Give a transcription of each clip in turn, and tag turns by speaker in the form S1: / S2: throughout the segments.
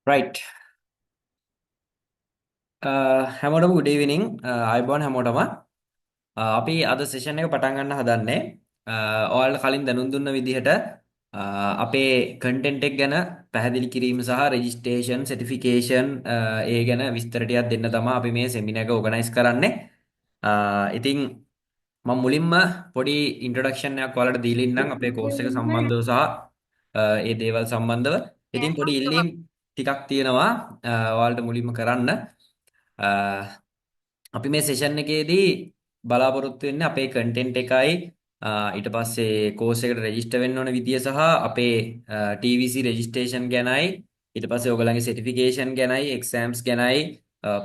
S1: right. හැමෝටම good evening. අයබෝන් හැමෝටම. අපි අද සෙෂන් එක පටන් ගන්න හදන්නේ. ඔයාලට කලින් දැනුම් දුන්න විදිහට අපේ content එක ගැන පැහැදිලි කිරීම සහ registration certification ඒ ගැන විස්තර ටිකක් දෙන්න තමයි අපි මේ seminar එක organize කරන්නේ. ඉතින් මම මුලින්ම පොඩි introduction එකක් ඔයාලට දීලා ඉන්නම් අපේ course එක සම්බන්ධව සහ ඒ දේවල් සම්බන්ධව. ඉතින් පොඩි ඉල්ලීම් ටිකක් තියෙනවා ඔයාලට මුලින්ම කරන්න. අපි මේ සෙෂන් එකේදී බලාපොරොත්තු වෙන්නේ අපේ කන්ටෙන්ට් එකයි ඊට පස්සේ කෝස් එකට රෙජිස්ටර් වෙන්න ඕන විදිය සහ අපේ TVC රෙජිස්ට්‍රේෂන් ගැනයි ඊට පස්සේ ඔයගලගේ සර්ටිෆිකේෂන් ගැනයි එක්සෑම්ස් ගැනයි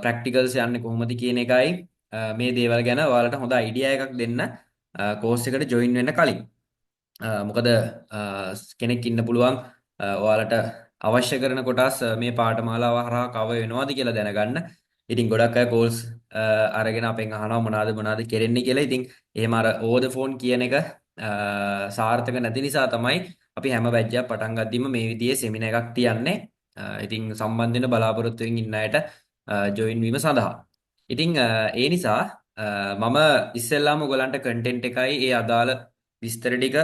S1: ප්‍රැක්ටිකල්ස් යන්නේ කොහොමද කියන එකයි මේ දේවල් ගැන ඔයාලට හොඳ අයිඩියා එකක් දෙන්න කෝස් එකට ජොයින් වෙන්න කලින්. මොකද කෙනෙක් ඉන්න පුළුවන් ඔයාලට අවශ්‍ය කරන කොටස් මේ පාඨමාලාව හරහා කව වෙනවද කියලා දැනගන්න. ඉතින් ගොඩක් අය කෝල්ස් අරගෙන අපෙන් අහනවා මොනවාද කෙරෙන්නේ කියලා. ඉතින් එහෙම අර ඕවර් ද ෆෝන් කියන එක සාර්ථක නැති නිසා තමයි අපි හැම බැච් එකක් පටන් ගද්දිම මේ විදිහේ සෙමිනාර් එකක් තියන්නේ. ඉතින් සම්බන්ධ වෙන බලාපොරොත්තු වෙමින් ඉන්න අයට ජොයින් වීම සඳහා. ඉතින් ඒ නිසා මම ඉස්සෙල්ලාම ඔයගලන්ට කන්ටෙන්ට් එකයි ඒ අදාළ විස්තර ටික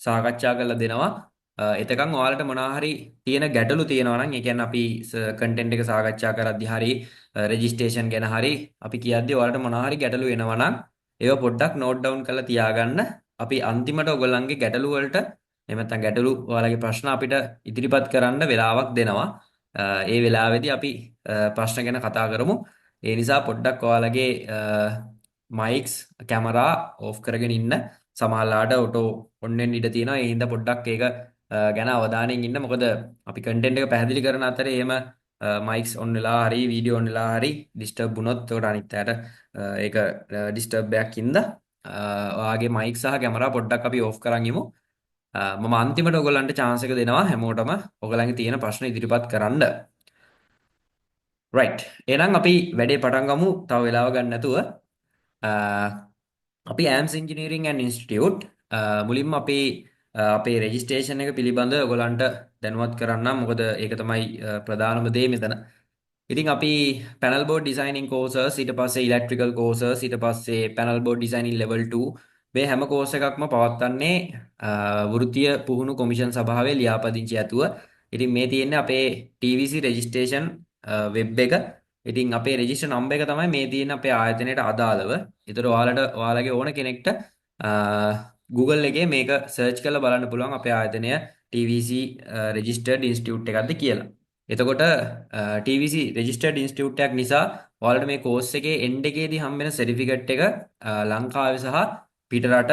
S1: සාකච්ඡා කරලා දෙනවා. එතකන් ඔයාලට මොනවා හරි තියෙන ගැටලු තියෙනවා නම් ඒ කියන්නේ අපි කන්ටෙන්ට් එක සාකච්ඡා කරද්දී හරි රෙජිස්ට්‍රේෂන් ගැන හරි අපි කියද්දී ඔයාලට මොනවා හරි ගැටලු එනවා නම් ඒව පොඩ්ඩක් නෝට් ඩවුන් කරලා තියාගන්න. අපි අන්තිමට ඔයගොල්ලන්ගේ ගැටලු වලට එහෙම නැත්නම් ගැටලු ඔයාලගේ ප්‍රශ්න අපිට ඉදිරිපත් කරන්න වෙලාවක් දෙනවා. ඒ වෙලාවේදී අපි ප්‍රශ්න ගැන කතා කරමු. ඒ නිසා පොඩ්ඩක් ඔයාලගේ මයික්ස් කැමරා ඕෆ් කරගෙන ඉන්න. සමහරලාට ඔටෝ ඔන් වෙන්න ඉඩ තියෙනවා. ඒ හින්දා පොඩ්ඩක් ඒක ගැන අවධානයෙන් ඉන්න. මොකද අපි කන්ටෙන්ට් එක පැහැදිලි කරන අතරේ එහෙම මයික්ස් ඔන් වෙලා හරි වීඩියෝ ඔන් වෙලා හරි ඩිස්ටර්බ් වුණොත් ඒකට අනිත් අයට ඒක ඩිස්ටර්බ් එකක් ඉඳ ඔයාගේ මයික් සහ කැමරා පොඩ්ඩක් අපි ඕෆ් කරන් ඉමු. මම අන්තිමට ඔයගොල්ලන්ට chance එක දෙනවා හැමෝටම ඔයගලන්ගේ තියෙන ප්‍රශ්න ඉදිරිපත් කරන්න. right. එහෙනම් අපි වැඩේ පටන් ගමු. තව වෙලාව ගන්න නැතුව. අපි AMS Engineering and Institute මුලින්ම අපි අපේ රෙජිස්ට්‍රේෂන් එක පිළිබඳව ඔයගලන්ට දැනුවත් කරන්නම්. මොකද ඒක තමයි ප්‍රධානම දේ මෙතන. ඉතින් අපි panel board designing courses ඊට පස්සේ electrical courses ඊට පස්සේ panel board designing level 2 මේ හැම කෝස් එකක්ම පවත්වන්නේ වෘත්තීය පුහුණු කොමිෂන් සභාවේ ලියාපදිංචි ඇතුව. ඉතින් මේ තියෙන්නේ අපේ TVC registration web එක. ඉතින් අපේ රෙජිස්ටර් නම්බර් එක තමයි මේ තියෙන අපේ ආයතනයට අදාළව. ඒතර ඔයාලගේ ඕන කෙනෙක්ට Google එකේ මේක සර්ච් කරලා බලන්න පුළුවන් අපේ ආයතනය TVC registered institute එකක්ද කියලා. එතකොට TVC registered institute එකක් නිසා ඔයාලට මේ කෝස් එකේ end එකේදී හම්බෙන certificate එක ලංකාවේ සහ පිටරට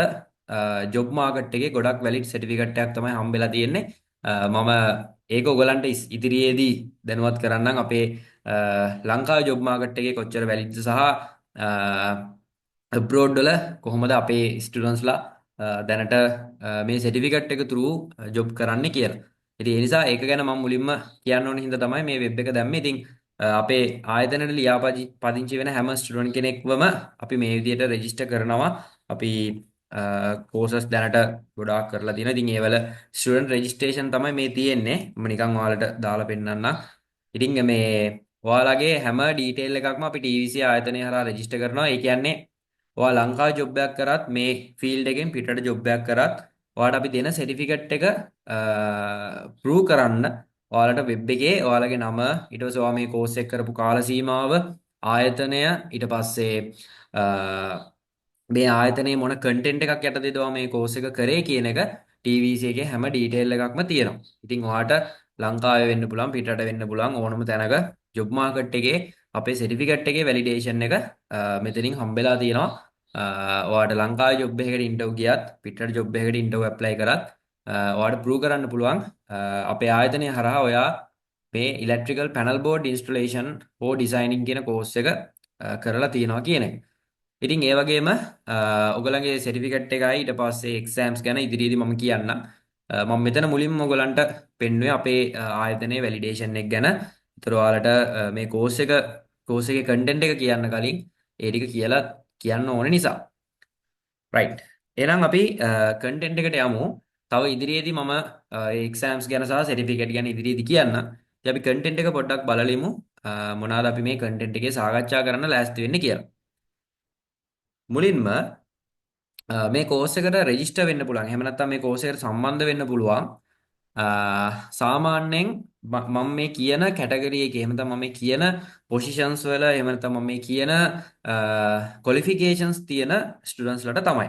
S1: job market එකේ ගොඩක් valid certificate එකක් තමයි හම්බෙලා තියෙන්නේ. මම ඒක ඔයගලන්ට ඉදිරියේදී දැනුවත් කරන්නම් අපේ ලංකාවේ ජොබ් මාකට් එකේ කොච්චර වැලිඩ්ද සහ abroad වල කොහොමද අපේ ස්ටුඩන්ට්ස්ලා දැනට මේ සර්ටිෆිකේට් එක through ජොබ් කරන්නේ කියලා. ඉතින් ඒ නිසා ඒක ගැන මම මුලින්ම කියන්න ඕන හින්දා තමයි මේ වෙබ් එක දැම්මේ. ඉතින් අපේ ආයතනවල ලියාපදිංචි වෙන හැම ස්ටුඩන්ට් කෙනෙක්වම අපි මේ විදිහට රෙජිස්ටර් කරනවා. අපි කෝසස් දැනට ගොඩාක් කරලා තියෙනවා. ඉතින් ඒවල ස්ටුඩන්ට් රෙජිස්ට්‍රේෂන් තමයි මේ තියෙන්නේ. මම නිකන් ඔයාලට දාලා පෙන්නන්නම්. ඉතින් මේ ඔයාලගේ හැම ඩීටේල් එකක්ම අපි TVC ආයතනය හරහා රෙජිස්ටර් කරනවා. ඒ කියන්නේ ඔයා ලංකාවේ ජොබ් එකක් කරත් මේ ෆීල්ඩ් එකෙන් පිටට ජොබ් එකක් කරත් ඔයාලට අපි දෙන සර්ටිෆිකේට් එක ප්‍රූව් කරන්න ඔයාලට වෙබ් එකේ ඔයාලගේ නම ඊට පස්සේ ඔයා මේ කෝස් එක කරපු කාල සීමාව ආයතනය ඊට පස්සේ මේ ආයතනයේ මොන කන්ටෙන්ට් එකක් යටතේද මේ කෝස් එක කරේ කියන එක TVC එකේ හැම ඩීටේල් එකක්ම තියෙනවා. ඉතින් ඔයාට ලංකාවේ වෙන්න පුළුවන් පිටරට වෙන්න පුළුවන් ඕනම තැනක ජොබ් මාකට් එකේ අපේ සර්ටිෆිකේට් එකේ වැලිඩේෂන් එක මෙතනින් හම්බෙලා තියෙනවා. ඔයාට ලංකාවේ ජොබ් එකකට ඉන්ටර්වයුව ගියත් පිටරට ජොබ් එකකට ඉන්ටර්වයුව ඇප්ලයි කරත් ඔයාට ප්‍රූව් කරන්න පුළුවන් අපේ ආයතනය හරහා ඔයා මේ ඉලෙක්ට්‍රිකල් පැනල් බෝඩ් ඉන්ස්ටලේෂන් හෝ ඩිසයිනින් කියන කෝස් එක කරලා තියෙනවා කියන එක. ඉතින් ඒ වගේම ඔයගලගේ සර්ටිෆිකේට් එකයි ඊට පස්සේ එක්සෑම්ස් ගැන ඉදිරියේදී මම කියන්නම්. මම මෙතන මුලින්ම ඔයගලන්ට පෙන්වුවේ අපේ ආයතනයේ වැලිඩේෂන් එක ගැන. ඒතර ඔයාලට මේ කෝස් එකේ කන්ටෙන්ට් එක කියන්න කලින් ඒ ටික කියලා කියන්න ඕන නිසා. රයිට්. එහෙනම් අපි කන්ටෙන්ට් එකට යමු. තව ඉදිරියේදී මම එක්සෑම්ස් ගැන සහ සර්ටිෆිකේට් ගැන ඉදිරියේදී කියන්න. ඉතින් අපි කන්ටෙන්ට් එක පොඩ්ඩක් බලලිමු. මොනවාද අපි මේ කන්ටෙන්ට් එකේ සාකච්ඡා කරන්න ලෑස්ති වෙන්නේ කියලා. මුලින්ම මේ කෝස් එකට රෙජිස්ටර් වෙන්න පුළුවන්. එහෙම නැත්නම් මේ කෝස් එකට සම්බන්ධ වෙන්න පුළුවන්. සාමාන්‍යයෙන් මම මේ කියන කැටගරි එකේ එහෙම නැත්නම් මම මේ කියන පොසිෂන්ස් වල එහෙම නැත්නම් මම මේ කියන ක්වොලිෆිකේෂන්ස් තියෙන ස්ටුඩන්ට්ස්ලට තමයි.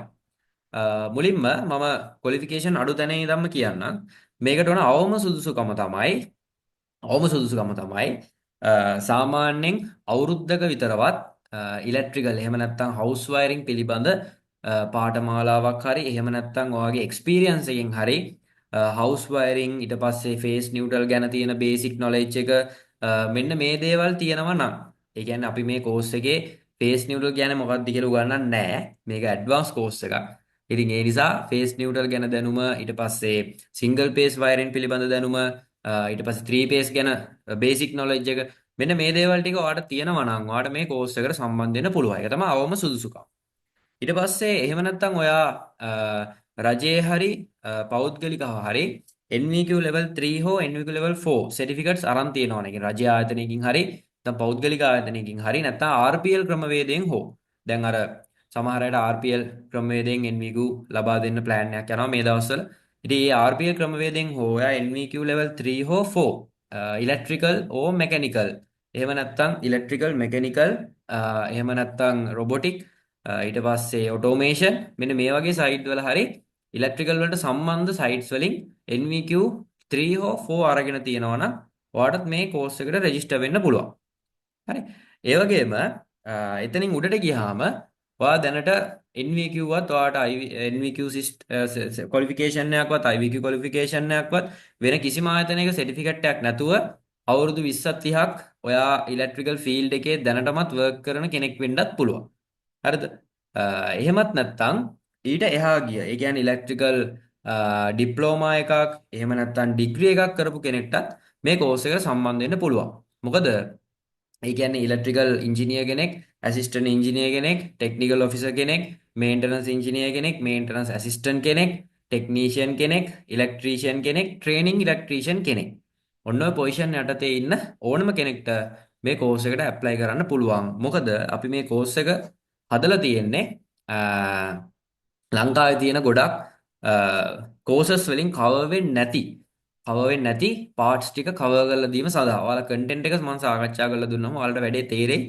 S1: මුලින්ම මම ක්වොලිෆිකේෂන් අඩු තැන ඉඳන්ම කියන්නම්. මේකට ඕන අවම සුදුසුකම තමයි සාමාන්‍යයෙන් අවුරුද්දක විතරවත් ඉලෙක්ට්‍රිකල් එහෙම නැත්නම් හවුස් වයරින් පිළිබඳ පාඨමාලාවක් හරි එහෙම නැත්නම් ඔයාගේ එක්ස්පීරියන්ස් එකෙන් හරි හවුස් වයරින් ඊට පස්සේ ෆේස් නිව්ට්‍රල් ගැන තියෙන බේසික් නොලෙජ් එක මෙන්න මේ දේවල් තියෙනවා නම් ඒ කියන්නේ අපි මේ කෝස් එකේ ෆේස් නිව්ට්‍රල් කියන්නේ මොකක්ද කියලා උගන්වන්නේ නැහැ. මේක ඇඩ්වාන්ස් කෝස් එකක්. ඉතින් ඒ නිසා ෆේස් නිව්ට්‍රල් ගැන දැනුම ඊට පස්සේ සිංගල් පේස් වයරින් පිළිබඳ දැනුම ඊට පස්සේ 3 පේස් ගැන බේසික් නොලෙජ් එක මෙන්න මේ දේවල් ටික ඔයාලට තියෙනවා නම් ඔයාලට මේ කෝස් එකට සම්බන්ධ වෙන්න පුළුවන්. ඒක තමයි අවම සුදුසුකම්. ඊට පස්සේ එහෙම නැත්නම් ඔයා රජයේ හරි පෞද්ගලිකව හරි NVQ level 3 හෝ NVQ level 4 සර්ටිෆිකේට්ස් අරන් තියෙනවා නේ. රජයේ ආයතනයකින් හරි නැත්නම් පෞද්ගලික ආයතනයකින් හරි නැත්නම් RPL ක්‍රමවේදයෙන් හෝ දැන් අර සමහර අයට RPL ක්‍රමවේදයෙන් NVQ ලබා දෙන්න ප්ලෑන් එකක් යනවා මේ දවස්වල. ඉතින් මේ RPL ක්‍රමවේදයෙන් හෝ ඔයා NVQ level 3 හෝ 4 ඉලෙක්ට්‍රිකල් ඕ මෙකැනිකල් එහෙම නැත්නම් ඉලෙක්ට්‍රිකල් මෙකැනිකල් එහෙම නැත්නම් රොබොටික් ඊට පස්සේ ඔටෝමේෂන් මෙන්න මේ වගේ සයිට් වල හරි ඉලෙක්ට්‍රිකල් වලට සම්බන්ධ සයිට්ස් වලින් NVQ 3 හෝ 4 අරගෙන තියෙනවා නම් ඔයාලට මේ කෝස් එකට රෙජිස්ටර් වෙන්න පුළුවන්. හරි. ඒ වගේම එතනින් උඩට ගියාම ඔයා දැනට NVQ වත් ඔයාට NVQ ක්වොලිෆිකේෂන් එකක්වත් IVQ ක්වොලිෆිකේෂන් එකක්වත් වෙන කිසිම ආයතනයක සර්ටිෆිකේට් එකක් නැතුව අවුරුදු 20ක් 30ක් ඔයා ඉලෙක්ට්‍රිකල් ෆීල්ඩ් එකේ දැනටමත් වර්ක් කරන කෙනෙක් වෙන්නත් පුළුවන්. හරිද? එහෙමත් නැත්නම් ඊට එහා ගිය. ඒ කියන්නේ ඉලෙක්ට්‍රිකල් ඩිප්ලෝමා එකක් එහෙම නැත්නම් ඩිග්‍රී එකක් කරපු කෙනෙක්ටත් මේ කෝස් එකට සම්බන්ධ වෙන්න පුළුවන්. මොකද ඒ කියන්නේ ඉලෙක්ට්‍රිකල් ඉංජිනියර් කෙනෙක්, ඇසිස්ටන්ට් ඉංජිනියර් කෙනෙක්, ටෙක්නිකල් ඔෆිසර් කෙනෙක්, මේන්ටනන්ස් ඉංජිනියර් කෙනෙක්, මේන්ටනන්ස් ඇසිස්ටන්ට් කෙනෙක්, ටෙක්නීෂියන් කෙනෙක්, ඉලෙක්ට්‍රීෂියන් කෙනෙක්, ට්‍රේනින් ඉලෙක්ට්‍රීෂියන් කෙනෙක්. ඔන්න ඔය පොසිෂන් යටතේ ඉන්න ඕනම කෙනෙක්ට මේ කෝස් එකට ඇප්ලයි කරන්න පුළුවන්. මොකද අපි මේ කෝස් එක හදලා තියෙන්නේ ලංකාවේ තියෙන ගොඩක් කෝසස් වලින් කවර් වෙන්නේ නැති පාර්ට්ස් ටික කවර් කරලා දීම සඳහා. ඔයාලා කන්ටෙන්ට් එක මම සාකච්ඡා කරලා දුන්නාම ඔයාලට වැඩේ තේරෙයි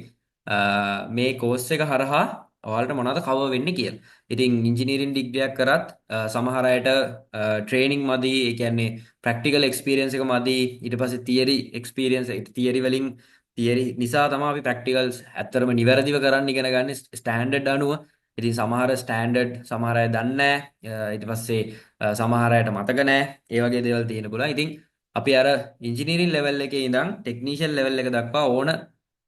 S1: මේ කෝස් එක හරහා ඔයාලට මොනවද කවර් වෙන්නේ කියලා. ඉතින් ඉංජිනේරින් ඩිග්‍රියක් කරත් සමහර අයට ට්‍රේනින් මදි, ඒ කියන්නේ ප්‍රැක්ටිකල් එක්ස්පීරියන්ස් එක මදි. ඊට පස්සේ තියරි එක්ස්පීරියන්ස් තියරි නිසා තමයි අපි ප්‍රැක්ටිකල්ස් ඇත්තටම නිවැරදිව කරන්න ඉගෙන ගන්න ස්ටෑන්ඩඩ් අනුව. ඉතින් සමහර ස්ටෑන්ඩඩ් සමහර අය දන්නේ නැහැ. ඊට පස්සේ සමහර අයට මතක නැහැ. ඒ වගේ දේවල් තියෙන පුළුවන්. ඉතින් අපි අර ඉංජිනේරින් ලෙවල් එකේ ඉඳන් ටෙක්නීෂියන් ලෙවල් එක දක්වා ඕන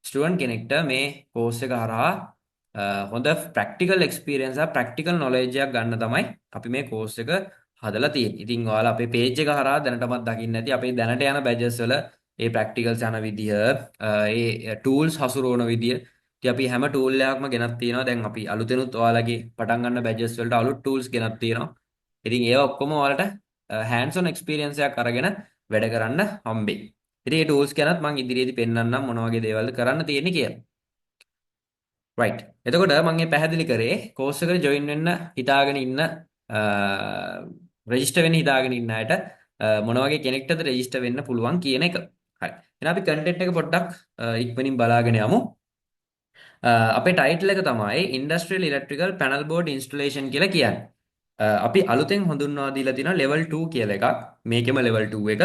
S1: ස්ටුඩන්ට් කෙනෙක්ට මේ කෝස් එක හරහා හොඳ ප්‍රැක්ටිකල් එක්ස්පීරියන්ස් එක ප්‍රැක්ටිකල් නොලෙජ් එකක් ගන්න තමයි අපි මේ කෝස් එක හදලා තියෙන්නේ. ඉතින් ඔයාලා අපේ පේජ් එක හරහා දැනටමත් දකින්න ඇති අපේ දැනට යන බැජස් වල ඒ ප්‍රැක්ටිකල්ස් යන විදිය, ඒ ටූල්ස් හසුරවන විදිය. ඉතින් අපි හැම ටූල් එකක්ම ගෙනත් තියෙනවා. දැන් අපි අලුතෙනුත් ඔයාලගේ පටන් ගන්න බැජස් වලට අලුත් ටූල්ස් ගෙනත් තියෙනවා. ඉතින් ඒවා ඔක්කොම ඔයාලට hands on experience එකක් අරගෙන වැඩ කරන්න හම්බෙයි. ඉතින් මේ ටූල්ස් ගැනත් මම ඉදිරියේදී පෙන්නන්නම් මොන වගේ දේවල්ද කරන්න තියෙන්නේ කියලා. right. එතකොට මම මේ පැහැදිලි කරේ කෝස් එකට ජොයින් වෙන්න හිතාගෙන ඉන්න රෙජිස්ටර් වෙන්න හිතාගෙන ඉන්න අයට මොන වගේ කෙනෙක්ටද රෙජිස්ටර් වෙන්න පුළුවන් කියන එක. හරි. එහෙනම් අපි කන්ටෙන්ට් එක පොඩ්ඩක් ඉක්මනින් බලාගෙන යමු. අපේ ටයිටල් එක තමයි industrial electrical panel board installation කියලා කියන්නේ. අපි අලුතෙන් හඳුන්වා දීලා තියෙනවා level 2 කියලා එකක්. මේකෙම level 2 එක.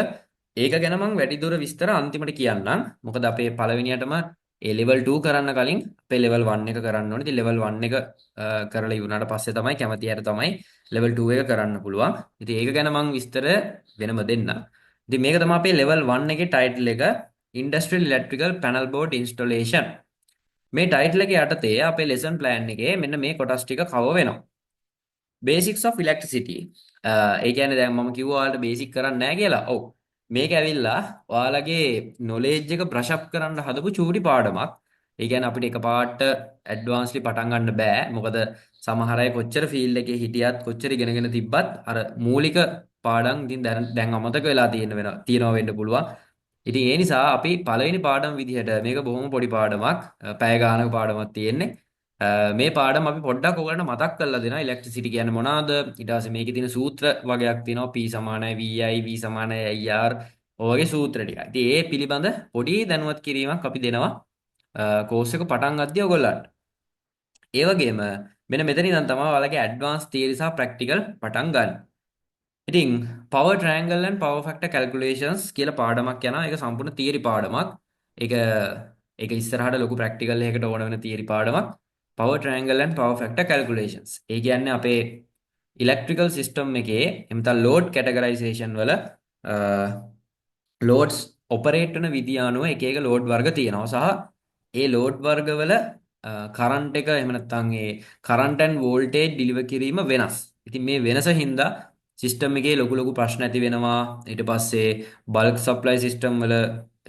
S1: ඒක ගැන මම වැඩිදුර විස්තර අන්තිමට කියන්නම්. මොකද අපේ පළවෙනියටම ඒ level 2 කරන්න කලින් අපේ level 1 එක කරන්න ඕනේ. ඉතින් level 1 එක කරලා ඉවරනාට පස්සේ තමයි කැමති අයට තමයි level 2 එක කරන්න පුළුවන්. ඉතින් ඒක ගැන මම විස්තර වෙනම දෙන්නම්. ඉතින් මේක තමයි අපේ level 1 එකේ ටයිටල් එක Industrial Electrical Panel Board Installation. මේ ටයිටල් එක යටතේ අපේ ලෙසන් ප්ලෑන් එකේ මෙන්න මේ කොටස් ටික කවර් වෙනවා. Basics of electricity. ඒ කියන්නේ දැන් මම කිව්වා ඔයාලට බේසික් කරන්න නැහැ කියලා. ඔව්. මේක ඇවිල්ලා ඔයාලගේ නොලෙජ් එක බ්‍රෂ් අප් කරන්න හදපු චූටි පාඩමක්. ඒ කියන්නේ අපිට එකපාරට ඇඩ්වාන්ස්ලි පටන් ගන්න බෑ. මොකද සමහර අය කොච්චර ෆීල්ඩ් එකේ හිටියත් කොච්චර ඉගෙනගෙන තිබ්බත් අර මූලික පාඩම් ඉතින් දැන් අමතක වෙලා තියෙනවා වෙන්න පුළුවන්. ඉතින් ඒ නිසා අපි පළවෙනි පාඩම විදිහට මේක බොහොම පොඩි පාඩමක්. පැය ගානක පාඩමක් තියෙන්නේ. මේ පාඩම අපි පොඩ්ඩක් ඔයගලන්ට මතක් කරලා දෙනවා. ඉලෙක්ට්‍රිසිටි කියන්නේ මොනවාද? ඊට පස්සේ මේකේ තියෙන සූත්‍ර වගේක් තියෙනවා. P සමානයි VI, V සමානයි IR ඔය වගේ සූත්‍ර ටික. ඉතින් ඒ පිළිබඳ පොඩි දැනුවත් කිරීමක් අපි දෙනවා කෝස් එක පටන් ගද්දී ඔයගොල්ලන්ට. ඒ වගේම මෙන්න මෙතන ඉඳන් තමයි ඔයාලගේ ඇඩ්වාන්ස් තියරි සහ ප්‍රැක්ටිකල් පටන් ගන්න. ඉතින් power triangle and power factor calculations කියලා පාඩමක් යනවා. ඒක සම්පූර්ණ තියරි පාඩමක්. ඒක ඒක ඉස්සරහට ලොකු ප්‍රැක්ටිකල් එකකට ඕන වෙන තියරි පාඩමක්. power triangle and power factor calculations. ඒ කියන්නේ අපේ ඉලෙක්ට්‍රිකල් සිස්ටම් එකේ එහෙම නැත්නම් load categorization වල ලෝඩ්ස් ඔපරේට් වෙන විදිය අනුව එක එක ලෝඩ් වර්ග තියෙනවා සහ ඒ ලෝඩ් වර්ගවල කරන්ට් එක එහෙම නැත්නම් ඒ කරන්ට් ඇන්ඩ් වෝල්ටේජ් ඩිලිවර් කිරීම වෙනස්. ඉතින් මේ වෙනස හින්දා සිස්ටම් එකේ ලොකු ලොකු ප්‍රශ්න ඇති වෙනවා. ඊට පස්සේ බල්ක් සප්ලයි සිස්ටම් වල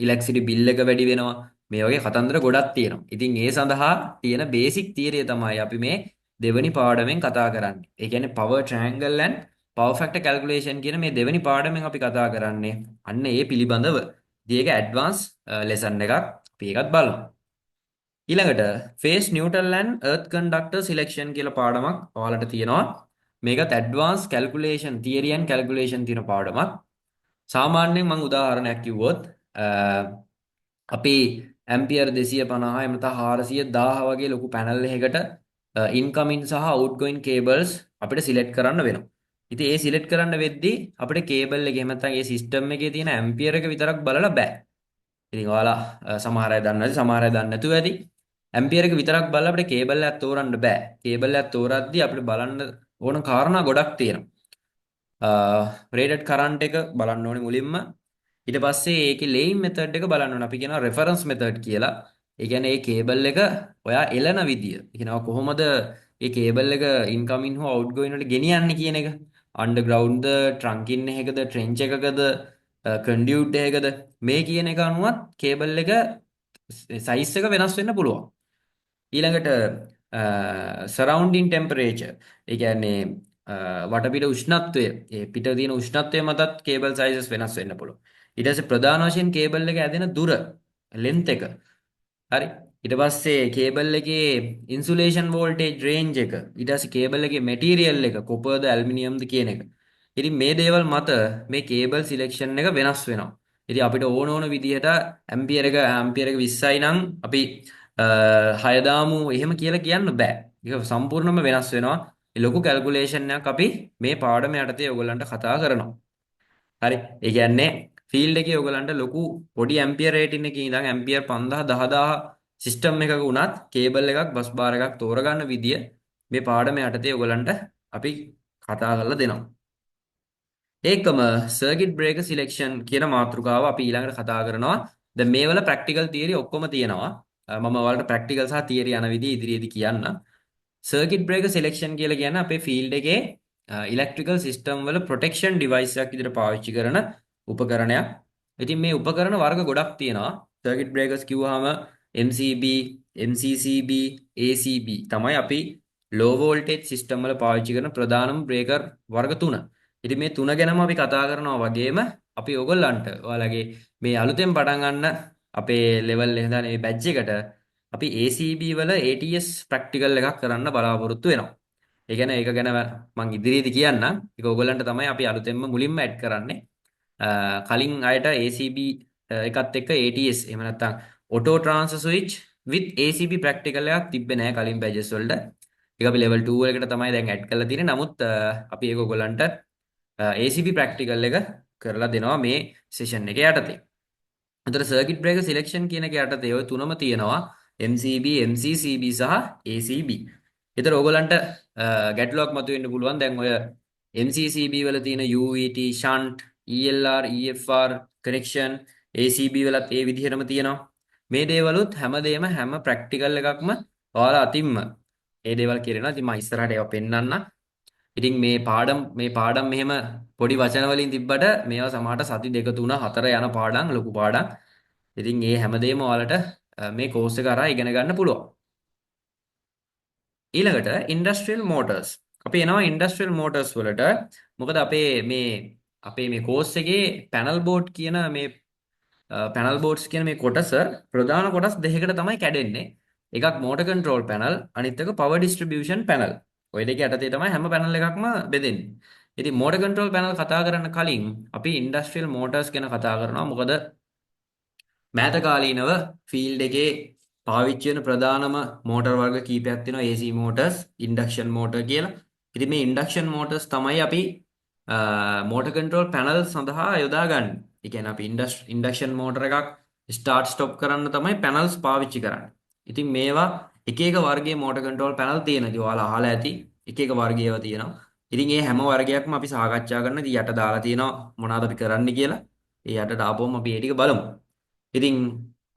S1: ඉලෙක්ට්‍රිසිටි බිල් එක වැඩි වෙනවා. මේ වගේ කතන්දර ගොඩක් තියෙනවා. ඉතින් ඒ සඳහා තියෙන බේසික් තියරිය තමයි අපි මේ දෙවැනි පාඩමෙන් කතා කරන්නේ. ඒ කියන්නේ power triangle and power factor calculation කියන මේ දෙවෙනි පාඩමෙන් අපි කතා කරන්නේ අන්න ඒ පිළිබඳව. ඉතින් ඒක ඇඩ්වාන්ස් ලෙසන් එකක්. අපි ඒකත් බලමු. ඊළඟට phase neutral and earth conductor selection කියලා පාඩමක් ඔයාලට තියෙනවා. මේකත් advance calculation theory and calculation තියෙන පාඩමක්. සාමාන්‍යයෙන් මම උදාහරණයක් කිව්වොත් අපි ඇම්පියර් 250 එහෙම නැත්නම් 400 1000 වගේ ලොකු පැනල් එකකට ඉන්කමින් සහ අවුට්ගෝයින් කේබල්ස් අපිට සිලෙක්ට් කරන්න වෙනවා. ඉතින් ඒ සිලෙක්ට් කරන්න වෙද්දී අපිට කේබල් එක එහෙම නැත්නම් ඒ සිස්ටම් එකේ තියෙන ඇම්පියර් එක විතරක් බලලා බෑ. ඉතින් ඔයාලා සමහර අය දන්නවා ඇති සමහර අය දන්නේ නැතුව ඇති. ඇම්පියර් එක විතරක් බලලා අපිට කේබල් එකක් තෝරන්න බෑ. කේබල් එකක් තෝරද්දී අපිට බලන්න ඕන කාරණා ගොඩක් තියෙනවා. රේටඩ් කරන්ට් එක බලන්න ඕනේ මුලින්ම. ඊට පස්සේ ඒකේ ලේයින් මෙතඩ් එක බලන්න ඕනේ. අපි කියනවා රෙෆරන්ස් මෙතඩ් කියලා. ඒ කියන්නේ මේ කේබල් එක ඔයා එලන විදිය. ඒ කියනවා කොහොමද මේ කේබල් එක ඉන්කමින් හෝ අවුට්ගෝයින් වලට ගෙනියන්නේ කියන එක. අන්ඩර්ග්‍රවුන්ඩ්ද, ට්‍රන්කින් එකකද, ට්‍රෙන්ච් එකකද, කන්ඩියුට් එකකද මේ කියන එක අනුවත් කේබල් එක සයිස් එක වෙනස් වෙන්න පුළුවන්. ඊළඟට සරවුන්ඩින් ටෙම්පරේචර් ඒ කියන්නේ වටපිට උෂ්ණත්වය ඒ පිට තියෙන උෂ්ණත්වය මතත් කේබල් සයිසස් වෙනස් වෙන්න පුළුවන්. ඊට පස්සේ ප්‍රධාන වශයෙන් කේබල් එක ඇදෙන දුර ලෙන්ත් එක. හරි. ඊට පස්සේ කේබල් එකේ ඉන්සුලේෂන් වෝල්ටේජ් රේන්ජ් එක. ඊට පස්සේ කේබල් එකේ මැටීරියල් එක කොපර්ද ඇල්මිනියම්ද කියන එක. ඉතින් මේ දේවල් මත මේ කේබල් සිලෙක්ෂන් එක වෙනස් වෙනවා. ඉතින් අපිට ඕන විදිහට ඇම්පියර් එක 20යි නම් අපි 6 දාමු එහෙම කියලා කියන්න බෑ. ඒක සම්පූර්ණයෙන්ම වෙනස් වෙනවා. ඒ ලොකු කැල්කියුලේෂන් එකක් අපි මේ පාඩම යටතේ ඔයගලන්ට කතා කරනවා. හරි. ඒ කියන්නේ ෆීල්ඩ් එකේ ඔයගලන්ට ලොකු පොඩි ඇම්පියර් රේටින් එකකින් ඉඳන් ඇම්පියර් 5000 10000 සිස්ටම් එකක වුණත් කේබල් එකක් බස් බාර් එකක් තෝරගන්න විදිය මේ පාඩම යටතේ ඔයගලන්ට අපි කතා කරලා දෙනවා. ඒකම සර්කිට් බ්‍රේකර් සිලෙක්ෂන් කියන මාතෘකාව අපි ඊළඟට කතා කරනවා. දැන් මේවල ප්‍රැක්ටිකල් තියරි ඔක්කොම තියෙනවා. මම ඔයාලට ප්‍රැක්ටිකල් සහ තියරි යන විදිහ ඉදිරියේදී කියන්න. සර්කිට් බ්‍රේකර් සිලෙක්ෂන් කියලා කියන්නේ අපේ ෆීල්ඩ් එකේ ඉලෙක්ට්‍රිකල් සිස්ටම් වල ප්‍රොටෙක්ෂන් ඩිවයිස් එකක් විදිහට පාවිච්චි කරන උපකරණයක්. ඉතින් මේ උපකරණ වර්ග ගොඩක් තියෙනවා. සර්කිට් බ්‍රේකර්ස් කිව්වහම MCB, MCCB, ACB තමයි අපි ලෝ වෝල්ටේජ් සිස්ටම් වල පාවිච්චි කරන ප්‍රධානම බ්‍රේකර් වර්ග තුන. ඉතින් මේ තුන ගැනම අපි කතා කරනවා වගේම අපි ඔයගොල්ලන්ට ඔයාලගේ මේ අලුතෙන් පටන් ගන්න අපේ ලෙවල් එක දාන මේ බැච් එකට අපි ACB වල ATS ප්‍රැක්ටිකල් එකක් කරන්න බලාපොරොත්තු වෙනවා. ඒ කියන්නේ ඒක ගැන මම ඉදිරියේදී කියන්නම්. ඒක ඔයගොල්ලන්ට තමයි අපි අලුතෙන්ම මුලින්ම ඇඩ් කරන්නේ. කලින් අයට ACB එකත් එක්ක ATS එහෙම නැත්නම් auto transfer switch with ACB practical එකක් තිබ්බේ නැහැ කලින් බැචස් වලට. ඒක අපි level 2 එකට තමයි දැන් ඇඩ් කරලා තියෙන්නේ. නමුත් අපි ඒක ඔයගොල්ලන්ට ACB ප්‍රැක්ටිකල් එක කරලා දෙනවා මේ සෙෂන් එක යටතේ. අතර සර්කිට් බ්‍රේකර් සිලෙක්ෂන් කියන එක යටතේ ඔය තුනම තියෙනවා MCB, MCCB සහ ACB. ඒතර ඕගලන්ට ගැටලුවක් මතුවෙන්න පුළුවන්. දැන් ඔය MCCB වල තියෙන UET, shunt, ELR, EFR connection ACB වලත් ඒ විදිහටම තියෙනවා. මේ දේවලුත් හැමදේම හැම ප්‍රැක්ටිකල් එකක්ම ඔයාලා අතින්ම ඒ දේවල් කියනවා. ඉතින් මම ඉස්සරහට ඒවා පෙන්නන්න. ඉතින් මේ පාඩම් මෙහෙම පොඩි වචන වලින් තිබ්බට මේවා සමහරට සති දෙක තුන හතර යන පාඩම් ලොකු පාඩම්. ඉතින් මේ හැමදේම ඔයාලට මේ කෝස් එක කරා ඉගෙන ගන්න පුළුවන්. ඊළඟට ඉන්ඩස්ට්‍රියල් මෝටර්ස්. අපි එනවා ඉන්ඩස්ට්‍රියල් මෝටර්ස් වලට. මොකද අපේ මේ කෝස් එකේ පැනල් බෝඩ් කියන මේ පැනල් බෝඩ්ස් කියන මේ කොටස ප්‍රධාන කොටස් දෙකකට තමයි කැඩෙන්නේ. එකක් මෝටර් කන්ට්‍රෝල් පැනල්, අනිත් එක පවර් ඩිස්ට්‍රිබියුෂන් පැනල්. ඔය දෙක යටතේ තමයි හැම පැනල් එකක්ම බෙදෙන්නේ. ඉතින් මෝටර් කන්ට්‍රෝල් පැනල් කතා කරන්න කලින් අපි ඉන්ඩස්ට්‍රියල් මෝටර්ස් ගැන කතා කරනවා. මොකද මෑත කාලීනව ෆීල්ඩ් එකේ පාවිච්චි වෙන ප්‍රධානම මෝටර් වර්ග කීපයක් තියෙනවා. AC මෝටර්ස්, ඉන්ඩක්ෂන් මෝටර් කියලා. ඉතින් මේ ඉන්ඩක්ෂන් මෝටර්ස් තමයි අපි මෝටර් කන්ට්‍රෝල් පැනල් සඳහා යොදාගන්නේ. ඒ කියන්නේ අපි ඉන්ඩක්ෂන් මෝටර් එකක් ස්ටාර්ට් ස්ටොප් කරන්න තමයි පැනල්ස් පාවිච්චි කරන්නේ. ඉතින් මේවා එක එක වර්ගයේ මෝටර් කන්ට්‍රෝල් පැනල් තියෙනවා. ඉතින් ඔයාලා අහලා ඇති එක එක වර්ග ඒවා තියෙනවා. ඉතින් මේ හැම වර්ගයක්ම අපි සාකච්ඡා කරන ඉතින් යට දාලා තියෙනවා මොනවද අපි කරන්න කියලා. ඒ යටට ආපුවම අපි ඒ ටික බලමු. ඉතින්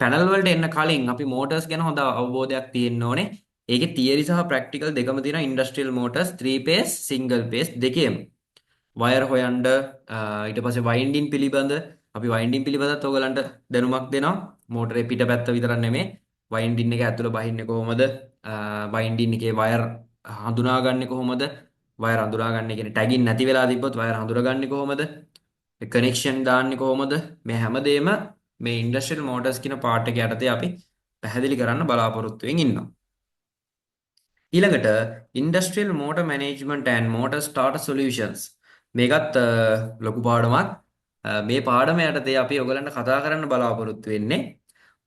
S1: පැනල් වලට එන්න කලින් අපි මෝටර්ස් ගැන හොඳ අවබෝධයක් තියෙන්න ඕනේ. ඒකේ තියරි සහ ප්‍රැක්ටිකල් දෙකම තියෙනවා. Industrial motors 3 phase, single phase දෙකේම. වයර් හොයන්න ඊට පස්සේ වයින්ඩින් පිළිබඳ අපි වයින්ඩින් පිළිබඳත් ඔයගලන්ට දැනුමක් දෙනවා. මෝටරේ පිටපැත්ත විතරක් නෙමෙයි වයින්ඩින් එක ඇතුළ බහින්නේ කොහොමද? වයින්ඩින් එකේ වයර් හඳුනාගන්නේ කොහොමද? වයර් හඳුනාගන්නේ කියන්නේ ටැගින් නැති වෙලා තිබ්බොත් වයර් හඳුනාගන්නේ කොහොමද? කනෙක්ෂන් දාන්නේ කොහොමද? මේ හැමදේම මේ ඉන්ඩස්ට්‍රියල් මෝටර්ස් කියන පාර්ට් එක යටතේ අපි පැහැදිලි කරන්න බලාපොරොත්තු වෙමින් ඉන්නවා. ඊළඟට industrial motor management and motor starter solutions. මේකත් ලොකු පාඩමක්. මේ පාඩම යටතේ අපි ඔයගලන්ට කතා කරන්න බලාපොරොත්තු වෙන්නේ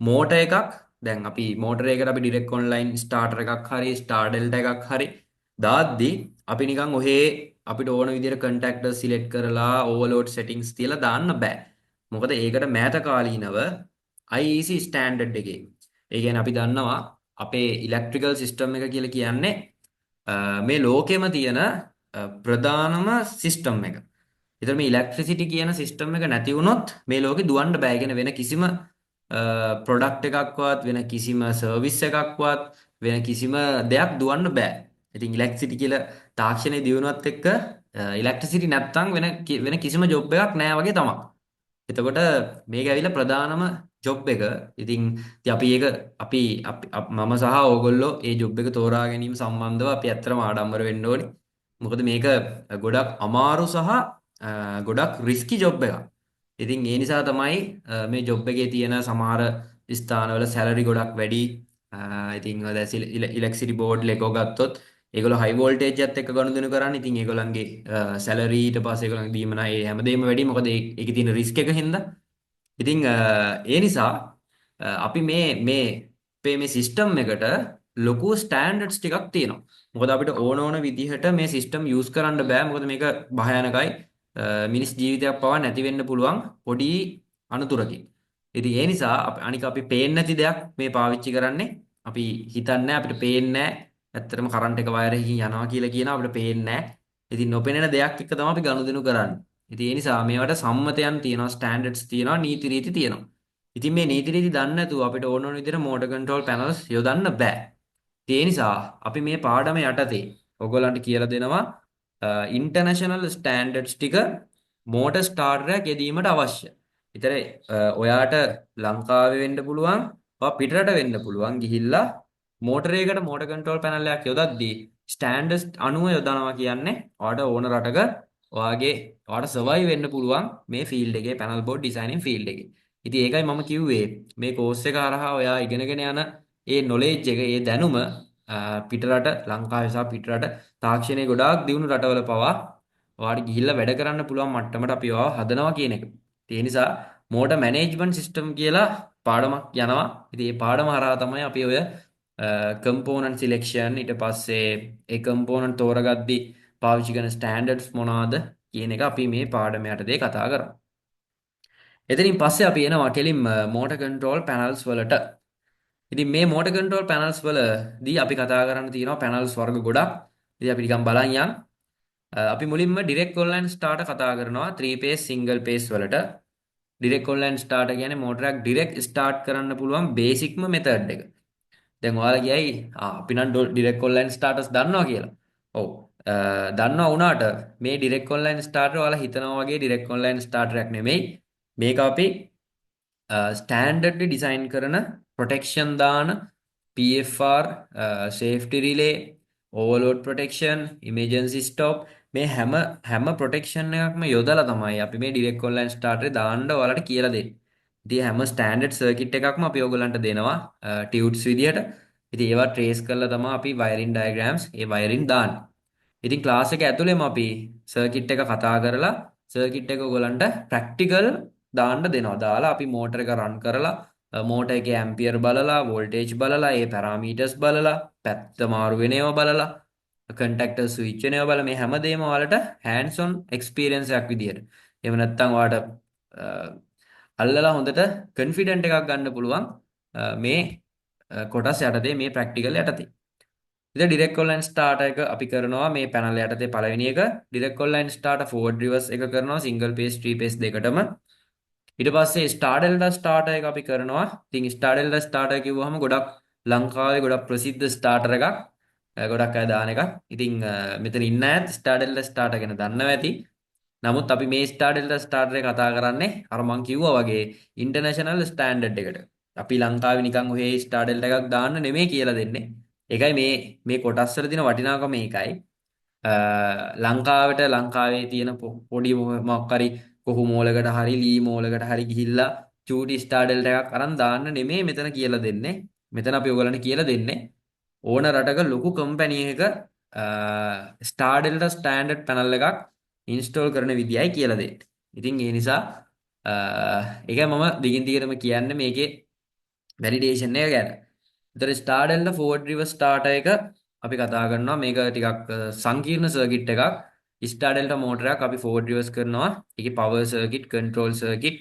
S1: මෝටර් එකක්. දැන් අපි මෝටර් එකකට අපි ඩිරෙක්ට් ඔන්ලයින් ස්ටාර්ටර් එකක් හරි ස්ටාර් ඩෙල්ටා එකක් හරි දාද්දි අපි නිකන් ඔහේ අපිට ඕන විදිහට කන්ටැක්ටර් සිලෙක්ට් කරලා ඕවර්ලෝඩ් සෙටින්ග්ස් තියලා දාන්න බෑ. මොකද ඒකට මෑත කාලීනව IEC ස්ටෑන්ඩඩ් එකේ. ඒ කියන්නේ අපි දන්නවා අපේ ඉලෙක්ට්‍රිකල් සිස්ටම් එක කියලා කියන්නේ මේ ලෝකෙම තියෙන ප්‍රධානම සිස්ටම් එක. ඒතර මේ ඉලෙක්ට්‍රිසිටි කියන සිස්ටම් එක නැති වුණොත් මේ ලෝකෙ දුවන්න බෑ. කියන වෙන කිසිම ප්‍රොඩක්ට් එකක්වත් වෙන කිසිම සර්විස් එකක්වත් වෙන කිසිම දෙයක් දුවන්න බෑ. ඉතින් ඉලෙක්ට්‍රිසිටි කියලා තාක්ෂණයේ දියුණුවත් එක්ක ඉලෙක්ට්‍රිසිටි නැත්තම් වෙන කිසිම ජොබ් එකක් නෑ වගේ තමයි. එතකොට මේක ඇවිල්ලා ප්‍රධානම ජොබ් එක. ඉතින් අපි ඒක මම සහ ඕගොල්ලෝ ඒ ජොබ් එක තෝරා ගැනීම සම්බන්ධව අපි ඇත්තටම ආඩම්බර වෙන්න ඕනේ. මොකද මේක ගොඩක් අමාරු සහ ගොඩක් රිස්කි ජොබ් එකක්. ඉතින් ඒ නිසා තමයි මේ ජොබ් එකේ තියෙන සමහර ස්ථානවල සැලරි ගොඩක් වැඩි. ඉතින් ඉලෙක්ට්‍රිසිටි බෝඩ් එකෝ ගත්තොත් ඒගොල්ලෝ හයි වෝල්ටේජ් එකත් එක්ක ගනුදෙනු කරන්නේ. ඉතින් ඒගොල්ලන්ගේ සැලරි ඊට පස්සේ ඒගොල්ලන්ගේ දීමනා ඒ හැමදේම වැඩි. මොකද ඒකේ තියෙන රිස්ක් එක හින්දා. ඉතින් ඒ නිසා අපි මේ සිස්ටම් එකට ලොකු ස්ටෑන්ඩඩ්ස් ටිකක් තියෙනවා. මොකද අපිට ඕන විදිහට මේ සිස්ටම් යූස් කරන්න බෑ. මොකද මේක භයානකයි. මිනිස් ජීවිතයක් පවා නැති වෙන්න පුළුවන් පොඩි අනතුරකින්. ඉතින් ඒ නිසා අනික අපි පේන්නේ නැති දෙයක් මේ පාවිච්චි කරන්නේ. අපි හිතන්නේ අපිට පේන්නේ නැහැ. ඇත්තටම කරන්ට් එක වයර් එකකින් යනවා කියලා කියනවා අපිට පේන්නේ නැහැ. ඉතින් නොපෙනෙන දෙයක් එක්ක තමයි අපි ගනුදෙනු කරන්නේ. ඉතින් ඒ නිසා මේවට සම්මතයන් තියෙනවා, ස්ටෑන්ඩඩ්ස් තියෙනවා, නීති රීති තියෙනවා. ඉතින් මේ නීති රීති දන්නේ නැතුව අපිට ඕන විදිහට මෝටර් කන්ට්‍රෝල් පැනල්ස් යොදන්න බෑ. ඒ නිසා අපි මේ පාඩම යටතේ ඔයගොල්ලන්ට කියලා දෙනවා ඉන්ටර්නැෂනල් ස්ටෑන්ඩඩ්ස් ටික මෝටර් ස්ටාර්ටර් එකක් යෙදීමට අවශ්‍ය. විතර ඔයාට ලංකාවේ වෙන්න පුළුවන්, ඔයා පිටරට වෙන්න පුළුවන් ගිහිල්ලා මෝටරයකට මෝටර් කන්ට්‍රෝල් පැනල් එකක් යොදද්දී ස්ටෑන්ඩඩ්ස් අනුව යොදනවා කියන්නේ ඔයාට ඕන රටක ඔයාට සර්වයිව් වෙන්න පුළුවන් මේ ෆීල්ඩ් එකේ පැනල් බෝඩ් ඩිසයිනින් ෆීල්ඩ් එකේ. ඉතින් ඒකයි මම කිව්වේ මේ කෝස් එක හරහා ඔයා ඉගෙනගෙන යන ඒ නොලෙජ් එක, ඒ දැනුම පිටරට ලංකාවේ සහ පිටරට තාක්ෂණයේ ගොඩාක් දියුණු රටවල පවා ඔයාට ගිහිල්ලා වැඩ කරන්න පුළුවන් මට්ටමට අපි ඔයාව හදනවා කියන එක. ඒ නිසා මෝටර් මැනේජ්මන්ට් සිස්ටම් කියලා පාඩමක් යනවා. ඉතින් මේ පාඩම හරහා තමයි අපි ඔය කම්පෝනන්ට් සිලෙක්ෂන් ඊට පස්සේ ඒ කම්පෝනන්ට් තෝරගද්දී පාවිච්චි කරන ස්ටෑන්ඩඩ්ස් මොනවාද කියන එක අපි මේ පාඩම යටතේ කතා කරමු. එතනින් පස්සේ අපි එනවා කෙලින්ම මෝටර් කන්ට්‍රෝල් පැනල්ස් වලට. ඉතින් මේ මෝටර් කන්ට්‍රෝල් පැනල්ස් වලදී අපි කතා කරන්න තියෙනවා පැනල්ස් වර්ග ගොඩක්. ඉතින් අපි නිකන් බලන් යන්න. අපි මුලින්ම ඩිරෙක්ට් ඔන්ලයින් ස්ටාර්ටර් කතා කරනවා 3 phase single phase වලට. ඩිරෙක්ට් ඔන්ලයින් ස්ටාර්ටර් කියන්නේ මෝටරයක් ඩිරෙක්ට් ස්ටාර්ට් කරන්න පුළුවන් බේසික්ම මෙතඩ් එක. දැන් ඔයාලා කියයි අපි නම් ඩිරෙක්ට් ඔන්ලයින් ස්ටාර්ටර්ස් දන්නවා කියලා. ඔව්. දන්නවා වුණාට මේ ඩිරෙක්ට් ඔන්ලයින් ස්ටාර්ටර් ඔයාලා හිතනවා වගේ ඩිරෙක්ට් ඔන්ලයින් ස්ටාර්ටරයක් නෙමෙයි. මේක අපි ස්ටෑන්ඩඩ්ලි ඩිසයින් කරන ප්‍රොටෙක්ෂන් දාන PFR safety relay overload protection emergency stop මේ හැම ප්‍රොටෙක්ෂන් එකක්ම යොදලා තමයි අපි මේ ඩිරෙක්ට් ඔන්ලයින් ස්ටාර්ටරේ දාන්න ඔයාලට කියලා දෙන්නේ. ඉතින් හැම ස්ටෑන්ඩඩ් සර්කිට් එකක්ම අපි ඔයගලන්ට දෙනවා ටියුට්ස් විදියට. ඉතින් ඒවා ට්‍රේස් කරලා තමයි අපි වයරින් ඩයග්‍රෑම්ස් ඒ වයරින් දාන්නේ. ඉතින් ක්ලාස් එක ඇතුළේම අපි සර්කිට් එක කතා කරලා සර්කිට් එක ඔයගලන්ට ප්‍රැක්ටිකල් දාන්න දෙනවා. දාලා අපි මෝටර එක රන් කරලා මෝටර එකේ ඇම්පියර් බලලා වෝල්ටේජ් බලලා ඒ පැරාමීටර්ස් බලලා පැත්ත මාරු වෙන ඒවා බලලා කන්ටැක්ටර් ස්විච් වෙන ඒවා බලලා මේ හැමදේම ඔයාලට hands on experience එකක් විදියට. එහෙම නැත්නම් ඔයාලට අල්ලලා හොඳට confident එකක් ගන්න පුළුවන් මේ කොටස් යටතේ මේ ප්‍රැක්ටිකල් යටතේ. ඉතින් ඩිරෙක්ට් ඔන්ලයින් ස්ටාර්ටර් එක අපි කරනවා මේ පැනල් යටතේ පළවෙනි එක direct online starter forward reverse එක කරනවා සිංගල් පේස් ත්‍රී පේස් දෙකටම. ඊට පස්සේ ස්ටාර්ඩෙල්ඩා ස්ටාර්ටර් එක අපි කරනවා. ඉතින් ස්ටාර්ඩෙල්ඩා ස්ටාර්ටර් කිව්වහම ගොඩක් ලංකාවේ ගොඩක් ප්‍රසිද්ධ ස්ටාර්ටර් එකක්. ගොඩක් අය දාන එකක්. ඉතින් මෙතන ඉන්න අයත් ස්ටාර්ඩෙල්ඩා ස්ටාර්ටර් ගැන දන්නවා ඇති. නමුත් අපි මේ ස්ටාර්ඩෙල්ඩා ස්ටාර්ටර් එක කතා කරන්නේ අර මං කිව්වා වගේ ඉන්ටර්නැෂනල් ස්ටෑන්ඩඩ් එකට. අපි ලංකාවේ නිකන් ඔහේ ස්ටාර්ඩෙල්ඩා එකක් දාන්න නෙමෙයි කියලා දෙන්නේ. ඒකයි මේ කොටස් වල තියෙන වටිනාකම ඒකයි. ලංකාවේ තියෙන පොඩි මොකක් හරි කොහු මෝලකට හරි ලී මෝලකට හරි ගිහිල්ලා චූටි ස්ටාර්ඩල්ට එකක් අරන් දාන්න නෙමෙයි මෙතන කියලා දෙන්නේ. මෙතන අපි ඔයගලන්ට කියලා දෙන්නේ ඕන රටක ලොකු කම්පැනි එකක ස්ටාර්ඩල්ට ස්ටෑන්ඩඩ් පැනල් එකක් ඉන්ස්ටෝල් කරන විදියයි කියලා දෙන්නේ. ඉතින් ඒ නිසා ඒකයි මම දිගින් දිගටම කියන්නේ මේකේ වැලිඩේෂන් එක ගැන. ඒතර ස්ටාර්ඩල්ට ෆෝවර්ඩ් රිවර්ස් ස්ටාර්ටර් එක අපි කතා කරනවා මේක ටිකක් සංකීර්ණ සර්කිට් එකක්. ස්ටාර්ඩල්ට මෝටරයක් අපි ෆෝවර්ඩ් රිවර්ස් කරනවා. ඒකේ පවර් සර්කිට්, කන්ට්‍රෝල් සර්කිට්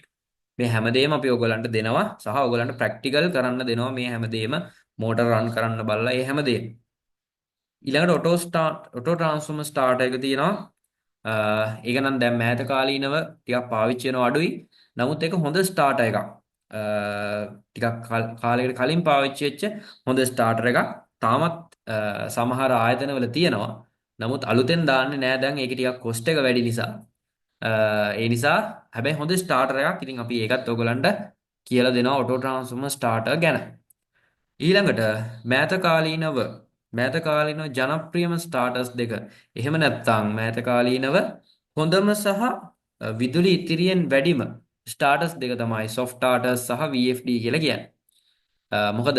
S1: මේ හැමදේම අපි ඔයගලන්ට දෙනවා සහ ඔයගලන්ට ප්‍රැක්ටිකල් කරන්න දෙනවා මේ හැමදේම මෝටර රන් කරන්න බලලා ඒ හැමදේම. ඊළඟට ඔටෝ ට්‍රාන්ස්ෆෝමර් ස්ටාර්ටර් එක තියෙනවා. ඒක නම් දැන් මෑත කාලීනව ටිකක් පාවිච්චි වෙනව අඩුයි. නමුත් ඒක හොඳ ස්ටාර්ටර් එකක්. ටිකක් කාලයකට කලින් පාවිච්චි වෙච්ච හොඳ ස්ටාර්ටර් එකක්. තාමත් සමහර ආයතනවල තියෙනවා. නමුත් අලුතෙන් දාන්නේ නෑ දැන් ඒක ටිකක් කොස්ට් එක වැඩි නිසා. ඒ නිසා හැබැයි හොඳ ස්ටාර්ටර් එකක්. ඉතින් අපි ඒකත් ඔයගලන්ට කියලා දෙනවා ඔටෝ ට්‍රාන්ස්ෆෝමර් ස්ටාර්ටර් ගැන. ඊළඟට මෑත කාලීනව ජනප්‍රියම ස්ටාර්ටර්ස් දෙක. එහෙම නැත්නම් මෑත කාලීනව හොඳම සහ විදුලි ඉතිරියෙන් වැඩිම ස්ටාර්ටර්ස් දෙක තමයි soft starters සහ VFD කියලා කියන්නේ. මොකද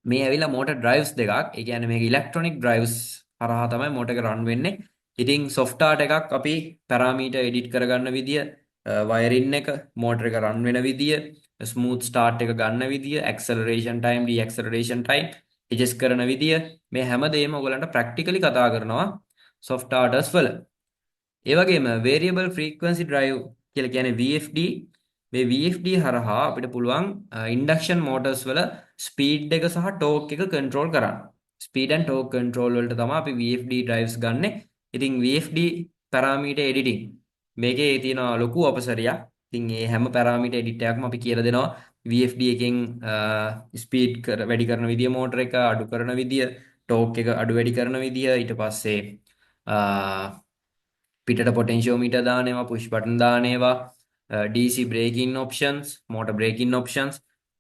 S1: මේ ඇවිල්ලා මෝටර් ඩ්‍රයිව්ස් දෙකක්. ඒ කියන්නේ මේක ඉලෙක්ට්‍රොනික ඩ්‍රයිව්ස් හරහා තමයි මෝටර් එක රන් වෙන්නේ. ඉතින් soft start එකක් අපි පැරාමීටර් එඩිට් කරගන්න විදිය, වයරින් එක, මෝටර් එක රන් වෙන විදිය, ස්මූත් ස්ටාර්ට් එක ගන්න විදිය, ඇක්සලරේෂන් ටයිම්, ඩිඇක්සලරේෂන් ටයිම් ඇඩ්ජස්ට් කරන විදිය මේ හැමදේම ඔයගලන්ට ප්‍රැක්ටිකලි කතා කරනවා soft starters වල. ඒ වගේම variable frequency drive කියලා කියන්නේ VFD. මේ VFD හරහා අපිට පුළුවන් ඉන්ඩක්ෂන් මෝටර්ස් වල ස්පීඩ් එක සහ ටෝක් එක කන්ට්‍රෝල් කරන්න. ස්පීඩ් ඇන්ඩ් ටෝක් කන්ට්‍රෝල් වලට තමයි අපි VFD drives ගන්නෙ. ඉතින් VFD පැරාමීටර් එඩිටින් මේකේ තියෙන ලොකු අපසරියක්. ඉතින් මේ හැම පැරාමීටර් එඩිට් එකක්ම අපි කියලා දෙනවා. VFD එකෙන් ස්පීඩ් වැඩි කරන විදිය, මෝටර එක අඩු කරන විදිය, ටෝක් එක අඩු වැඩි කරන විදිය, ඊට පස්සේ පිටට පොටෙන්ෂියෝමීටර් දාන ඒවා, පුෂ් බටන් දාන ඒවා, DC braking options, motor braking options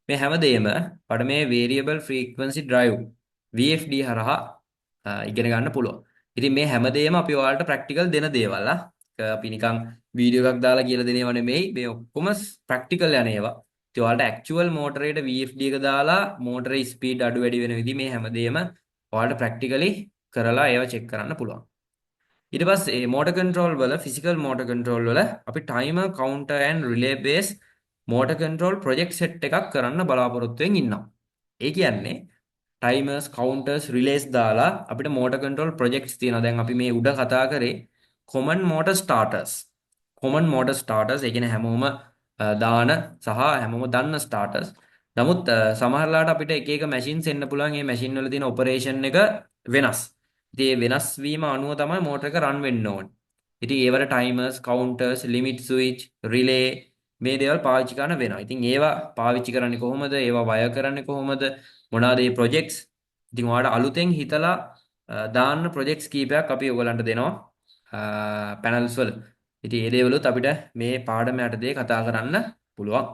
S1: මේ හැමදේම අපිට මේ variable frequency drive VFD හරහා ඉගෙන ගන්න පුළුවන්. ඉතින් මේ හැමදේම අපි ඔයාලට ප්‍රැක්ටිකල් දෙන දේවල්. අපි නිකන් වීඩියෝ එකක් දාලා කියලා දෙනව නෙමෙයි. මේ ඔක්කොම ප්‍රැක්ටිකල් යන ඒවා. ඉතින් ඔයාලට ඇක්චුවල් මෝටරේට VFD එක දාලා මෝටරේ ස්පීඩ් අඩු වැඩි වෙන විදිහ මේ හැමදේම ඔයාලට ප්‍රැක්ටිකලි කරලා ඒවා චෙක් කරන්න පුළුවන්. ඊට පස්සේ මෝටර් කන්ට්‍රෝල් වල ෆිසිකල් මෝටර් කන්ට්‍රෝල් වල අපි timer counter and relay base motor control project set එකක් කරන්න බලාපොරොත්තු වෙමින් ඉන්නවා. ඒ කියන්නේ ටයිමර්ස් කවුන්ටර්ස් රිලේස් දාලා අපිට මෝටර් කන්ට්‍රෝල් ප්‍රොජෙක්ට්ස් තියෙනවා. දැන් අපි මේ උඩ කතා කරේ කොමන් මෝටර් ස්ටාර්ටර්ස්. කොමන් මෝටර් ස්ටාර්ටර්ස් ඒ කියන්නේ හැමෝම දාන සහ හැමෝම දන්න ස්ටාර්ටර්ස්. නමුත් සමහරලාට අපිට එක එක මැෂින්ස් එන්න පුළුවන්. මේ මැෂින් වල තියෙන ඔපරේෂන් එක වෙනස්. ඉතින් ඒ වෙනස් වීම අනුව තමයි මෝටර එක රන් වෙන්න ඕනේ. ඉතින් ඒවට ටයිමර්ස්, කවුන්ටර්ස්, ලිමිට් ස්විච්, රිලේ මේ දේවල් පාවිච්චි කරන්න වෙනවා. ඉතින් ඒවා පාවිච්චි කරන්නේ කොහොමද? ඒවා වයර් කරන්නේ කොහොමද? මොනවාද මේ ප්‍රොජෙක්ට්ස්? ඉතින් ඔයාලට අලුතෙන් හිතලා දාන්න ප්‍රොජෙක්ට්ස් කීපයක් අපි ඔයගලන්ට දෙනවා පැනල්ස් වල. ඉතින් ඒ දේවලුත් අපිට මේ පාඩම යටතේ කතා කරන්න පුළුවන්.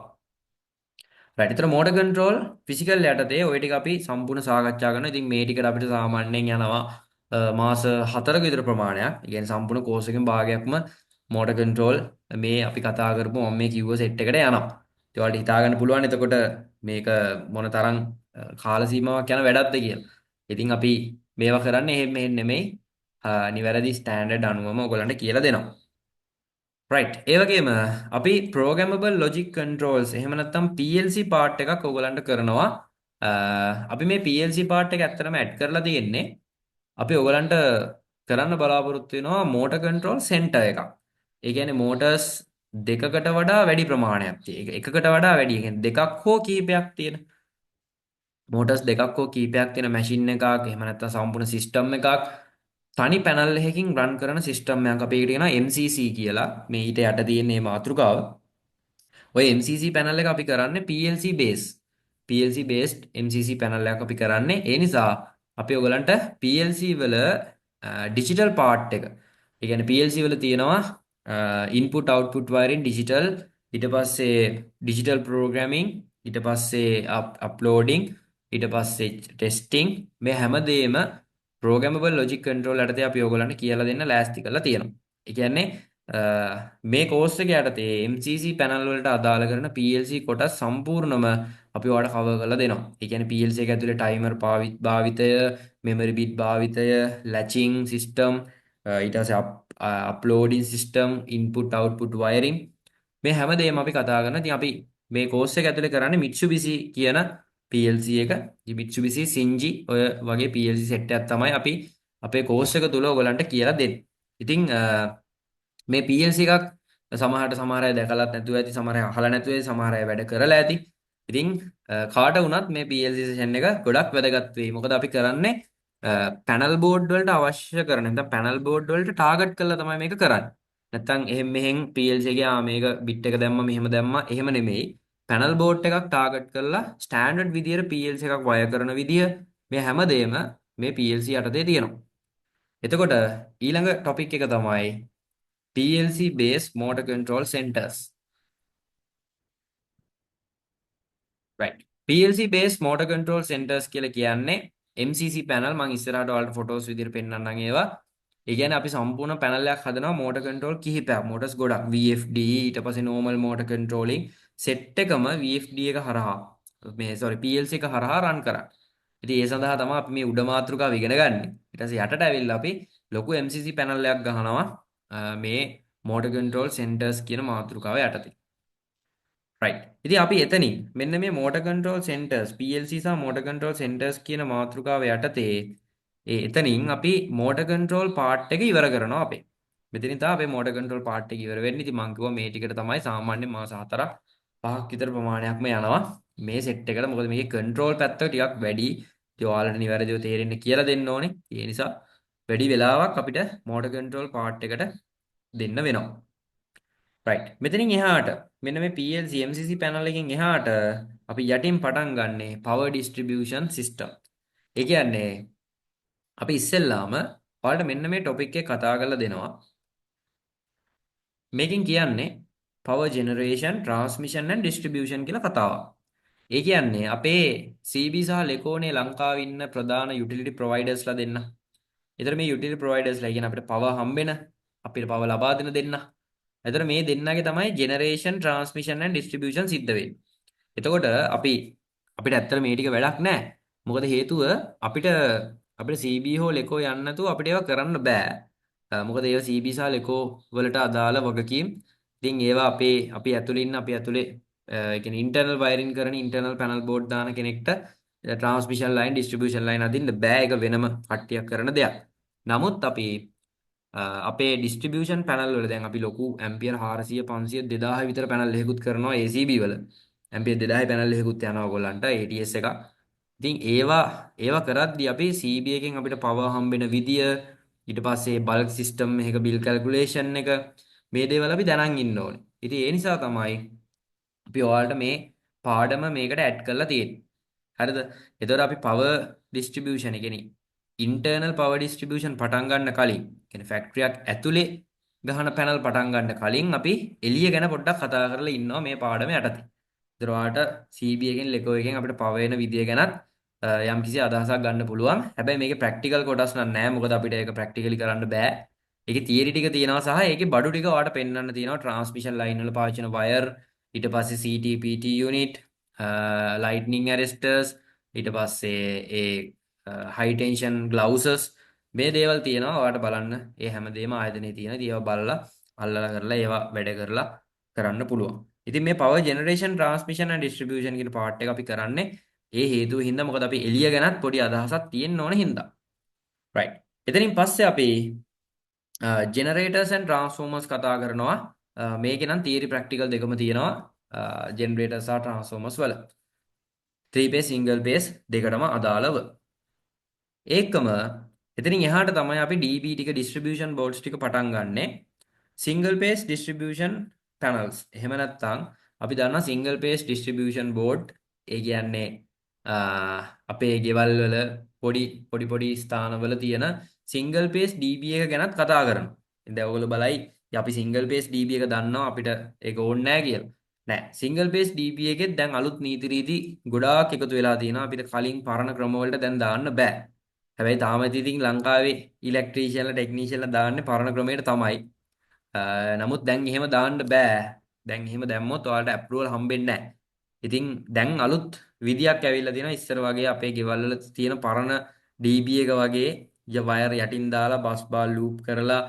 S1: රයිට්. ඒතර මෝටර් කන්ට්‍රෝල් ෆිසිකල් යටතේ ওই ටික අපි සම්පූර්ණ සාකච්ඡා කරනවා. ඉතින් මේ ටිකට අපිට සාමාන්‍යයෙන් යනවා මාස 4ක විතර ප්‍රමාණයක්. ඒ කියන්නේ සම්පූර්ණ කෝස් එකෙන් භාගයක්ම මෝටර් කන්ට්‍රෝල් මේ අපි කතා කරපු මම මේ කිව්ව සෙට් එකට යනවා. ඒ වලට හිතා ගන්න පුළුවන් එතකොට මේක මොන තරම් කාල සීමාවක් යන වැඩක්ද කියලා. ඉතින් අපි මේවා කරන්නේ එහෙම මෙහෙම නෙමෙයි. නිවැරදි ස්ටෑන්ඩඩ් අනුවම ඔයගලන්ට කියලා දෙනවා. රයිට්. ඒ වගේම අපි programmable logic controls එහෙම නැත්නම් PLC part එකක් ඔයගලන්ට කරනවා. අපි මේ PLC part එක ඇත්තටම ඇඩ් කරලා තියෙන්නේ අපි ඔයගලන්ට කරන්න බලාපොරොත්තු වෙනවා motor control center එකක්. ඒ කියන්නේ motors දෙකකට වඩා වැඩි ප්‍රමාණයක් තියෙන. එකකට වඩා වැඩි. ඒ කියන්නේ දෙකක් හෝ කීපයක් තියෙන මෝටර්ස් දෙකක් හෝ කීපයක් තියෙන මැෂින් එකක් එහෙම නැත්නම් සම්පූර්ණ සිස්ටම් එකක් තනි පැනල් එකකින් රන් කරන සිස්ටම් එකක් අපි ඒකට කියනවා MCC කියලා. මේ ඊට යට තියෙන මේ මාතෘකාව. ඔය MCC පැනල් එක අපි කරන්නේ PLC base. PLC based MCC panel එකක් අපි කරන්නේ. ඒ නිසා අපි ඔයගලන්ට PLC වල ඩිජිටල් පාර්ට් එක. ඒ කියන්නේ PLC වල තියෙනවා input output wiring digital ඊට පස්සේ digital programming ඊට පස්සේ uploading ඊට පස්සේ ටෙස්ටිං මේ හැමදේම programmable logic control යටතේ අපි ඔයගොල්ලන්ට කියලා දෙන්න ලෑස්ති කරලා තියෙනවා. ඒ කියන්නේ මේ කෝස් එක යටතේ MCC පැනල් වලට අදාළ කරන PLC කොටස් සම්පූර්ණම අපි ඔයාලට කවර් කරලා දෙනවා. ඒ කියන්නේ PLC එක ඇතුලේ ටයිමර් භාවිතය, මෙමරි බිට් භාවිතය, ලැචින් සිස්ටම්, ඊට පස්සේ අප්ලෝඩින් සිස්ටම්, ඉන්පුට් අවුට්පුට් වයරින් මේ හැමදේම අපි කතා කරනවා. ඉතින් අපි මේ කෝස් එක ඇතුලේ කරන්නේ Mitsubishi කියන PLC එක. ඉතින් Mitsubishi Shinji ඔය වගේ PLC සෙට් එකක් තමයි අපි අපේ කෝස් එක තුල ඔයගලන්ට කියලා දෙන්නේ. ඉතින් මේ PLC එකක් සමහර අය දැකලත් නැතුව ඇති, සමහර අය අහලා නැතුව ඇති, සමහර අය වැඩ කරලා ඇති. ඉතින් කාට වුණත් මේ PLC සෙෂන් එක ගොඩක් වැදගත් වෙයි. මොකද අපි කරන්නේ පැනල් බෝඩ් වලට අවශ්‍ය කරන නැත්නම් පැනල් බෝඩ් වලට ටාගට් කරලා තමයි මේක කරන්නේ. නැත්නම් එහෙම මෙහෙන් PLC එකේ මේක බිට් එක දැම්මම මෙහෙම දැම්මා එහෙම නෙමෙයි. පැනල් බෝඩ් එකක් ටාගට් කරලා ස්ටෑන්ඩඩ් විදියට PLC එකක් වයර් කරන විදිය මේ හැමදේම මේ PLC යටතේ තියෙනවා. එතකොට ඊළඟ ටොපික් එක තමයි PLC based motor control centers. right. PLC based motor control centers කියලා කියන්නේ MCC panel මම ඉස්සරහට ඔයාලට ෆොටෝස් විදිහට පෙන්නන්නම් ඒවා. ඒ කියන්නේ අපි සම්පූර්ණ පැනල් එකක් හදනවා motor control කිහිපයක්. motors ගොඩක් VFD ඊට පස්සේ normal motor controlling set එකම VFD එක හරහා මේ PLC එක හරහා run කරා. ඉතින් ඒ සඳහා තමයි අපි මේ උඩ මාතෘකාව ඉගෙන ගන්න. ඊට පස්සේ යටට ඇවිල්ලා අපි ලොකු MCC පැනල් එකක් ගහනවා මේ motor control centers කියන මාතෘකාව යටතේ. right. ඉතින් අපි එතනින් මෙන්න මේ motor control centers PLC සහ motor control centers කියන මාතෘකාව යටතේ එතනින් අපි motor control part එක ඉවර කරනවා අපේ. මෙතනින් තමයි අපේ motor control part එක ඉවර වෙන්නේ. ඉතින් මම කිව්වා මේ ටිකට තමයි සාමාන්‍ය මාස 4ක් 5ක් විතර ප්‍රමාණයක්ම යනවා මේ සෙට් එකට. මොකද මේකේ control පැත්ත ටිකක් වැඩි. ඉතින් ඔයාලට නිවැරදිව තේරෙන්න කියලා දෙන්න ඕනේ. ඒ නිසා වැඩි වෙලාවක් අපිට motor control part එකට දෙන්න වෙනවා. right. මෙතනින් එහාට මෙන්න මේ PLC MCC පැනල් එකෙන් එහාට අපි යටින් පටන් ගන්නෙ power distribution system. ඒ කියන්නේ අපි ඉස්සෙල්ලාම ඔයාලට මෙන්න මේ ටොපික් එක කතා කරලා දෙනවා. මේකෙන් කියන්නේ power generation, transmission and distribution කියලා කතාවක්. ඒ කියන්නේ අපේ CB සහ ලෙකෝනේ ලංකාවේ ඉන්න ප්‍රධාන utility providersලා දෙන්න. ඒතර මේ utility providersලා කියන්නේ අපිට power හම්බෙන, අපිට power ලබා දෙන්න. එතකොට මේ දෙන්නගේ තමයි generation, transmission and distribution සිද්ධ වෙන්නේ. එතකොට අපිට ඇත්තට මේ ටික වැඩක් නැහැ. මොකද හේතුව අපිට CB හෝ ලෙකෝ යන්න නැතුව අපිට ඒවා කරන්න බෑ. මොකද ඒවා CB සහ ලෙකෝ වලට අදාළ වගකීම්. ඉතින් ඒවා අපි ඇතුළේ ඒ කියන්නේ ඉන්ටර්නල් වයරින් කරන ඉන්ටර්නල් පැනල් බෝඩ් දාන කෙනෙක්ට transmission line, distribution line අදින්න බෑ. ඒක වෙනම කට්ටියක් කරන දෙයක්. නමුත් අපි අපේ ඩිස්ට්‍රිබියුෂන් පැනල් වල දැන් අපි ලොකු ඇම්පියර් 400 500 2000 විතර පැනල් එකකුත් කරනවා ACB වල. ඇම්පියර් 2000 පැනල් එකකුත් යනවා ඔයගොල්ලන්ට ATS එක. ඉතින් ඒවා කරද්දී අපි CB එකෙන් අපිට පවර් හම්බෙන විදිය ඊට පස්සේ බල්ක් සිස්ටම් එකක බිල් කැල්කියුලේෂන් එක මේ දේවල් අපි දැනන් ඉන්න ඕනේ. ඉතින් ඒ නිසා තමයි අපි ඔයාලට මේ පාඩම මේකට ඇඩ් කරලා තියෙන්නේ. හරිද? එතකොට අපි පවර් ඩිස්ට්‍රිබියුෂන් කියන්නේ ඉන්ටර්නල් පවර් ඩිස්ට්‍රිබියුෂන් පටන් ගන්න කලින් කියන්නේ ෆැක්ටරියක් ඇතුලේ ගහන පැනල් පටන් ගන්න කලින් අපි එළිය ගැන පොඩ්ඩක් කතා කරලා ඉන්නවා මේ පාඩම යටතේ. ඒතර ඔයාලට CB එකෙන් ලෙකෝ එකෙන් අපිට පවර් වෙන විදිය ගැනත් යම්කිසි අදහසක් ගන්න පුළුවන්. හැබැයි මේකේ ප්‍රැක්ටිකල් කොටස් නෑ. මොකද අපිට ඒක ප්‍රැක්ටිකලි කරන්න බෑ. ඒකේ තියරි ටික තියෙනවා සහ ඒකේ බඩු ටික ඔයාලට පෙන්වන්න තියෙනවා. ට්‍රාන්ස්මිෂන් ලයින් වල පාවිච්චි කරන වයර්, ඊට පස්සේ CT-PT යුනිට්, ලයිට්නින් ඇරෙස්ටර්ස්, ඊට පස්සේ ඒ හයි ටෙන්ෂන් ග්ලව්සස් මේ දේවල් තියෙනවා. ඔයාලට බලන්න ඒ හැමදේම ආයතනයේ තියෙන. ඉතින් ඒවා බලලා අල්ලලා කරලා ඒවා වැඩ කරලා කරන්න පුළුවන්. ඉතින් මේ power generation transmission and distribution කියන පාර්ට් එක අපි කරන්නේ ඒ හේතුව හින්දා. මොකද අපි එළිය ගැනත් පොඩි අදහසක් තියෙන්න ඕන හින්දා. රයිට්. එතනින් පස්සේ අපි ජෙනරේටර්ස් ඇන්ඩ් ට්‍රාන්ස්ෆෝමර්ස් කතා කරනවා. මේකේ නම් තියරි ප්‍රැක්ටිකල් දෙකම තියෙනවා. ජෙනරේටර්ස් සහ ට්‍රාන්ස්ෆෝමර්ස් වල 3 phase single phase දෙකටම අදාළව. ඒකම එතනින් එහාට තමයි අපි DB ටික ඩිස්ට්‍රිබියුෂන් බෝඩ්ස් ටික පටන් ගන්නෙ. Single pace distribution panels. එහෙම නැත්නම් අපි දන්නා සිංගල් පේස් ඩිස්ට්‍රිබියුෂන් බෝඩ් ඒ කියන්නේ අපේ ගෙවල් වල පොඩි ස්ථානවල තියෙන සිංගල් පේස් DB එක ගැනත් කතා කරනවා. ඉතින් දැන් ඔයගොල්ලෝ බලයි අපි සිංගල් පේස් DB එක දන්නවා අපිට ඒක ඕනේ නැහැ කියලා. නෑ සිංගල් පේස් DB එකෙත් දැන් අලුත් නීති රීති ගොඩාක් එකතු වෙලා තියෙනවා. අපිට කලින් පරණ ක්‍රම වලට දැන් දාන්න බෑ. හැබැයි තාම ඉතින් ලංකාවේ ඉලෙක්ට්‍රීෂියන්ලා ටෙක්නීෂියන්ලා දාන්නේ පරණ ක්‍රමයට තමයි. නමුත් දැන් එහෙම දාන්න බෑ. දැන් එහෙම දැම්මොත් ඔයාලට ඇප්‍රූවල් හම්බෙන්නේ නැහැ. ඉතින් දැන් අලුත් විදියක් ඇවිල්ලා තියෙනවා. ඉස්සර වගේ අපේ ගෙවල් වල තියෙන පරණ DB එක වගේ වයර් යටින් දාලා බස් බාර් ලූප් කරලා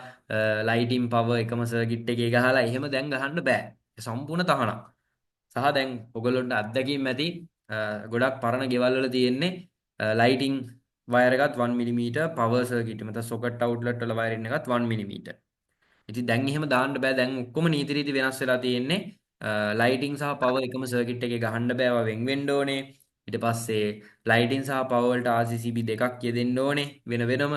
S1: ලයිටින් පවර් එකම සර්කිට් එකේ ගහලා එහෙම දැන් ගහන්න බෑ. සම්පූර්ණ තහනම්. සහ දැන් ඔයගොල්ලන්ට අත්දැකීම් ඇති ගොඩක් පරණ ගෙවල් වල තියෙන්නේ ලයිටින් වයර් එකත් 1 මිලිමීටර් පවර් සර්කිට් මත සොකට් අවුට්ලට් වල වයරින් එකත් 1 මිලිමීටර්. ඉතින් දැන් එහෙම දාන්න බෑ. දැන් ඔක්කොම නීති රීති වෙනස් වෙලා තියෙන්නේ. ලයිටින් සහ පවර් එකම සර්කිට් එකේ ගහන්න බෑ. ඒවා වෙන් වෙන්න ඕනේ. ඊට පස්සේ ලයිටින් සහ පවර් වලට RCCB දෙකක් යෙදෙන්න ඕනේ වෙන වෙනම.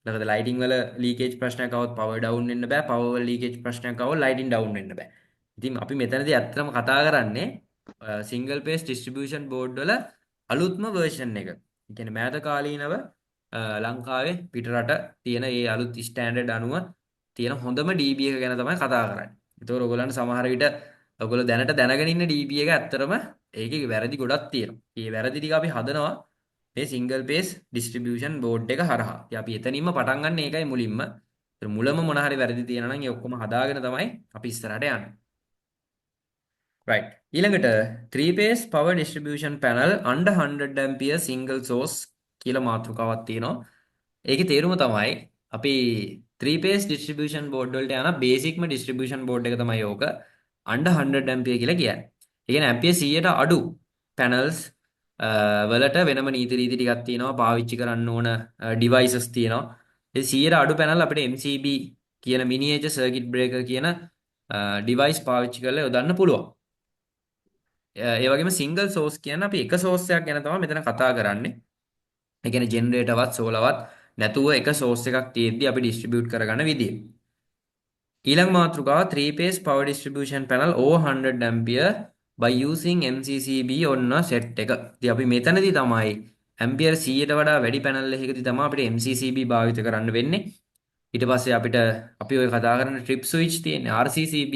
S1: මොකද ලයිටින් වල ලීකේජ් ප්‍රශ්නයක් આવොත් පවර් ඩවුන් වෙන්න බෑ. පවර් වල ලීකේජ් ප්‍රශ්නයක් આવොත් ලයිටින් ඩවුන් වෙන්න බෑ. ඉතින් අපි මෙතනදී ඇත්තටම කතා කරන්නේ සිංගල් පේස් ඩිස්ට්‍රිබියුෂන් බෝඩ් වල අලුත්ම වර්ෂන් එක. ඒ කියන්නේ මෑත කාලීනව ලංකාවේ පිටරට තියෙන ඒ අලුත් ස්ටෑන්ඩඩ් අනුව තියෙන හොඳම DB එක ගැන තමයි කතා කරන්නේ. ඒතකොට ඔයගොල්ලන්ට සමහර විට ඔයගොල්ලෝ දැනට දැනගෙන ඉන්න DB එක ඇත්තටම ඒකේ වැරදි ගොඩක් තියෙනවා. මේ වැරදි ටික අපි හදනවා මේ සිංගල් පේස් ඩිස්ට්‍රිබියුෂන් බෝඩ් එක හරහා. ඉතින් අපි එතනින්ම පටන් ගන්න ඒකයි මුලින්ම. මුලම මොන හරි වැරදි තියෙනවා නම් ඒ ඔක්කොම හදාගෙන තමයි අපි ඉස්සරහට යන්නේ. right ඊළඟට 3 phase power distribution panel under 100 ampere single source කියලා මාතෘකාවක් තියෙනවා. ඒකේ තේරුම තමයි අපි 3 phase distribution board වලට යන බේසික්ම distribution board එක තමයි ඕක under 100 ampere කියලා කියන්නේ. ඒ කියන්නේ ampere 100ට අඩු panels වලට වෙනම නීති රීති ටිකක් තියෙනවා. පාවිච්චි කරන්න ඕන devices තියෙනවා. ඒ 100ට අඩු panel අපිට MCB කියන miniature circuit breaker කියන device පාවිච්චි කරලා යොදන්න පුළුවන්. ඒ වගේම සිංගල් සෝස් කියන්නේ අපි එක සෝස් එකක් ගැන තමයි මෙතන කතා කරන්නේ. ඒ කියන්නේ ජෙනරේටර්වත් සෝලවත් නැතුව එක සෝස් එකක් තියෙද්දි අපි ඩිස්ට්‍රිබියුට් කරගන්න විදිය. ඊළඟ මාතෘකාව 3 phase power distribution panel over 100 ampere by using MCCB ඔන්න සෙට් එක. ඉතින් අපි මෙතනදී තමයි ඇම්පියර් 100ට වඩා වැඩි පැනල් එකකදී තමයි අපිට MCCB භාවිත කරන්න වෙන්නේ. ඊට පස්සේ අපිට අපි ඔය කතා කරන ට්‍රිප් ස්විච් තියෙන්නේ RCCB.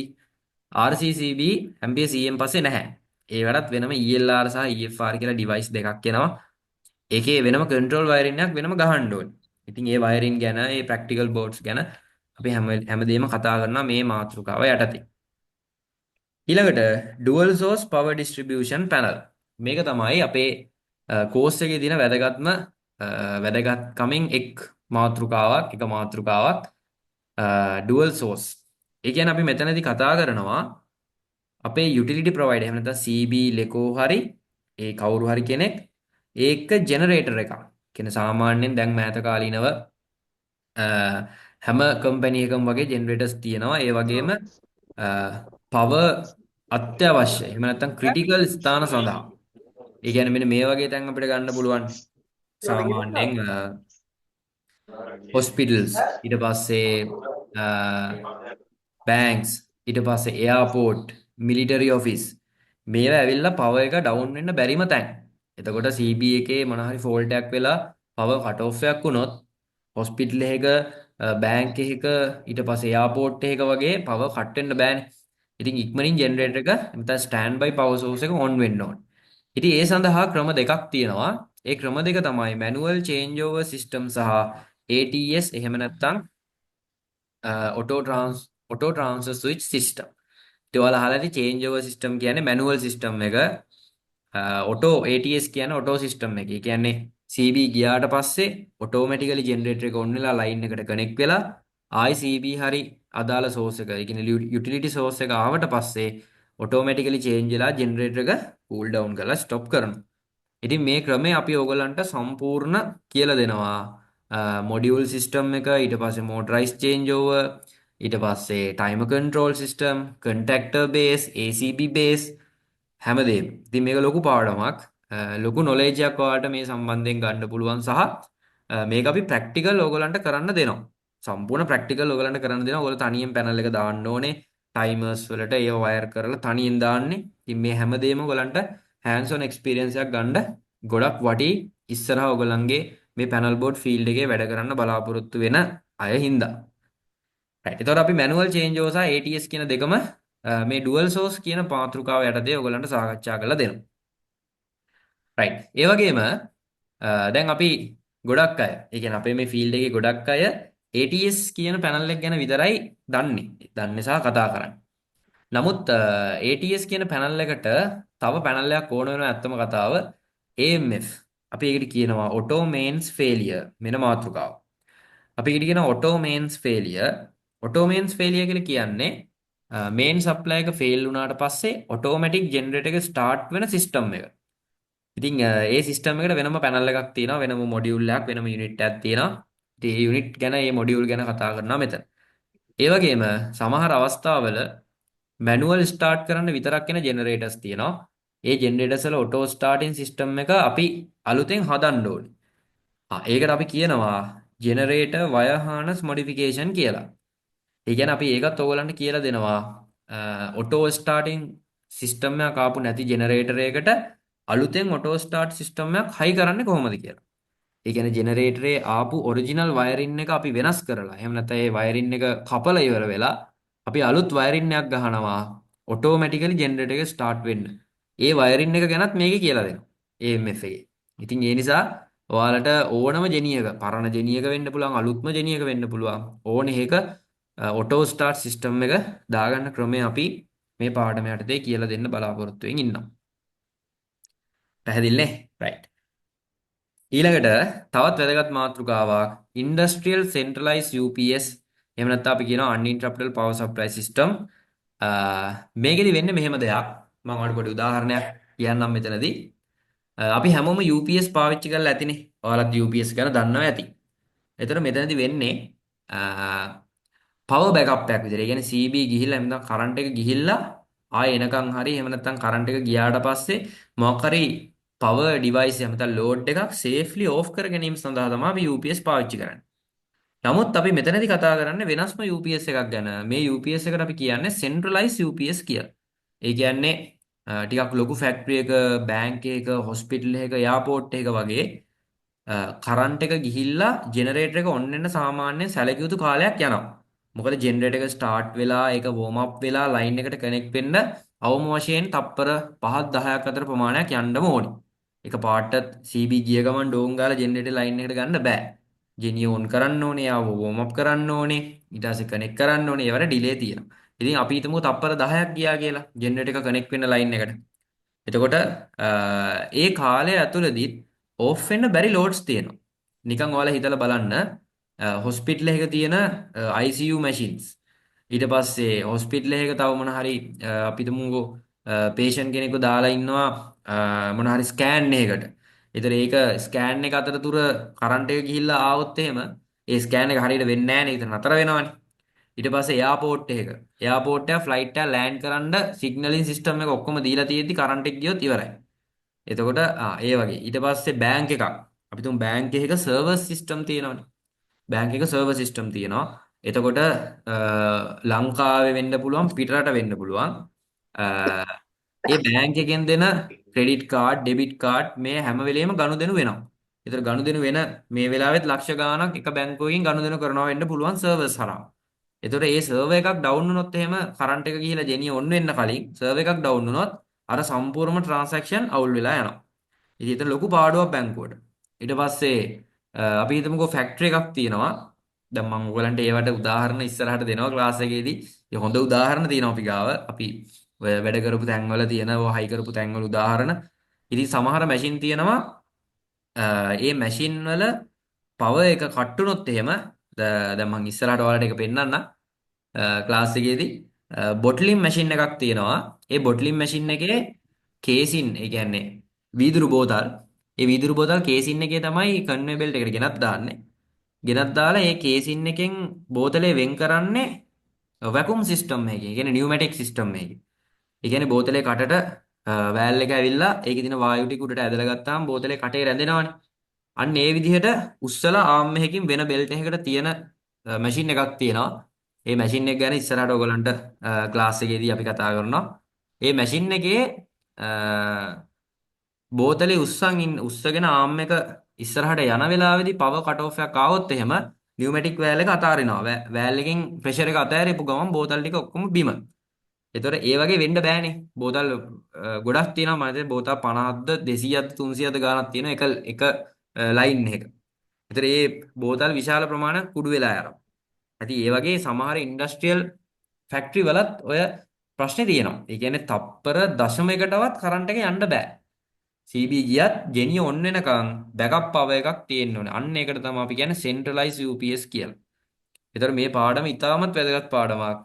S1: RCCB ඇම්පියර් 100න් පස්සේ නැහැ. ඒ වැඩත් වෙනම ELR සහ EFR කියලා ඩිවයිස් දෙකක් එනවා. ඒකේ වෙනම කන්ට්‍රෝල් වයරින් එකක් වෙනම ගහන්න ඕනේ. ඉතින් ඒ වයරින් ගැන, ඒ ප්‍රැක්ටිකල් බෝඩ්ස් ගැන අපි හැමදේම කතා කරනවා මේ මාතෘකාව යටතේ. ඊළඟට dual source power distribution panel. මේක තමයි අපේ කෝස් එකේ තියෙන වැදගත්කමින් එක මාතෘකාවක් dual source. ඒ කියන්නේ අපි මෙතනදී කතා කරනවා අපේ යුටිලිටි ප්‍රොවයිඩර් එහෙම නැත්නම් CB ලෙකෝ හරි ඒ කවුරු හරි කෙනෙක් ඒක ජෙනරේටර් එකක්. කියන්නේ සාමාන්‍යයෙන් දැන් මෑත කාලීනව හැම කම්පැනි එකම වගේ ජෙනරේටර්ස් තියෙනවා. ඒ වගේම පවර් අත්‍යවශ්‍ය එහෙම නැත්නම් ක්‍රිටිකල් ස්ථාන සඳහා. ඒ කියන්නේ මෙන්න මේ වගේ තැන් අපිට ගන්න පුළුවන්. සාමාන්‍යයෙන් හොස්පිටල්ස් ඊට පස්සේ බැංක්ස් ඊට පස්සේ එයාපෝට් මිලිටරි ඔෆිස් මේවා ඇවිල්ලා පවර් එක ඩවුන් වෙන්න බැරිම තැන්. එතකොට CB එකේ මොන හරි ෆෝල්ට් එකක් වෙලා පවර් කට් ඔෆ් එකක් වුණොත් හොස්පිටල් එකක බෑන්ක් එකක ඊට පස්සේ එයාපෝට් එකක වගේ පවර් කට් වෙන්න බෑනේ. ඉතින් ඉක්මනින් ජෙනරේටර් එක නැත්නම් ස්ටෑන්ඩ් බයි පවර් සෝස් එක ඔන් වෙන්න ඕනේ. ඉතින් ඒ සඳහා ක්‍රම දෙකක් තියෙනවා. ඒ ක්‍රම දෙක තමයි මැනුවල් චේන්ජ් ඕවර් සිස්ටම් සහ ATS එහෙම නැත්නම් ඔටෝ ට්‍රාන්ස්ෆර් ස්විච් සිස්ටම්. ඉතින් ඔයාලා අහලා ඇති චේන්ජ් ඕවර් සිස්ටම් කියන්නේ මැනුවල් සිස්ටම් එක. ඔටෝ ATS කියන්නේ ඔටෝ සිස්ටම් එක. ඒ කියන්නේ CB ගියාට පස්සේ ඔටෝමැටිකලි ජෙනරේටර් එක ඔන් වෙලා ලයින් එකට කනෙක්ට් වෙලා ආයි CB හරි අදාළ සෝස් එක, ඒ කියන්නේ යුටිලිටි සෝස් එක ආවට පස්සේ ඔටෝමැටිකලි චේන්ජ් වෙලා ජෙනරේටර් එක කූල් ඩවුන් කරලා ස්ටොප් කරනවා. ඉතින් මේ ක්‍රමය අපි ඕගලන්ට සම්පූර්ණ කියලා දෙනවා. මොඩියුල් සිස්ටම් එක, ඊට පස්සේ මෝටරයිස් චේන්ජ් ඕවර්, ඊට පස්සේ timer control system, contactor base, ACB base හැමදේම. ඉතින් මේක ලොකු පාඩමක්. ලොකු නොලෙජ් එකක් ඔයාලට මේ සම්බන්ධයෙන් ගන්න පුළුවන් සහ මේක අපි ප්‍රැක්ටිකල් ඕගලන්ට කරන්න දෙනවා. සම්පූර්ණ ප්‍රැක්ටිකල් ඕගලන්ට කරන්න දෙනවා. ඔයගොල්ලෝ තනියෙන් පැනල් එක දාන්න ඕනේ. ටයිමර්ස් වලට ඒව වයර් කරලා තනියෙන් දාන්නේ. ඉතින් මේ හැමදේම ඔයගලන්ට hands on experience එකක් ගන්න ගොඩක් වටි ඉස්සරහා ඔයගලන්ගේ මේ පැනල් බෝඩ් ෆීල්ඩ් එකේ වැඩ කරන්න බලාපොරොත්තු වෙන අය හින්දා. right. එතකොට අපි manual change over සහ ATS කියන දෙකම මේ dual source කියන මාතෘකාව යටතේ ඔයගලන්ට සාකච්ඡා කරලා දෙනවා. right. ඒ වගේම දැන් අපි ගොඩක් අය, ඒ කියන්නේ අපේ මේ ෆීල්ඩ් එකේ ගොඩක් අය ATS කියන පැනල් එක ගැන විතරයි දන්නේ සහ කතා කරන්නේ. නමුත් ATS කියන පැනල් එකට තව පැනල් එකක් ඕන වෙනවා ඇත්තම කතාව AMF. අපි ඒකට කියනවා auto mains failure මෙන්න මාතෘකාව. අපි ඒකට කියනවා auto mains failure. auto mains failure කියලා කියන්නේ main supply එක fail වුණාට පස්සේ automatic generator එක start වෙන system එක. ඉතින් ඒ සිස්ටම් එකට වෙනම පැනල් එකක් තියෙනවා, වෙනම මොඩියුල් එකක්, වෙනම යුනිට් එකක් තියෙනවා. ඉතින් ඒ යුනිට් ගැන, මේ මොඩියුල් ගැන කතා කරනවා මෙතන. ඒ වගේම සමහර අවස්ථාවල මැනුවල් ස්ටාර්ට් කරන්න විතරක් වෙන ජෙනරේටර්ස් තියෙනවා. ඒ ජෙනරේටර්ස් වල ඔටෝ ස්ටාර්ටින් සිස්ටම් එක අපි අලුතෙන් හදන්න ඕනේ. ඒකට අපි කියනවා ජෙනරේටර් වයර් හානස් මොඩිෆිකේෂන් කියලා. ඒ කියන්නේ අපි ඒකත් ඕගලන්ට කියලා දෙනවා. ඔටෝ ස්ටාර්ටින් සිස්ටම් එකක් ආපු නැති ජෙනරේටර් එකකට අලුතෙන් ඔටෝ ස්ටාර්ට් සිස්ටම් එකක් හයි කරන්නේ කොහොමද කියලා. ඒ කියන්නේ ජෙනරේටරේ ආපු ඔරිජිනල් වයරින් එක අපි වෙනස් කරලා, එහෙම නැත්නම් ඒ වයරින් එක කපලා ඉවර වෙලා අපි අලුත් වයරින් එකක් ගහනවා ඔටෝමැටිකලි ජෙනරේටර් එක ස්ටාර්ට් වෙන්න. ඒ වයරින් එක ගැනත් මේකේ කියලා දෙනවා. AMF එකේ. ඉතින් ඒ නිසා ඔයාලට ඕනම ජෙනියක, පරණ ජෙනියක වෙන්න පුළුවන්, අලුත්ම ජෙනියක වෙන්න පුළුවන්. ඕනේ එක ඔටෝ ස්ටාර්ට් සිස්ටම් එක දාගන්න ක්‍රමය අපි මේ පාඩම යටතේ කියලා දෙන්න බලාපොරොත්තු වෙමින් ඉන්නවා. පැහැදිලිනේ? right. ඊළඟට තවත් වැදගත් මාතෘකාවක් ඉන්ඩස්ට්‍රියල් සෙන්ට්‍රලයිස් UPS, එහෙම නැත්නම් අපි කියනවා uninterruptible power supply system. මේකෙදි වෙන්නේ මෙහෙම දෙයක්. මම ඔයාලට පොඩි උදාහරණයක් කියන්නම් මෙතනදී. අපි හැමෝම UPS පාවිච්චි කරලා ඇතිනේ. ඔයාලත් UPS ගැන දන්නවා ඇති. එතන මෙතනදී වෙන්නේ පවර් බෑකප් එකක් විදිහට. ඒ කියන්නේ CB ගිහිල්ලා එහෙම නැත්නම් කරන්ට් එක ගිහිල්ලා ආයෙ එනකන් හරි, එහෙම නැත්නම් කරන්ට් එක ගියාට පස්සේ මොකක් හරි පවර් ඩිවයිස් එහෙම නැත්නම් ලෝඩ් එකක් සේෆ්ලි ඕෆ් කර ගැනීම සඳහා තමයි අපි UPS පාවිච්චි කරන්නේ. නමුත් අපි මෙතනදී කතා කරන්නේ වෙනස්ම UPS එකක් ගැන. මේ UPS එකට අපි කියන්නේ centralized UPS කියලා. ඒ කියන්නේ ටිකක් ලොකු ෆැක්ටරි එක, බැංක් එකක, හොස්පිටල් එකක, එයාපෝට් එකක වගේ කරන්ට් එක ගිහිල්ලා ජෙනරේටර් එක ඔන් වෙන්න සාමාන්‍යයෙන් සැලකිය යුතු කාලයක් යනවා. මොකද ජෙනරේටර් එක ස්ටාර්ට් වෙලා ඒක වෝම් අප් වෙලා ලයින් එකට කනෙක්ට් වෙන්න අවම වශයෙන් තප්පර 5-10ක් අතර ප්‍රමාණයක් යන්නම ඕනේ. එක පාට CB ගිය ගමන් ඩෝන් ගාලා ජෙනරේටර් ලයින් එකට ගන්න බෑ. ජෙනිය ඔන් කරන්න ඕනේ, ආව වෝම් අප් කරන්න ඕනේ, ඊට පස්සේ කනෙක්ට් කරන්න ඕනේ. ඒවට ඩිලේ තියෙනවා. ඉතින් අපි හිතමු තප්පර 10ක් ගියා කියලා ජෙනරේටර් එක කනෙක්ට් වෙන්න ලයින් එකට. එතකොට ඒ කාලය ඇතුළතදී ඕෆ් වෙන්න බැරි ලෝඩ්ස් තියෙනවා. නිකන් ඔයාලා හිතලා බලන්න හොස්පිටල් එකක තියෙන ICU machines. ඊට පස්සේ හොස්පිටල් එකක තව මොන හරි අපි තුමුකෝ patient කෙනෙක්ව දාලා ඉන්නවා මොන හරි ස්කෑන් එකකට. ඒතර ඒක ස්කෑන් එක අතරතුර කරන්ට් එක ගිහිල්ලා ආවොත් එහෙම ඒ ස්කෑන් එක හරියට වෙන්නේ නැහැ නේ. ඒතර නතර වෙනවනේ. ඊට පස්සේ එයාපෝට් එකක එයාපෝට් එක ෆ්ලයිට් එක ලෑන්ඩ් කරන්න සිග්නලින් සිස්ටම් එක ඔක්කොම දීලා තියෙද්දි කරන්ට් එක ගියොත් ඉවරයි. එතකොට ඒ වගේ ඊට පස්සේ බැංක් එකක් අපි තුමු බැංක් එකක සර්වර් සිස්ටම් තියෙනවනේ. බැංක් එක සර්වර් සිස්ටම් තියෙනවා. එතකොට ලංකාවේ වෙන්න පුළුවන්, පිටරට වෙන්න පුළුවන්. ඒ බැංක් එකෙන් දෙන ක්‍රෙඩිට් කාඩ්, ඩෙබිට් කාඩ් මේ හැම වෙලෙම ගනුදෙනු වෙනවා. ඒතර ගනුදෙනු වෙන මේ වෙලාවෙත් ලක්ෂ ගාණක් එක බැංකුවකින් ගනුදෙනු කරනවා වෙන්න පුළුවන් සර්වර්ස් හරහා. ඒතර ඒ සර්වර් එකක් ඩවුන් වුණොත් එහෙම කරන්ට් එක ගිහිලා ජෙනිය ඔන් වෙන්න කලින් සර්වර් එකක් ඩවුන් වුණොත් අර සම්පූර්ණම ට්‍රාන්සැක්ෂන් අවුල් වෙලා යනවා. ඉතින් ඒතර ලොකු පාඩුවක් බැංකුවට. ඊට පස්සේ අපි හිතමුකෝ ෆැක්ටරි එකක් තියෙනවා. දැන් මම ඔයගලන්ට ඒවට උදාහරණ ඉස්සරහට දෙනවා ක්ලාස් එකේදී. ඒ හොඳ උදාහරණ තියෙනවා අපි ගාව. අපි ඔය වැඩ කරපු තැන්වල තියෙන ඔය හයි කරපු තැන්වල උදාහරණ. ඉතින් සමහර මැෂින් තියෙනවා ඒ මැෂින් වල පවර් එක කට් වුණොත් එහෙම දැන් මම ඉස්සරහට ඔයාලට ඒක පෙන්නන්න ක්ලාස් එකේදී බොට්ලින් මැෂින් එකක් තියෙනවා. ඒ බොට්ලින් මැෂින් එකේ කේසින් ඒ කියන්නේ වීදුරු බෝතල් ඒ වීදුරු බෝතල් කේසින් එකේ තමයි කන්වේ බෙල්ට් එකට ගෙනත් දාන්නේ. ගෙනත් දාලා ඒ කේසින් එකෙන් බෝතලේ වෙන් කරන්නේ වැකුම් සිස්ටම් එකකින්. ඒ කියන්නේ නියුමැටික් සිස්ටම් එකකින්. ඒ කියන්නේ බෝතලේ කටට වෑල් එක ඇවිල්ලා ඒකේ තියෙන වායු ටික උඩට ඇදලා ගත්තාම බෝතලේ කටේ රැඳෙනවනේ. අන්න ඒ විදිහට උස්සලා ආම් එකකින් වෙන බෙල්ට් එකකට තියෙන මැෂින් එකක් තියෙනවා. ඒ මැෂින් එක ගැන ඉස්සරහට ඔයගලන්ට ක්ලාස් එකේදී අපි කතා කරනවා. ඒ මැෂින් එකේ බෝතලේ උස්සගෙන ආම් එක ඉස්සරහට යන වෙලාවේදී පවර් කට් ඔෆ් එකක් ආවොත් එහෙම නියුමැටික් වෑල් එක අතාරිනවා. වෑල් එකෙන් ප්‍රෙෂර් එක අතෑරපු ගමන් බෝතල් ටික ඔක්කොම බිම. ඒතකොට ඒ වගේ වෙන්න බෑනේ. බෝතල් ගොඩක් තියෙනවා. මම හිතන්නේ බෝතල් 50ක්ද 200ක්ද 300ක්ද ගාණක් තියෙන එක ලයින් එක. ඒතර මේ බෝතල් විශාල ප්‍රමාණයක් කුඩු වෙලා යනවා. ඉතින් ඒ වගේ සමහර ඉන්ඩස්ට්‍රියල් ෆැක්ටරි වලත් ඔය ප්‍රශ්නේ තියෙනවා. ඒ කියන්නේ තප්පර දශමයකටවත් කරන්ට් එක යන්න බෑ. CB ගියත් ජෙනිය ඔන් වෙනකන් බෑකප් පවර් එකක් තියෙන්න ඕනේ. අන්න ඒකට තමයි අපි කියන්නේ සෙන්ට්‍රලයිස් UPS කියලා. ඒතර මේ පාඩම ඉතාමත් වැදගත් පාඩමක්.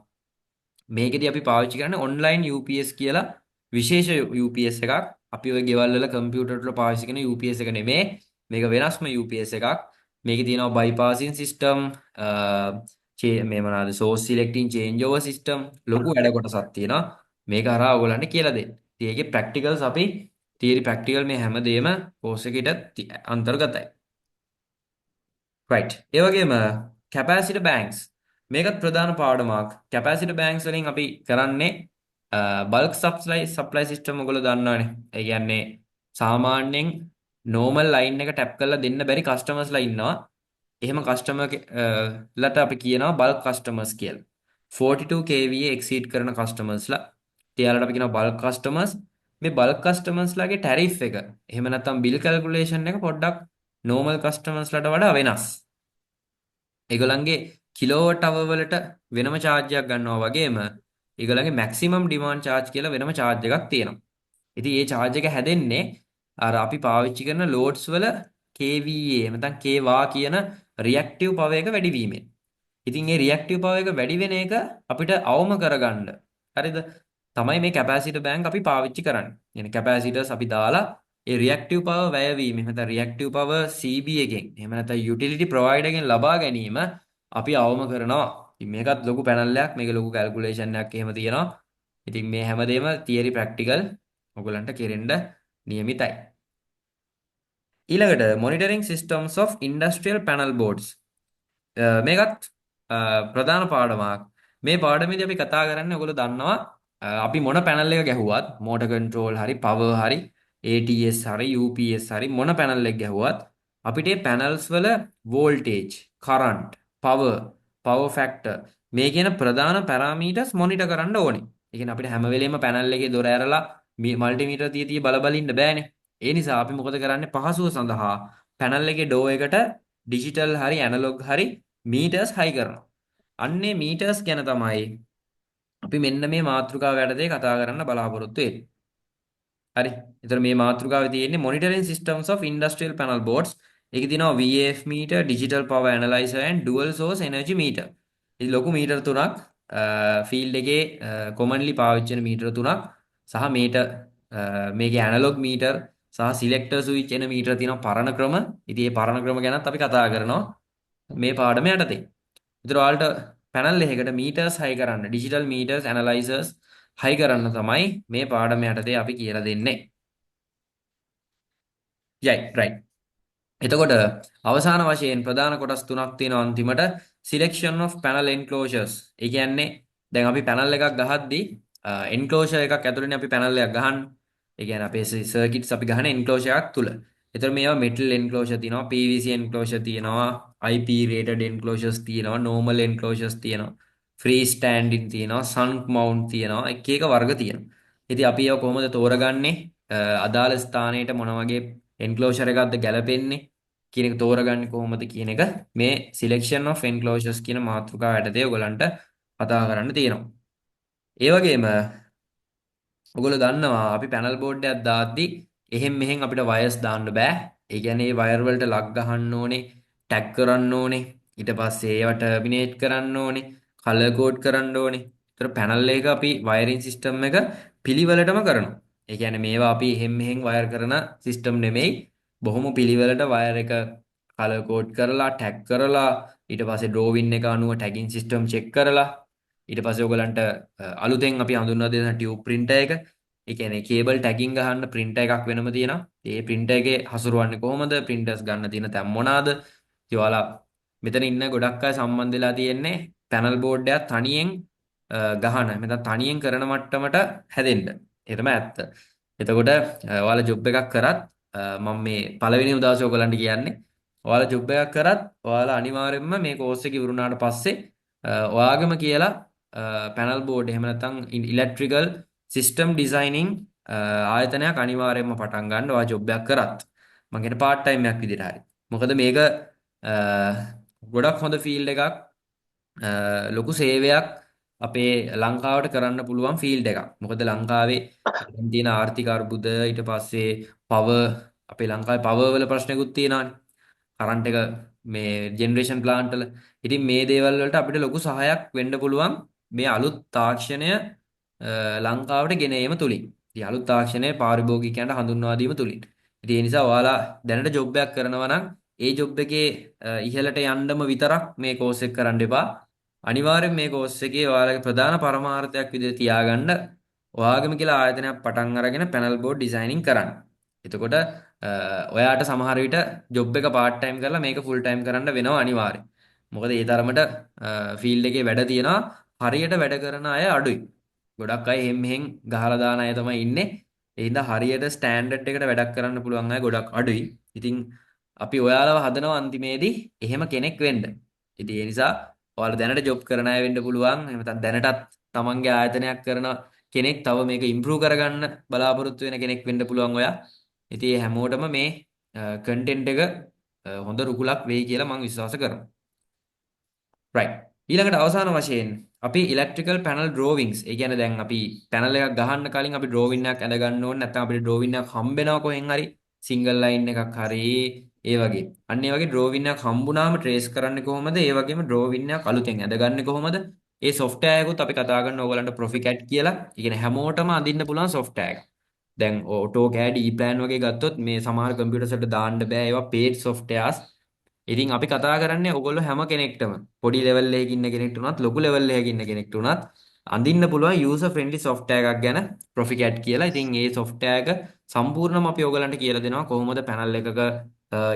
S1: මේකෙදී අපි පාවිච්චි කරන්නේ ඔන්ලයින් UPS කියලා විශේෂ UPS එකක්. අපි ওই ගෙවල් වල කම්පියුටර් වල පාවිච්චි කරන UPS එක නෙමේ. මේක වෙනස්ම UPS එකක්. මේකේ තියෙනවා බයිපාසින් සිස්ටම්, මේ මොනවාද සෝස් සිලෙක්ටින් චේන්ජ් ඕවර් සිස්ටම් ලොකු වැඩ කොටසක් තියෙනවා. මේක හරහා ඔයගොල්ලන්ට කියලා දෙන්න. ඉතින් ඒකේ ප්‍රැක්ටිකල්ස් අපි තියරි ප්‍රැක්ටිකල් මේ හැමදේම කෝස් එකේට අන්තර්ගතයි. right. ඒ වගේම කැපැසිටර් බැංක්ස් මේකත් ප්‍රධාන පාඩමක්. කැපැසිටර් බැංක්ස් වලින් අපි කරන්නේ බල්ක් සප්ලයි සිස්ටම් ඔයගොල්ලෝ දන්නවනේ. ඒ කියන්නේ සාමාන්‍යයෙන් normal line එක ටැප් කරලා දෙන්න බැරි කස්ටමර්ස්ලා ඉන්නවා. එහෙම කස්ටමර් ලට අපි කියනවා බල්ක් කස්ටමර්ස් කියලා. 42 kVA exceed කරන කස්ටමර්ස්ලා. එයාලට අපි කියනවා බල්ක් කස්ටමර්ස්. මේ බල්ක් කස්ටමර්ස්ලාගේ ටැරිෆ් එක එහෙම නැත්නම් බිල් කැල්කියුලේෂන් එක පොඩ්ඩක් normal කස්ටමර්ස්ලාට වඩා වෙනස්. ඒගොල්ලන්ගේ කිලෝවට් අවර් වලට වෙනම charge එකක් ගන්නවා වගේම ඒගොල්ලන්ගේ maximum demand charge කියලා වෙනම charge එකක් තියෙනවා. ඉතින් මේ charge එක හැදෙන්නේ අර අපි පාවිච්චි කරන loads වල KVA නැත්නම් KVA කියන reactive power එක වැඩි වීමෙන්. ඉතින් මේ reactive power එක වැඩි වෙන එක අපිට අවම කරගන්න. හරිද? තමයි මේ කැපැසිටර් බැංක් අපි පාවිච්චි කරන්නේ. يعني කැපැසිටර්ස් අපි දාලා ඒ රියැක්ටිව් පවර් වැය වීම එහෙම නැත්නම් රියැක්ටිව් පවර් CB එකෙන් එහෙම නැත්නම් යුටිලිටි ප්‍රොවයිඩර් එකෙන් ලබා ගැනීම අපි අවම කරනවා. ඉතින් මේකත් ලොකු පැනල් එකක්. මේක ලොකු කැල්කියුලේෂන් එකක් එහෙම තියෙනවා. ඉතින් මේ හැමදේම තියරි ප්‍රැක්ටිකල් ඔයගලන්ට කෙරෙන්න නියමිතයි. ඊළඟට monitoring systems of industrial panel boards මේකත් ප්‍රධාන පාඩමක්. මේ පාඩමේදී අපි කතා කරන්නේ ඔයගොල්ලෝ දන්නවා අපි මොන පැනල් එක ගැහුවත් මෝටර් කන්ට්‍රෝල් හරි පවර් හරි ATS හරි UPS හරි මොන පැනල් එක ගැහුවත් අපිට මේ පැනල්ස් වල වෝල්ටේජ්, කරන්ට්, පවර් ෆැක්ටර් මේ කියන ප්‍රධාන පැරාමීටර්ස් මොනිටර් කරන්න ඕනේ. ඒ කියන්නේ අපිට හැම වෙලෙම පැනල් එකේ දොර ඇරලා මල්ටිමීටර් තිය බල ඉන්න බෑනේ. ඒ නිසා අපි මොකද කරන්නේ පහසුව සඳහා පැනල් එකේ ඩෝ එකට ඩිජිටල් හරි ඇනලොග් හරි මීටර්ස් හයි කරනවා. අන්නේ මීටර්ස් ගැන තමයි අපි මෙන්න මේ මාතෘකාව යටතේ කතා කරන්න බලාපොරොත්තු වෙන්නේ. හරි. ඒතර මේ මාතෘකාවේ තියෙන්නේ monitoring systems of industrial panel boards. ඒකේ තියෙනවා VAF meter, digital power analyzer and dual source energy meter. ඉතින් ලොකු මීටර් තුනක් ෆීල්ඩ් එකේ commonly පාවිච්චි වෙන මීටර් තුනක් සහ මේකේ ඇනලොග් මීටර් සහ සිලෙක්ටර් ස්විච් එන මීටර් තියෙනවා පරණ ක්‍රම. ඉතින් මේ පරණ ක්‍රම ගැනත් අපි කතා කරනවා මේ පාඩම යටතේ. ඒතර ඔයාලට පැනල් එකකට මීටර්ස් හයි කරන්න ඩිජිටල් මීටර්ස් ඇනලයිසර්ස් හයි කරන්න තමයි මේ පාඩම යටතේ අපි කියලා දෙන්නේ. යයි රයිට්. එතකොට අවසාන වශයෙන් ප්‍රධාන කොටස් තුනක් තියෙනවා අන්තිමට selection of panel enclosures. ඒ කියන්නේ දැන් අපි පැනල් එකක් ගහද්දී enclosure එකක් ඇතුළේනේ අපි පැනල් එකක් ගහන්නේ. ඒ කියන්නේ අපේ සර්කිට්ස් අපි ගහන enclosure එකක් තුල. ඒතර මේවා metal enclosure තියෙනවා, PVC enclosure තියෙනවා, IP rated enclosures තියෙනවා, normal enclosures තියෙනවා, free standing තියෙනවා, sunk mount තියෙනවා. එක එක වර්ග තියෙනවා. ඉතින් අපි ඒවා කොහොමද තෝරගන්නේ? අදාළ ස්ථානයට මොන වගේ enclosure එකක්ද ගැලපෙන්නේ කියන එක තෝරගන්නේ කොහොමද කියන එක මේ selection of enclosures කියන මාතෘකාව යටතේ ඔයගලන්ට කතා කරන්න තියෙනවා. ඒ වගේම ඔගොල්ලෝ දන්නවා අපි පැනල් බෝඩ් එකක් දාද්දි එහෙන් මෙහෙන් අපිට වයර්ස් දාන්න බෑ. ඒ කියන්නේ මේ වයර් වලට ලක් ගහන්න ඕනේ, ටැග් කරන්න ඕනේ. ඊට පස්සේ ඒවා ටර්මිනේට් කරන්න ඕනේ, කලර් කෝඩ් කරන්න ඕනේ. ඒතර පැනල් එක අපි වයරින් සිස්ටම් එක පිළිවෙලටම කරනවා. ඒ කියන්නේ මේවා අපි එහෙන් මෙහෙන් වයර් කරන සිස්ටම් නෙමෙයි. බොහොම පිළිවෙලට වයර් එක කලර් කෝඩ් කරලා, ටැග් කරලා, ඊට පස්සේ ඩ්‍රෝවින් එක අනුව ටැගින් සිස්ටම් චෙක් කරලා ඊට පස්සේ ඔයගලන්ට අලුතෙන් අපි හඳුන්වා දෙන ටියුබ් printer එක ඒ කියන්නේ කේබල් ටැගින් ගහන්න printer එකක් වෙනම තියෙනවා. ඒ printer එකේ හසුරවන්නේ කොහොමද? printers ගන්න තියෙන තැන් මොනවාද? ඉතින් ඔයාලා මෙතන ඉන්න ගොඩක් අය සම්බන්ධ වෙලා තියෙන්නේ පැනල් බෝඩ් එකක් තනියෙන් ගහන නැත්නම් තනියෙන් කරන මට්ටමට හැදෙන්න. ඒ තමයි ඇත්ත. එතකොට ඔයාලා ජොබ් එකක් කරත් මම මේ පළවෙනි උදාහරණය ඔයගලන්ට කියන්නේ ඔයාලා ජොබ් එකක් කරත් ඔයාලා අනිවාර්යයෙන්ම මේ කෝස් එක ඉවරුනාට පස්සේ ඔයාගම කියලා පැනල් බෝඩ් එහෙම නැත්නම් ඉලෙක්ට්‍රිකල් සිස්ටම් ඩිසයිනින් ආයතනයක් අනිවාර්යයෙන්ම පටන් ගන්න ඔයා ජොබ් එකක් කරත් මම කියන්නේ පාර්ට් ටයිම් එකක් විදිහට හරි. මොකද මේක ගොඩක් හොඳ ෆීල්ඩ් එකක් ලොකු සේවයක් අපේ ලංකාවට කරන්න පුළුවන් ෆීල්ඩ් එකක්. මොකද ලංකාවේ දැන් තියෙන ආර්ථික අර්බුද ඊට පස්සේ පවර් අපේ ලංකාවේ පවර් වල ප්‍රශ්නකුත් තියෙනවානේ. කරන්ට් එක මේ ජෙනරේෂන් ප්ලාන්ට් වල. ඉතින් මේ දේවල් වලට අපිට ලොකු සහායක් වෙන්න පුළුවන් මේ අලුත් තාක්ෂණය ලංකාවට ගෙන ඒම තුලින්. ඉතින් අලුත් තාක්ෂණය පාරිභෝගිකයන්ට හඳුන්වා දීම තුලින්. ඉතින් ඒ නිසා ඔයාලා දැනට ජොබ් එකක් කරනවා නම් ඒ ජොබ් එකේ ඉහළට යන්නම විතරක් මේ කෝස් එක කරන්න එපා. අනිවාර්යෙන් මේ කෝස් එකේ ඔයාලගේ ප්‍රධාන පරමාර්ථයක් විදිහට තියාගන්න ඔයාගම කියලා ආයතනයක් පටන් අරගෙන පැනල් බෝඩ් ඩිසයිනින් කරන්න. එතකොට ඔයාට සමහර විට ජොබ් එක පාර්ට් ටයිම් කරලා මේක ෆුල් ටයිම් කරන්න වෙනවා අනිවාර්යෙන්. මොකද ඒ තරමට ෆීල්ඩ් එකේ වැඩ තියෙනවා හරියට වැඩ කරන අය අඩුයි. ගොඩක් අය එහෙම් මෙහෙම් ගහලා දාන අය තමයි ඉන්නේ. ඒ හින්දා හරියට ස්ටෑන්ඩඩ් එකට වැඩක් කරන්න පුළුවන් අය ගොඩක් අඩුයි. ඉතින් අපි ඔයාලව හදනවා අන්තිමේදී එහෙම කෙනෙක් වෙන්න. ඉතින් ඒ නිසා ඔයාලා දැනට ජොබ් කරන අය වෙන්න පුළුවන්. එහෙම නැත්නම් දැනටත් තමන්ගේ ආයතනයක් කරන කෙනෙක් තව මේක ඉම්ප්‍රූව් කරගන්න බලාපොරොත්තු වෙන කෙනෙක් වෙන්න පුළුවන් ඔයා. ඉතින් ඒ හැමෝටම මේ කන්ටෙන්ට් එක හොඳ රුකුලක් වෙයි කියලා මම විශ්වාස කරනවා. right ඊළඟට අවසාන වශයෙන් අපි ඉලෙක්ට්‍රිකල් පැනල් ඩ්‍රෝවින්ග්ස් ඒ කියන්නේ දැන් අපි පැනල් එකක් ගහන්න කලින් අපි ඩ්‍රෝවින් එකක් ඇඳ ගන්න ඕනේ නැත්නම් අපිට ඩ්‍රෝවින් එකක් හම්බෙනවා කොහෙන් හරි සිංගල් ලයින් එකක් හරි ඒ වගේ අන්න ඒ වගේ ඩ්‍රෝවින් එකක් හම්බුනාම ට්‍රේස් කරන්නේ කොහොමද ඒ වගේම ඩ්‍රෝවින් එකක් අලුතෙන් ඇඳගන්නේ කොහොමද ඒ software එකකුත් අපි කතා කරන ඕගලන්ට Proficat කියලා. ඒ කියන්නේ හැමෝටම අඳින්න පුළුවන් software එකක්. දැන් AutoCAD E-Plan වගේ ගත්තොත් මේ සමහර කම්පියුටර්ස් වලට දාන්න බෑ ඒවා paid softwares. ඉතින් අපි කතා කරන්නේ ඔයගොල්ලෝ හැම කෙනෙක්ටම පොඩි ලෙවල් එකකින් ඉන්න කෙනෙක්ට උනත් ලොකු ලෙවල් එකකින් ඉන්න කෙනෙක්ට උනත් අඳින්න පුළුවන් user friendly software එකක් ගැන Proficat කියලා. ඉතින් මේ software එක සම්පූර්ණයෙන්ම අපි ඔයගලන්ට කියලා දෙනවා කොහොමද panel එකක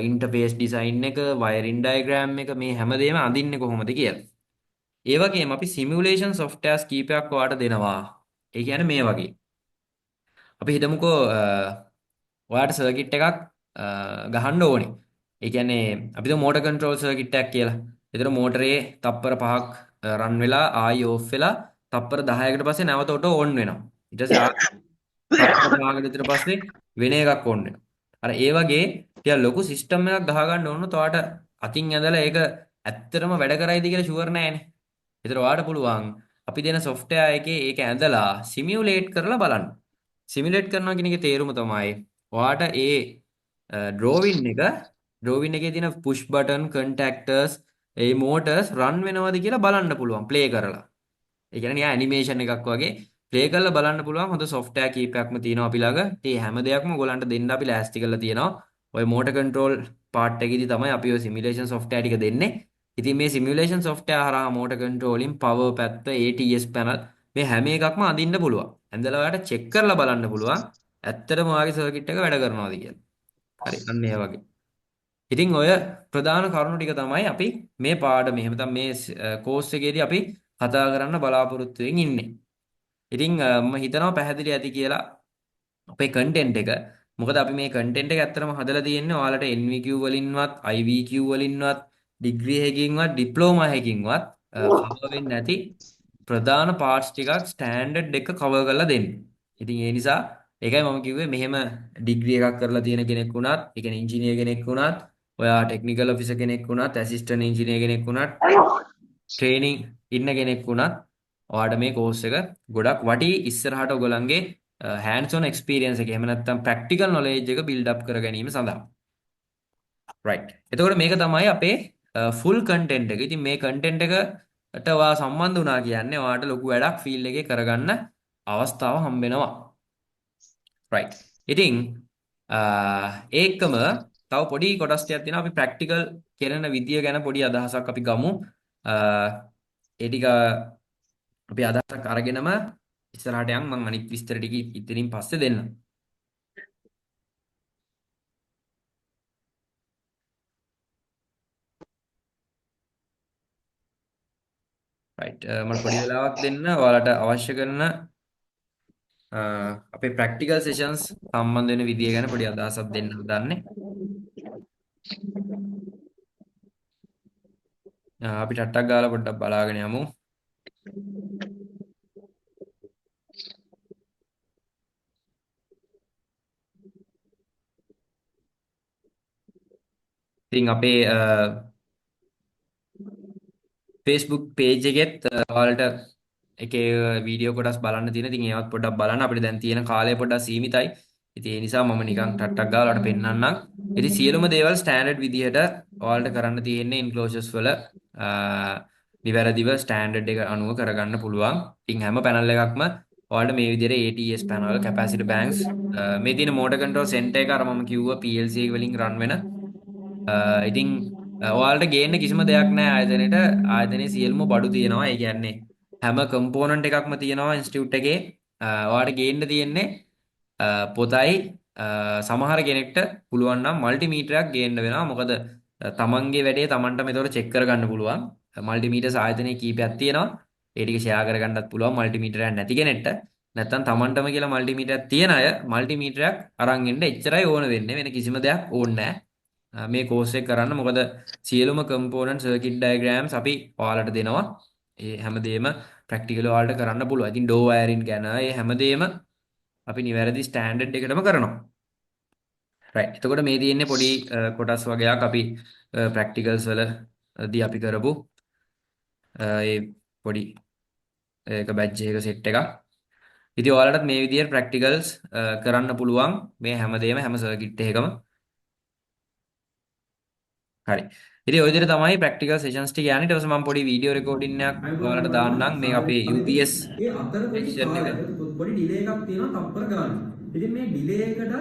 S1: interface design එක, wiring diagram එක මේ හැමදේම අඳින්නේ කොහොමද කියලා. ඒ වගේම අපි simulation softwares කීපයක් ඔයාලට දෙනවා. ඒ කියන්නේ මේ වගේ. අපි හිතමුකෝ ඔයාලට සර්කිට් එකක් ගහන්න ඕනේ. ඒ කියන්නේ අපි තුමු මෝටර් කන්ට්‍රෝල් සර්කිට් එකක් කියලා. ඒතර මෝටරේ තප්පර 5ක් රන් වෙලා ආයි ඕෆ් වෙලා තප්පර 10කට පස්සේ නැවත ඔටෝ ඔන් වෙනවා. ඊට පස්සේ තප්පර 5කට විතර පස්සේ වෙන එකක් ඔන් වෙනවා. අර ඒ වගේ ටික ලොකු සිස්ටම් එකක් ගහ ගන්න ඕන නම් ඔයාට අතින් ඇදලා ඒක ඇත්තටම වැඩ කරයිද කියලා ෂුවර් නෑනේ. ඒතර ඔයාට පුළුවන් අපි දෙන software එකේ ඒක ඇඳලා සිමියුලේට් කරලා බලන්න. සිමියුලේට් කරනවා කියන එකේ තේරුම තමයි ඔයාට ඒ ඩ්‍රෝවින් එකේ තියෙන පුෂ් බටන් කන්ටැක්ටර්ස් ඒ මෝටර්ස් රන් වෙනවද කියලා බලන්න පුළුවන් ප්ලේ කරලා. ඒ කියන්නේ නිකන් ඇනිමේෂන් එකක් වගේ ප්ලේ කරලා බලන්න පුළුවන් හොඳ software කීපයක්ම තියෙනවා අපි ළඟ. ඉතින් හැම දෙයක්ම ඔයගලන්ට දෙන්න අපි ලෑස්ති කරලා තියෙනවා. ඔය motor control part එකේදී තමයි අපි ඔය simulation software ටික දෙන්නේ. ඉතින් මේ simulation software හරහා motor controlling power පැත්ත ATS panel මේ හැම එකක්ම අඳින්න පුළුවන්. ඇඳලා ඔයාලට check කරලා බලන්න පුළුවන්. ඇත්තටම ඔයාගේ circuit එක වැඩ කරනවද කියලා. හරි අන්න ඒ වගේ. ඉතින් ඔය ප්‍රධාන කරුණු ටික තමයි අපි මේ පාඩමේ එහෙම නැත්නම් මේ කෝස් එකේදී අපි කතා කරන්න බලාපොරොත්තු වෙමින් ඉන්නේ. ඉතින් මම හිතනවා පැහැදිලි ඇති කියලා අපේ කන්ටෙන්ට් එක. මොකද අපි මේ කන්ටෙන්ට් එක ඇත්තටම හදලා තියෙන්නේ ඔයාලට NVQ වලින්වත් IVQ වලින්වත් ඩිග්‍රී එකකින්වත් ඩිප්ලෝමා එකකින්වත් කවර් වෙන්නේ නැති ප්‍රධාන පාර්ට්ස් ටිකක් ස්ටෑන්ඩඩ් එක කවර් කරලා දෙන්න. ඉතින් ඒ නිසා ඒකයි මම කිව්වේ මෙහෙම ඩිග්‍රී එකක් කරලා තියෙන කෙනෙක් වුණත්, ඒ කියන්නේ ඉංජිනේර් කෙනෙක් වුණත්, ඔයා ටෙක්නිකල් ඔෆිසර් කෙනෙක් වුණත්, ඇසිස්ටන්ට් ඉංජිනේර් කෙනෙක් වුණත්, ට්‍රේනින් ඉන්න කෙනෙක් වුණත් ඔයාලට මේ කෝස් එක ගොඩක් වටී ඉස්සරහට ඔයගලන්ගේ hands on experience එක එහෙම නැත්නම් practical knowledge එක build up කර ගැනීම සඳහා. right. එතකොට මේක තමයි අපේ full content එක. ඉතින් මේ content එකට ඔයා සම්බන්ධ වුණා කියන්නේ ඔයාලට ලොකු වැඩක් field එකේ කරගන්න අවස්ථාව හම්බ වෙනවා. right. ඉතින් ඒකම තව පොඩි කොටස් ටිකක් තියෙනවා අපි practical කරන විදිය ගැන පොඩි අදහසක් අපි ගමු. ඒ ටික අපි අදහසක් අරගෙනම ඉස්සරහට යන් මම අනිත් විස්තර ටික ඉතින් පස්සේ දෙන්නම්. right මම පොඩි වෙලාවක් දෙන්න ඔයාලට අවශ්‍ය කරන අපේ practical sessions සම්බන්ධ වෙන විදිය ගැන පොඩි අදහසක් දෙන්න හදන්නේ. අපි ටට්ටක් ගාලා පොඩ්ඩක් බලාගෙන යමු. ඉතින් අපේ Facebook page එකෙත් ඔයාලට එකේ වීඩියෝ කොටස් බලන්න තියෙන. ඉතින් ඒවත් පොඩ්ඩක් බලන්න. අපිට දැන් තියෙන කාලය පොඩ්ඩක් සීමිතයි. ඉතින් ඒ නිසා මම නිකන් ටට්ටක් ගාලා ඔයාලට පෙන්නන්නම්. ඉතින් සියලුම දේවල් ස්ටෑන්ඩඩ් විදිහට ඔයාලට කරන්න තියෙන්නේ එන්ක්ලෝසර්ස් වල නිවැරදිව ස්ටෑන්ඩඩ් එක අනුව කරගන්න පුළුවන්. ඉතින් හැම පැනල් එකක්ම ඔයාලට මේ විදිහට ATS පැනල්, කැපැසිටි බැංක්ස් මේ තියෙන මෝටර් කන්ට්‍රෝල් සෙන්ටර් එක අර මම කිව්වා PLC එක වලින් රන් වෙන. ඉතින් ඔයාලට ගේන්න කිසිම දෙයක් නැහැ ආයතනයේ සියලුම බඩු තියෙනවා. ඒ කියන්නේ හැම කම්පෝනන්ට් එකක්ම තියෙනවා ඉන්ස්ටිටියුට් එකේ. ඔයාලට ගේන්න තියෙන්නේ පොතයි සමහර කෙනෙක්ට පුළුවන් නම් මල්ටිමීටරයක් ගේන්න වෙනවා. මොකද තමන්ගේ වැඩේ තමන්ටම ඒතකොට චෙක් කරගන්න පුළුවන්. මල්ටිමීටර්ස් ආයතනයේ කීපයක් තියෙනවා. ඒ ටික ෂෙයා කරගන්නත් පුළුවන් මල්ටිමීටරයක් නැති කෙනෙක්ට. නැත්තම් තමන්ටම කියලා මල්ටිමීටරයක් තියෙන අය මල්ටිමීටරයක් අරන් එන්න එච්චරයි ඕන වෙන්නේ. වෙන කිසිම දෙයක් ඕනේ නැහැ. මේ කෝස් එක කරන්න. මොකද සියලුම කම්පෝනන්ට් සර්කිට් ඩයග්‍රෑම්ස් අපි ඔයාලට දෙනවා. ඒ හැමදේම ප්‍රැක්ටිකලි ඔයාලට කරන්න පුළුවන්. ඉතින් ඩෝ වයරින් ගැන ඒ හැමදේම අපි නිවැරදි ස්ටෑන්ඩඩ් එකටම කරනවා. right. එතකොට මේ තියෙන්නේ පොඩි කොටස් වගේක් අපි ප්‍රැක්ටිකල්ස් වලදී අපි කරපු ඒ පොඩි ඒක බැච් එක සෙට් එකක්. ඉතින් ඔයාලටත් මේ විදිහට ප්‍රැක්ටිකල්ස් කරන්න පුළුවන් මේ හැමදේම හැම සර්කිට් එකකම. හරි. ඉතින් ඔය විදිහට තමයි ප්‍රැක්ටිකල් සෙෂන්ස් ටික යන්නේ. ඊට පස්සේ මම පොඩි වීඩියෝ රෙකෝඩින් එකක් ඔයාලට දාන්නම්. මේක අපේ UPS
S2: ඒ අතර
S1: රෙජිස්ටර් එක.
S2: පොඩි ඩිලේ එකක් තියෙනවා තප්පර ගන්න. ඉතින් මේ ඩිලේ එකටත්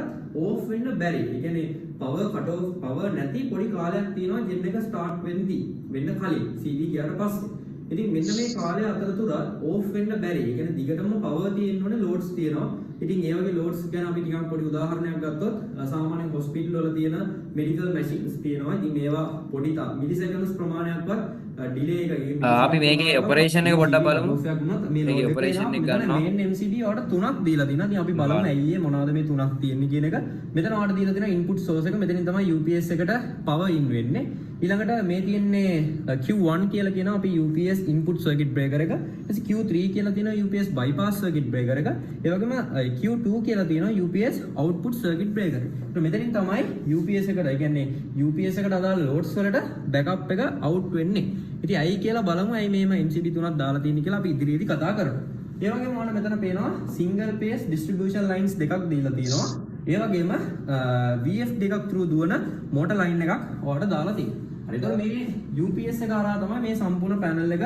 S2: ඕෆ් වෙන්න බැරි. ඒ කියන්නේ පවර් කට් ඔෆ් පවර් නැති පොඩි කාලයක් තියෙනවා ජෙන් එක ස්ටාර්ට් වෙන්න කලින් CD ගියාට පස්සේ. ඉතින් මෙන්න මේ කාලය අතරතුර ඕෆ් වෙන්න බැරි. ඒ කියන්නේ දිගටම පවර් තියෙන්න ඕනේ ලෝඩ්ස් තියෙනවා. ඉතින් ඒ වගේ ලෝඩ්ස් ගැන අපි නිකන් පොඩි උදාහරණයක් ගත්තොත් සාමාන්‍යයෙන් හොස්පිටල් වල තියෙන මෙඩිකල් මැෂින්ස් තියෙනවා. ඉතින් මේවා පොඩි මිලිසෙකන්ඩ්ස් ප්‍රමාණයක්වත් ඩිලේ එක
S1: අපි මේකේ ඔපරේෂන් එක පොඩ්ඩක් බලමු. මේකේ ඔපරේෂන් එක ගන්නවා.
S2: මේන් MCB වලට තුනක් දීලා තියෙනවා. ඉතින් අපි බලමු ඇයි මොනවද මේ තුනක් තියෙන්නේ කියන එක. මෙතන ඔයාලට දීලා තියෙනවා ඉන්පුට් සෝස් එක. මෙතනින් තමයි UPS එකට පවර් ඉන් වෙන්නේ. ඊළඟට මේ තියෙන්නේ Q1 කියලා කියනවා අපි UPS input circuit breaker එක. ඊට Q3 කියලා තියෙනවා UPS bypass circuit breaker එක. ඒ වගේම Q2 කියලා තියෙනවා UPS output circuit breaker. ඒක මෙතනින් තමයි UPS එකට, ඒ කියන්නේ UPS එකට අදාළ loads වලට backup එක out වෙන්නේ. ඉතින් ඇයි කියලා බලමු. ඇයි මේම MCB තුනක් දාලා තියෙන්නේ කියලා අපි ඉදිරියේදී කතා කරමු. ඒ වගේම ඔයාලා මෙතන පේනවා single phase distribution lines දෙකක් දීලා තියෙනවා. ඒ වගේම VF දෙකක් through දුවන motor line එකක් ඔයාලට දාලා තියෙනවා. හරි. එතකොට මේ UPS එක හරහා තමයි මේ සම්පූර්ණ පැනල් එක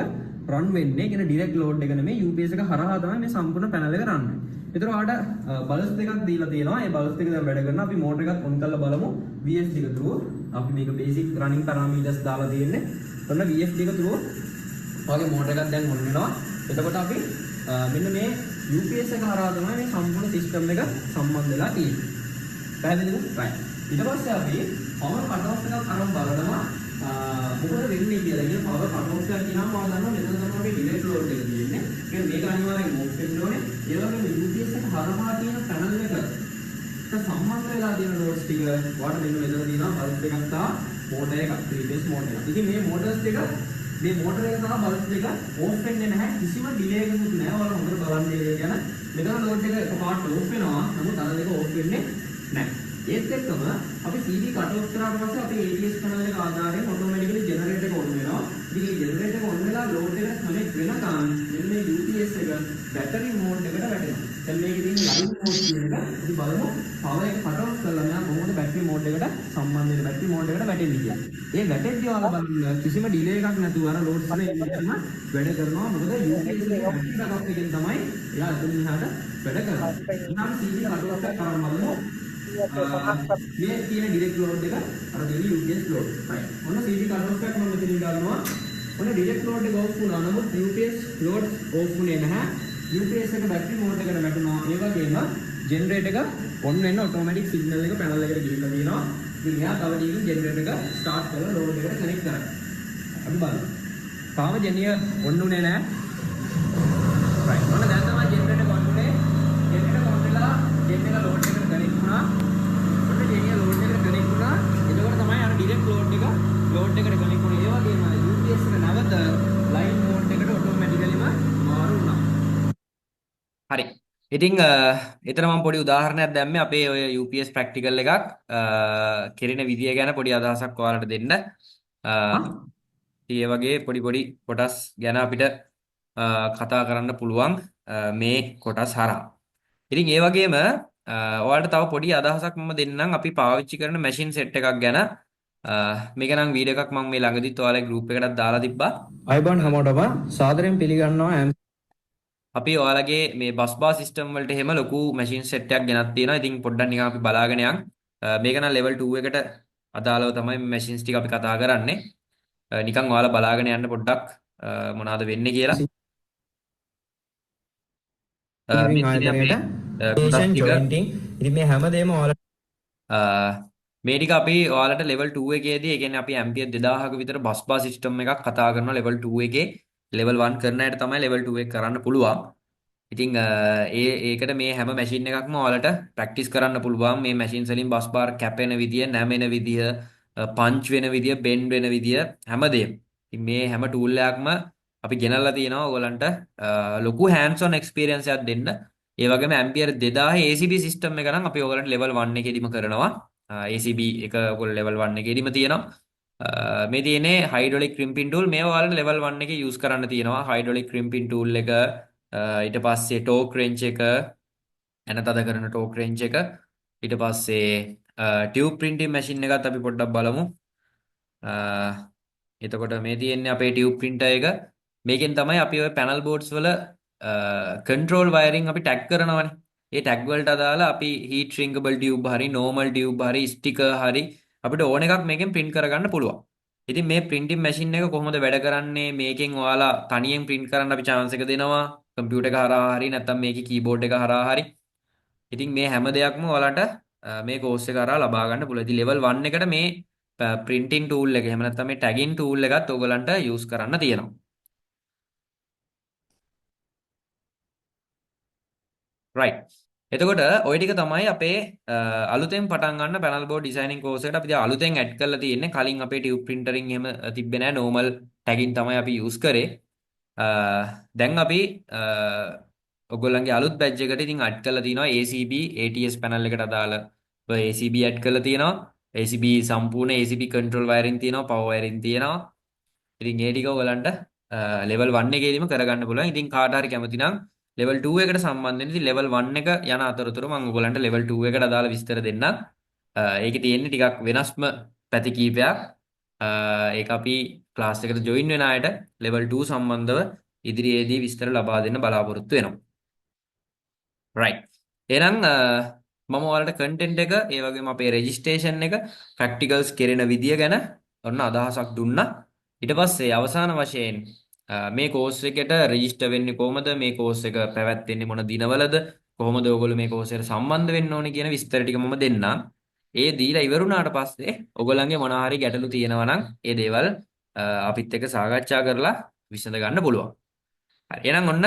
S2: රන් වෙන්නේ. කියන ඩිරෙක්ට් ලෝඩ් එක නෙමෙයි, UPS එක හරහා තමයි මේ සම්පූර්ණ පැනල් එක රන් වෙන්නේ. එතකොට ඔයාලට බල්ස් දෙකක් දීලා තියෙනවා. ඒ බල්ස් දෙක දැන් වැඩ කරනවා. අපි මෝටර් එකත් ඔන් කරලා බලමු. VF දෙක through අපි මේක basic running parameters දාලා තියෙන්නේ. ඔන්න VF දෙක through ඔයාගේ මෝටර් එකත් දැන් ඔන් වෙනවා. එතකොට අපි මෙන්න මේ UPS එක හරහා තමයි මේ සම්පූර්ණ සිස්ටම් එක සම්බන්ධ වෙලා තියෙන්නේ. පැහැදිලිද? right. ඊට පස්සේ අපි power cut off එකක් අරන් බලනවා. මොකද වෙන්නේ කියලා. කියන power cut off එකක් කියනම මම දන්නවා මෙතන තමයි අපි direct load එක තියෙන්නේ. ඒක මේක අනිවාර්යෙන් off වෙන්න ඕනේ. ඒ වගේම UPS එක හරහා තියෙන panel එක සම්බන්ධ වෙලා තියෙන නෝඩ්ස් ටික ඔයාලට මෙන්න මෙතන තියෙනවා බල්බ් එකක් සහ මෝටර් එකක් 3 phase මෝටර් එකක්. ඉතින් මේ මෝටර්ස් දෙක මේ මෝටර් එක සහ බල්බ් දෙක ඕෆ් වෙන්නේ නැහැ. කිසිම ඩිලේ එකකුත් නැහැ. ඔයාලා හොඳට බලන්න ඉන්නේ කියන මෙතන ලෝඩ් එක එකපාරට ඕෆ් වෙනවා. නමුත් අර දෙක ඕෆ් වෙන්නේ නැහැ. ඒත් එක්කම අපි CD කට් ඔෆ් කරාට පස්සේ අපි ATS පැනල් එක ආධාරයෙන් ඔටෝමැටිකලි ජෙනරේටර් එක ඔන් වෙනවා. ඉතින් මේ ජෙනරේටර් එක ඔන් වෙලා ලෝඩ් එක කනෙක්ට් වෙනකන් මෙන්න මේ UPS එක බැටරි මෝඩ් එකට වැටෙනවා. දැන් මේකේ තියෙන ලයින් මෝඩ් කියන එක අපි බලමු. පවර් එක කට් ඔෆ් කරලා මෙයා කොහොමද බැටරි මෝඩ් එකට සම්බන්ධ වෙන්නේ බැටරි මෝඩ් එකට වැටෙන්නේ කියලා. ඒ වැටෙද්දී ඔයාලා බලන්න කිසිම ඩිලේ එකක් නැතුව අර ලෝඩ් එකේ ඉන්නම වැඩ කරනවා. මොකද UPS එකේ බැටරි බෑකප් එකෙන් තමයි එයා එතනින් එහාට වැඩ කරන්නේ. ඉතින් CD කට් ඔෆ් කරාම බලමු. මේ තියෙන ඩිරෙක්ට් ලෝඩ් එක අර තියෙන UPS ලෝඩ්. right. ඔන්න CD කට් ඔෆ් එකක් මම මෙතනින් ගන්නවා. ඔන්න ඩිරෙක්ට් ලෝඩ් එක ඔෆ් වුණා. නමුත් UPS ලෝඩ් ඔෆ් වුණේ නැහැ. UPS එක බැටරි මෝඩ් එකට වැටුණා. ඒ වගේම ජෙනරේටර් එක ඔන් වෙන්න ඔටෝමැටික් සිග්නල් එක පැනල් එකට ගිහිල්ලා තියෙනවා. ඉතින් එයා තව ඩීකින් ජෙනරේටර් එක ස්ටාර්ට් කරලා ලෝඩ් එකට කනෙක්ට් කරනවා. අපි බලමු. තාම ජෙනිය ඔන් වුණේ නැහැ. right. ඔන්න දැන් තමයි ජෙනරේටර් ඔන් වුණේ. ජෙනරේටර් ඔන් වෙලා ජෙන් එක ලෝඩ් එකට කනෙක්ට් වුණා. ඔන්න ජෙනිය ලෝඩ් එකට කනෙක්ට් වුණා. එතකොට තමයි අර ඩිරෙක්ට් ලෝඩ් එක ලෝඩ් එකට කනෙක්ට් වුණේ. ඒ වගේම UPS එක නැවත ලයින් මෝඩ් එකට ඔටෝමැටිකලිම මාරු වුණා. හරි. ඉතින් එතන මම පොඩි උදාහරණයක් දැම්මේ අපේ ඔය UPS ප්‍රැක්ටිකල් එකක් කෙරෙන විදිය ගැන පොඩි අදහසක් ඔයාලට දෙන්න. ඒ වගේ පොඩි පොඩි කොටස් ගැන අපිට කතා කරන්න පුළුවන් මේ කොටස් හරහා. ඉතින් ඒ වගේම ඔයාලට තව පොඩි අදහසක් මම දෙන්නම් අපි පාවිච්චි කරන මැෂින් සෙට් එකක් ගැන. මේක නම් වීඩියෝ එකක් මම මේ ළඟදිත් ඔයාලගේ ගෲප් එකකට දාලා තිබ්බා.
S3: අයිබෝන් හැමෝටම සාදරයෙන් පිළිගන්නවා.
S2: අපි ඔයාලගේ මේ බස් බාර් සිස්ටම් වලට එහෙම ලොකු මැෂින් සෙට් එකක් ගෙනත් තියෙනවා. ඉතින් පොඩ්ඩක් නිකන් අපි බලාගෙන යන්. මේක නම් ලෙවල් 2 එකට අදාළව තමයි මේ මැෂින්ස් ටික අපි කතා කරන්නේ. නිකන් ඔයාලා බලාගෙන යන්න පොඩ්ඩක් මොනවද වෙන්නේ කියලා.
S3: ඉතින් මේ හැමදේම ඔයාලට
S2: මේ ටික අපි ඔයාලට level 2 එකේදී ඒ කියන්නේ අපි ඇම්පියර් 2000ක විතර බස් බාර් සිස්ටම් එකක් කතා කරනවා level 2 එකේ. level 1 කරන අයට තමයි level 2 එක කරන්න පුළුවන්. ඉතින් ඒකට මේ හැම මැෂින් එකක්ම ඔයාලට ප්‍රැක්ටිස් කරන්න පුළුවන්. මේ මැෂින්ස් වලින් බස් බාර් කැපෙන විදිය, නැමෙන විදිය, පන්ච් වෙන විදිය, බෙන්ඩ් වෙන විදිය හැමදේම. ඉතින් මේ හැම ටූල් එකක්ම අපි ගෙනල්ලා තියෙනවා ඔයගලන්ට ලොකු hands on experience එකක් දෙන්න. ඒ වගේම ඇම්පියර් 2000 ACB සිස්ටම් එක නම් අපි ඔයගලන්ට level 1 එකේදීම කරනවා. ACB එක ඔයගොල්ලෝ level 1 එකේදීම තියෙනවා. මේ තියෙන්නේ hydraulic crimping tool. මේවා ඔයාලට level 1 එකේ use කරන්න තියෙනවා. hydraulic crimping tool එක ඊට පස්සේ torque wrench එක එන තද කරන torque wrench එක ඊට පස්සේ tube printing machine එකත් අපි පොඩ්ඩක් බලමු. එතකොට මේ තියෙන්නේ අපේ tube printer එක. මේකෙන් තමයි අපි ඔය panel boards වල control wiring අපි tag කරනවනේ. ඒ tag වලට අදාළ අපි heat shrinkable tube හරි normal tube හරි sticker හරි අපිට ඕන එකක් මේකෙන් print කරගන්න පුළුවන්. ඉතින් මේ printing machine එක කොහොමද වැඩ කරන්නේ? මේකෙන් ඔයාලා තනියෙන් print කරන්න අපි chance එක දෙනවා. computer එක හරහා හරි නැත්නම් මේකේ keyboard එක හරහා හරි. ඉතින් මේ හැම දෙයක්ම ඔයාලට මේ course එක හරහා ලබා ගන්න පුළුවන්. ඉතින් level 1 එකට මේ printing tool එක එහෙම නැත්නම් මේ tagging tool එකත් ඔයගලන්ට use කරන්න තියෙනවා. right. එතකොට ওই ටික තමයි අපේ අලුතෙන් පටන් ගන්න panel board designing course එකට අපි දැන් අලුතෙන් add කරලා තියෙන්නේ. කලින් අපේ tube printing එහෙම තිබ්බේ නැහැ. normal tagging තමයි අපි use කරේ. දැන් අපි ඔයගොල්ලන්ගේ අලුත් batch එකට ඉතින් add කරලා තිනවා ACB ATS panel එකට අදාළ ACB add කරලා තියෙනවා. ACB සම්පූර්ණ ACB control wiring තියෙනවා, power wiring තියෙනවා. ඉතින් ඒ ටික ඔයගලන්ට level 1 එකේදීම කරගන්න පුළුවන්. ඉතින් කාට හරි කැමති නම් level 2 එකට සම්බන්ධ වෙන ඉතින් level 1 එක යන අතරතුර මම ඔයගලන්ට level 2 එකට අදාළ විස්තර දෙන්නම්. ඒකේ තියෙන්නේ ටිකක් වෙනස්ම පැති කීපයක්. ඒක අපි ක්ලාස් එකට join වෙන අයට level 2 සම්බන්ධව ඉදිරියේදී විස්තර ලබා දෙන්න බලාපොරොත්තු වෙනවා. right. එහෙනම් මම ඔයාලට content එක ඒ වගේම අපේ registration එක practicals කෙරෙන විදිය ගැන ඔන්න අදහසක් දුන්නා. ඊට පස්සේ අවසාන වශයෙන් මේ කෝස් එකට රෙජිස්ටර් වෙන්නේ කොහොමද? මේ කෝස් එක පැවැත්වෙන්නේ මොන දිනවලද? කොහොමද ඔයගොල්ලෝ මේ කෝස් එකට සම්බන්ධ වෙන්න ඕනේ කියන විස්තර ටික මම දෙන්නම්. ඒ දීලා ඉවරුණාට පස්සේ ඔයගොල්ලන්ගේ මොන හරි ගැටලු තියෙනවා නම් ඒ දේවල් අපිත් එක්ක සාකච්ඡා කරලා විසඳ ගන්න පුළුවන්. හරි. එහෙනම් ඔන්න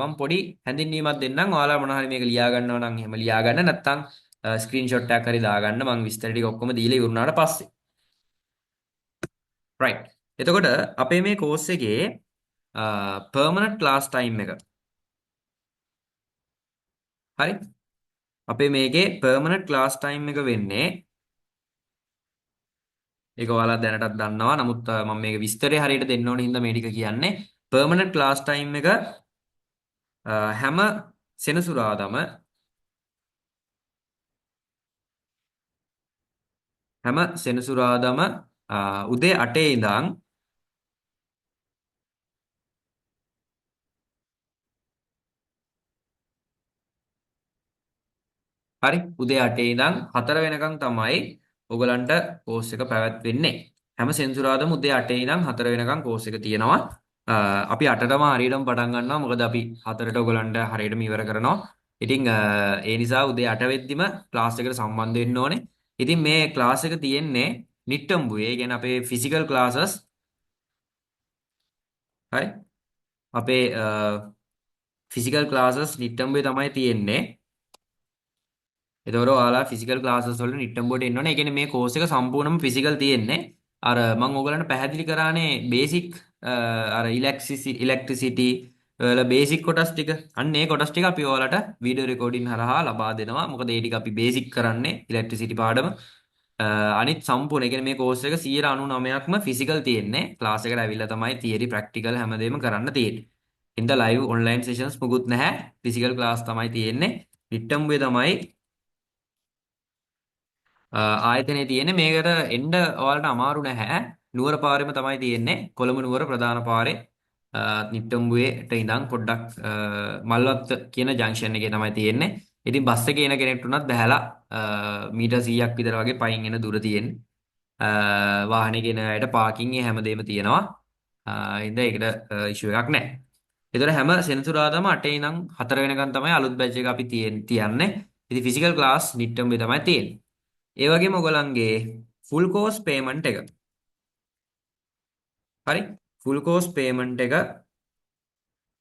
S2: මම පොඩි හැඳින්වීමක් දෙන්නම්. ඔයාලා මොන හරි මේක ලියා ගන්නවා නම් එහෙම ලියා ගන්න. නැත්නම්
S1: ස්ක්‍රීන්ෂොට් එකක් හරි දාගන්න මම විස්තර ටික ඔක්කොම දීලා ඉවරුනාට පස්සේ. right. එතකොට අපේ මේ කෝස් එකේ permanent class time එක. හරි. අපේ මේකේ permanent class time එක වෙන්නේ ඒක ඔයාලා දැනටත් දන්නවා. නමුත් මම මේක විස්තරය හරියට දෙන්න ඕන හින්දා මේ ටික කියන්නේ. permanent class time එක හැම සෙනසුරාදාම උදේ 8 ඉඳන් හරි උදේ 8 ඉඳන් 4 වෙනකන් තමයි ඔයගලන්ට කෝස් එක පැවැත්වෙන්නේ. හැම සෙන්සුරාදාම උදේ 8 ඉඳන් 4 වෙනකන් කෝස් එක තියෙනවා. අපි 8ටම හරියටම පටන් ගන්නවා. මොකද අපි 4ට ඔයගලන්ට හරියටම ඉවර කරනවා. ඉතින් ඒ නිසා උදේ 8 වෙද්දිම ක්ලාස් එකට සම්බන්ධ වෙන්න ඕනේ. ඉතින් මේ ක්ලාස් එක තියෙන්නේ නිට්ටඹුවේ. ඒ කියන්නේ අපේ ෆිසිකල් ක්ලාසස්. හරි. අපේ ෆිසිකල් ක්ලාසස් නිට්ටඹුවේ තමයි තියෙන්නේ. එතකොට ඔයාලා ෆිසිකල් ක්ලාසස් වල නිට්ටඹුවට එන්න ඕනේ. ඒ කියන්නේ මේ කෝස් එක සම්පූර්ණයෙන්ම ෆිසිකල් තියෙන්නේ. අර මම ඔයගලන්ට පැහැදිලි කරානේ බේසික් අර ඉලෙක්ට්‍රිසිටි වල බේසික් කොටස් ටික. අන්න ඒ කොටස් ටික අපි ඔයාලට වීඩියෝ රෙකෝඩින් හරහා ලබා දෙනවා. මොකද ඒ ටික අපි බේසික් කරන්නේ ඉලෙක්ට්‍රිසිටි පාඩම. අනිත් සම්පූර්ණ ඒ කියන්නේ මේ කෝස් එක 99%ක්ම ෆිසිකල් තියෙන්නේ. ක්ලාස් එකට ඇවිල්ලා තමයි තියරි ප්‍රැක්ටිකල් හැමදේම කරන්න තියෙන්නේ. ඉතින් ලයිව් ඔන්ලයින් සෙෂන්ස් මුකුත් නැහැ. ෆිසිකල් ක්ලාස් තමයි තියෙන්නේ. නිට්ටඹුවේ තමයි ආයතනයේ තියෙන්නේ. මේකට එන්න ඔයාලට අමාරු නැහැ. නුවර පාරෙම තමයි තියෙන්නේ. කොළඹ නුවර ප්‍රධාන පාරේ නිට්ටඹුවේට ඉඳන් පොඩ්ඩක් මල්වත්ත කියන ජංක්ෂන් එකේ තමයි තියෙන්නේ. ඉතින් බස් එකේ එන කෙනෙක්ට උනත් බහැලා මීටර් 100ක් විතර වගේ පයින් එන දුර තියෙන්නේ. වාහනේ ගෙන අයට පාකින් හැමදේම තියෙනවා. ඉතින් ඒකට ඉෂුව එකක් නැහැ. ඒතර හැම සෙනසුරාදාම 8 ඉඳන් 4 වෙනකන් තමයි අලුත් බැච් එක අපි තියන්නේ. ඉතින් ෆිසිකල් ක්ලාස් නිට්ටඹුවේ තමයි තියෙන්නේ. ඒ වගේම ඔයගලන්ගේ ෆුල් කෝස් පේමන්ට් එක. හරි? ෆුල් කෝස් පේමන්ට් එක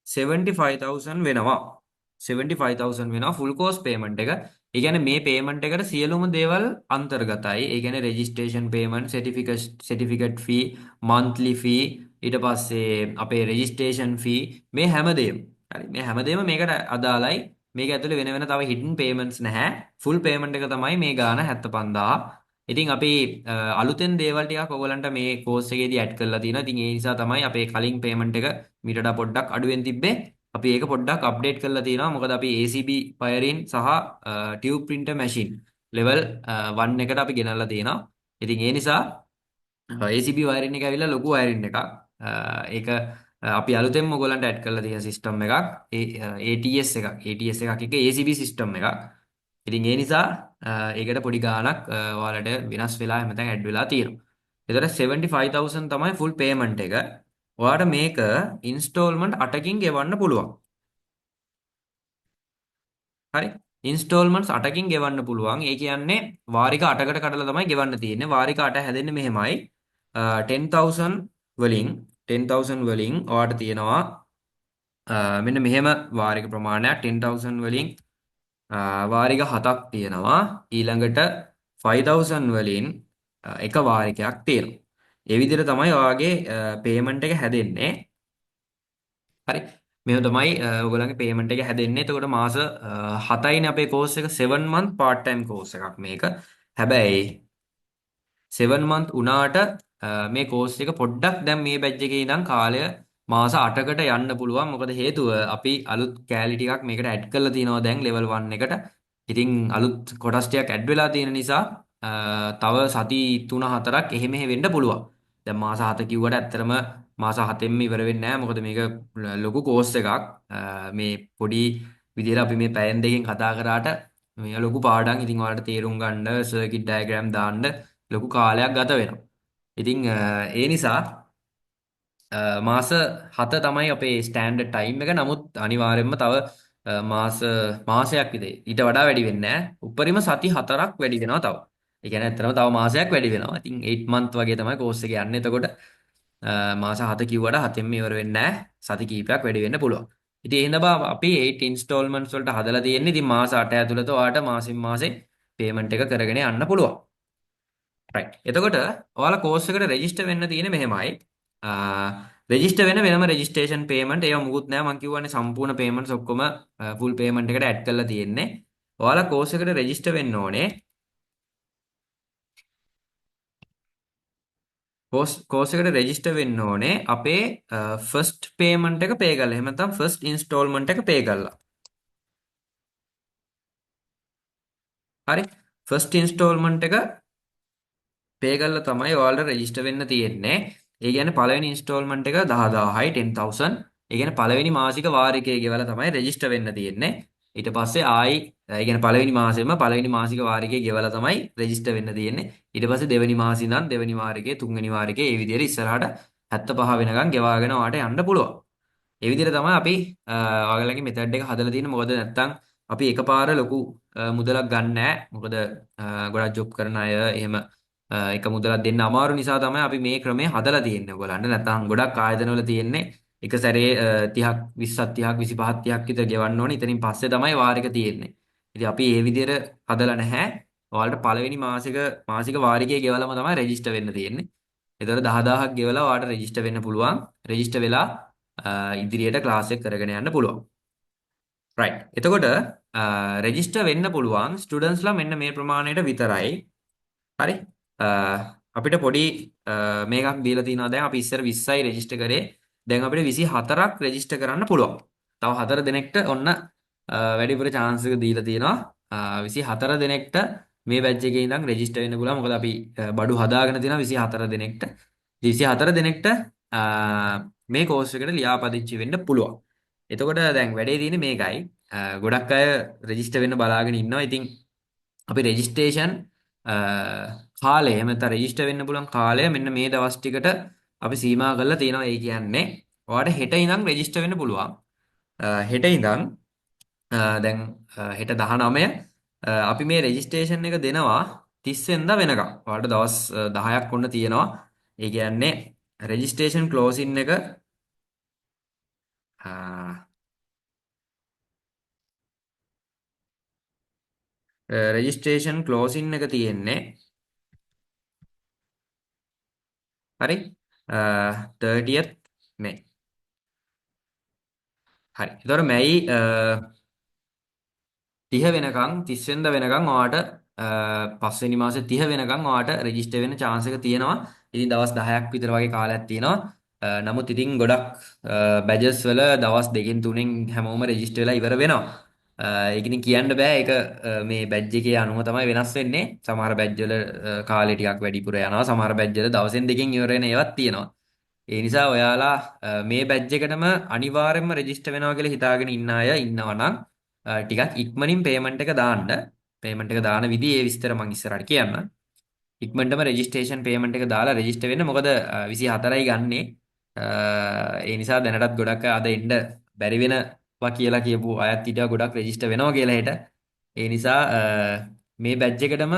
S1: 75000 වෙනවා. 75000 වෙනවා ෆුල් කෝස් පේමන්ට් එක. ඒ කියන්නේ මේ පේමන්ට් එකට සියලුම දේවල් අන්තර්ගතයි. ඒ කියන්නේ registration payment, certificate fee, monthly fee, ඊට පස්සේ අපේ රෙජිස්ට්‍රේෂන් ෆී මේ හැමදේම. හරි මේ හැමදේම මේකට අදාළයි. මේක ඇතුලේ වෙන තව හිඩන් පේමන්ට්ස් නැහැ. ෆුල් පේමන්ට් එක තමයි මේ ගාන 75000. ඉතින් අපි අලුතෙන් දේවල් ටිකක් ඔයගලන්ට මේ කෝස් එකේදී ඇඩ් කරලා තියෙනවා. ඉතින් ඒ නිසා තමයි අපේ කලින් පේමන්ට් එක මීට වඩා පොඩ්ඩක් අඩුවෙන් තිබ්බේ. අපි ඒක පොඩ්ඩක් අප්ඩේට් කරලා තියෙනවා. මොකද අපි ACB වයරින් සහ ටියුබ් printer machine level 1 එකට අපි ගෙනල්ලා තියෙනවා. ඉතින් ඒ නිසා ACB වයරින් එක ඇවිල්ලා ලොකු වයරින් එකක්. ඒක අපි අලුතෙන්ම ඔයගලන්ට ඇඩ් කරලා තියෙන සිස්ටම් එකක්. ATS එකක්. ATS එකක් එක ACB සිස්ටම් එකක්. ඉතින් ඒ නිසා ඒකට පොඩි ගාණක් ඔයාලට වෙනස් වෙලා හැමතැන් ඇඩ් වෙලා තියෙනවා. ඒතර 75000 තමයි ෆුල් පේමන්ට් එක. ඔයාලට මේක ඉන්ස්ටෝල්මන්ට් 8කින් ගෙවන්න පුළුවන්. හරි. ඉන්ස්ටෝල්මන්ට්ස් 8කින් ගෙවන්න පුළුවන්. ඒ කියන්නේ වාරික 8කට කඩලා තමයි ගෙවන්න තියෙන්නේ. වාරික 8 හැදෙන්නේ මෙහෙමයි. 10000 වලින් 10000 වලින් ඔයාලට තියෙනවා මෙන්න මෙහෙම වාරික ප්‍රමාණයක් 10000 වලින් වාරික 7ක් තියෙනවා. ඊළඟට 5000 වලින් එක වාරිකයක් තියෙනවා. ඒ විදිහට තමයි ඔයාගේ පේමන්ට් එක හැදෙන්නේ. හරි. මෙහෙම තමයි ඔයගොල්ලන්ගේ පේමන්ට් එක හැදෙන්නේ. එතකොට මාස 7යිනේ අපේ කෝස් එක 7 month part time කෝස් එකක් මේක. හැබැයි 7 month උනාට මේ කෝස් එක පොඩ්ඩක් දැන් මේ බැච් එකේ ඉඳන් කාලය මාස 8කට යන්න පුළුවන්. මොකද හේතුව අපි අලුත් කෑලි ටිකක් මේකට ඇඩ් කරලා තිනවා දැන් level 1 එකට. ඉතින් අලුත් කොටස් ටිකක් ඇඩ් වෙලා තියෙන නිසා තව සති 3-4ක් එහෙ මෙහෙ වෙන්න පුළුවන්. දැන් මාස 7 කිව්වට ඇත්තටම මාස 7ෙන්ම ඉවර වෙන්නේ නැහැ. මොකද මේක ලොකු කෝස් එකක්. මේ පොඩි විදිහට අපි මේ පැයෙන් දෙකකින් කතා කරාට මේ ලොකු පාඩම්. ඉතින් ඔයාලට තේරුම් ගන්න සර්කිට් ඩයග්‍රෑම් දාන්න ලොකු කාලයක් ගත වෙනවා. ඉතින් ඒ නිසා මාස 7 තමයි අපේ ස්ටෑන්ඩඩ් ටයිම් එක. නමුත් අනිවාර්යයෙන්ම තව මාසයක් විතර ඊට වඩා වැඩි වෙන්නේ නැහැ. උඩරිම සති 4ක් වැඩි වෙනවා තව. ඒ කියන්නේ ඇත්තටම තව මාසයක් වැඩි වෙනවා. ඉතින් 8 month වගේ තමයි කෝස් එක යන්නේ. එතකොට මාස 7 කිව්වට 7ෙම ඉවර වෙන්නේ නැහැ. සති කීපයක් වැඩි වෙන්න පුළුවන්. ඉතින් ඒ හින්දා අපි 8 ඉන්ස්ටෝල්මන්ට්ස් වලට හදලා තියෙන්නේ. ඉතින් මාස 8 ඇතුළත ඔයාලට මාසෙන් මාසේ පේමන්ට් එක කරගෙන යන්න පුළුවන්. රයිට්. එතකොට ඔයාලා කෝස් එකට රෙජිස්ටර් වෙන්න තියෙන්නේ මෙහෙමයි. රෙජිස්ටර් වෙන වෙනම රෙජිස්ට්‍රේෂන් පේමන්ට් ඒවා මුකුත් නෑ. මම කියවනේ සම්පූර්ණ පේමන්ට්ස් ඔක්කොම ෆුල් පේමන්ට් එකට ඇඩ් කරලා තියෙන්නේ. ඔයාලා කෝස් එකට රෙජිස්ටර් වෙන්න ඕනේ. කෝස් එකට රෙජිස්ටර් වෙන්න ඕනේ අපේ ෆස්ට් පේමන්ට් එක පේ කරලා. එහෙම නැත්නම් ෆස්ට් ඉන්ස්ටෝල්මන්ට් එක පේ කරලා. හරි. ෆස්ට් ඉන්ස්ටෝල්මන්ට් එක පේ කරලා තමයි ඔයාලට රෙජිස්ටර් වෙන්න තියෙන්නේ. ඒ කියන්නේ පළවෙනි ඉන්ස්ටෝල්මන්ට් එක 10000යි 10000. ඒ කියන්නේ පළවෙනි මාසික වාරිකය ගෙවලා තමයි රෙජිස්ටර් වෙන්න තියෙන්නේ. ඊට පස්සේ ආයි ඒ කියන්නේ පළවෙනි මාසෙම පළවෙනි මාසික වාරිකය ගෙවලා තමයි රෙජිස්ටර් වෙන්න තියෙන්නේ. ඊට පස්සේ දෙවෙනි මාසෙ ඉඳන් දෙවෙනි වාරිකය තුන්වෙනි වාරිකය ඒ විදිහට ඉස්සරහට 75 වෙනකන් ගෙවාගෙන ඔයාට යන්න පුළුවන්. ඒ විදිහට තමයි අපි ඔයාලගේ මෙතඩ් එක හදලා තියෙන්නේ. මොකද නැත්තම් අපි එකපාර ලොකු මුදලක් ගන්න නැහැ. මොකද ගොඩක් ජොබ් කරන අය එහෙම එක මුදලක් දෙන්න අමාරු නිසා තමයි අපි මේ ක්‍රමය හදලා තියෙන්නේ ඔයගලන්ට. නැත්තම් ගොඩක් ආයතනවල තියෙන්නේ එක සැරේ 30ක් 20ක් 30ක් 25ක් 30ක් විතර ගෙවන්න ඕනේ. ඉතින් පස්සේ තමයි වාරික තියෙන්නේ. ඉතින් අපි මේ විදිහට හදලා නැහැ. ඔයාලට පළවෙනි මාසික වාරිකය ගෙවලම තමයි රෙජිස්ටර් වෙන්න තියෙන්නේ. ඒතර 10000ක් ගෙවලා ඔයාලට රෙජිස්ටර් වෙන්න පුළුවන්. රෙජිස්ටර් වෙලා ඉදිරියට ක්ලාස් එක කරගෙන යන්න පුළුවන්. රයිට්. එතකොට රෙජිස්ටර් වෙන්න පුළුවන් ස්ටුඩන්ට්ස්ලා මෙන්න මේ ප්‍රමාණයට විතරයි. හරි. අපිට පොඩි මේකක් දීලා තිනවා. දැන් අපි ඉස්සර 20යි රෙජිස්ටර් කරේ. දැන් අපිට 24ක් රෙජිස්ටර් කරන්න පුළුවන්. තව 4 දෙනෙක්ට ඔන්න වැඩිපුර chance එක දීලා තියෙනවා. 24 දෙනෙක්ට මේ බැච් එකේ ඉඳන් රෙජිස්ටර් වෙන්න පුළුවන්. මොකද අපි බඩු හදාගෙන තියෙනවා 24 දෙනෙක්ට. 24 දෙනෙක්ට මේ කෝස් එකට ලියාපදිංචි වෙන්න පුළුවන්. එතකොට දැන් වැඩේ තියෙන්නේ මේකයි. ගොඩක් අය රෙජිස්ටර් වෙන්න බලාගෙන ඉන්නවා. ඉතින් අපි රෙජිස්ට්‍රේෂන් කාලය එහෙම නැත්නම් රෙජිස්ටර් වෙන්න පුළුවන් කාලය මෙන්න මේ දවස් ටිකට අපි සීමා කරලා තියෙනවා. ඒ කියන්නේ ඔයාලට හෙට ඉඳන් රෙජිස්ටර් වෙන්න පුළුවන්. හෙට ඉඳන් දැන් හෙට 19 අපි මේ රෙජිස්ට්‍රේෂන් එක දෙනවා 30 වෙනිදා වෙනකම්. ඔයාලට දවස් 10ක් වුණ තියෙනවා. ඒ කියන්නේ රෙජිස්ට්‍රේෂන් ක්ලෝසින් එක රෙජිස්ට්‍රේෂන් ක්ලෝසින් එක තියෙන්නේ හරි 30th මේ. හරි. ඒතකොට මැයි 30 වෙනකන් 30 වෙනිදා වෙනකන් ඔයාට පස්වෙනි මාසේ 30 වෙනකන් ඔයාට රෙජිස්ටර් වෙන්න chance එක තියෙනවා. ඉතින් දවස් 10ක් විතර වගේ කාලයක් තියෙනවා. නමුත් ඉතින් ගොඩක් බැජස් වල දවස් 2කින් 3කින් හැමෝම රෙජිස්ටර් වෙලා ඉවර වෙනවා. ඒක ඉතින් කියන්න බෑ. ඒක මේ බැජ් එකේ අනුව තමයි වෙනස් වෙන්නේ. සමහර බැජ් වල කාලේ ටිකක් වැඩිපුර යනවා. සමහර බැජ් වල දවසෙන් දෙකකින් ඉවර වෙන ඒවත් තියෙනවා. ඒ නිසා ඔයාලා මේ බැජ් එකටම අනිවාර්යයෙන්ම රෙජිස්ටර් වෙනවා කියලා හිතාගෙන ඉන්න අය ඉන්නවා නම් ටිකක් ඉක්මනින් පේමන්ට් එක දාන්න. පේමන්ට් එක දාන විදිහ ඒ විස්තර මම ඉස්සරහට කියන්න. ඉක්මනටම රෙජිස්ට්‍රේෂන් පේමන්ට් එක දාලා රෙජිස්ටර් වෙන්න. මොකද 24යි ගන්නේ. ඒ නිසා දැනටත් ගොඩක් අද එන්න බැරි වෙනවා කියලා කියපු අයත් ඊට ගොඩක් රෙජිස්ටර් වෙනවා කියලා හෙට. ඒ නිසා මේ බැච් එකටම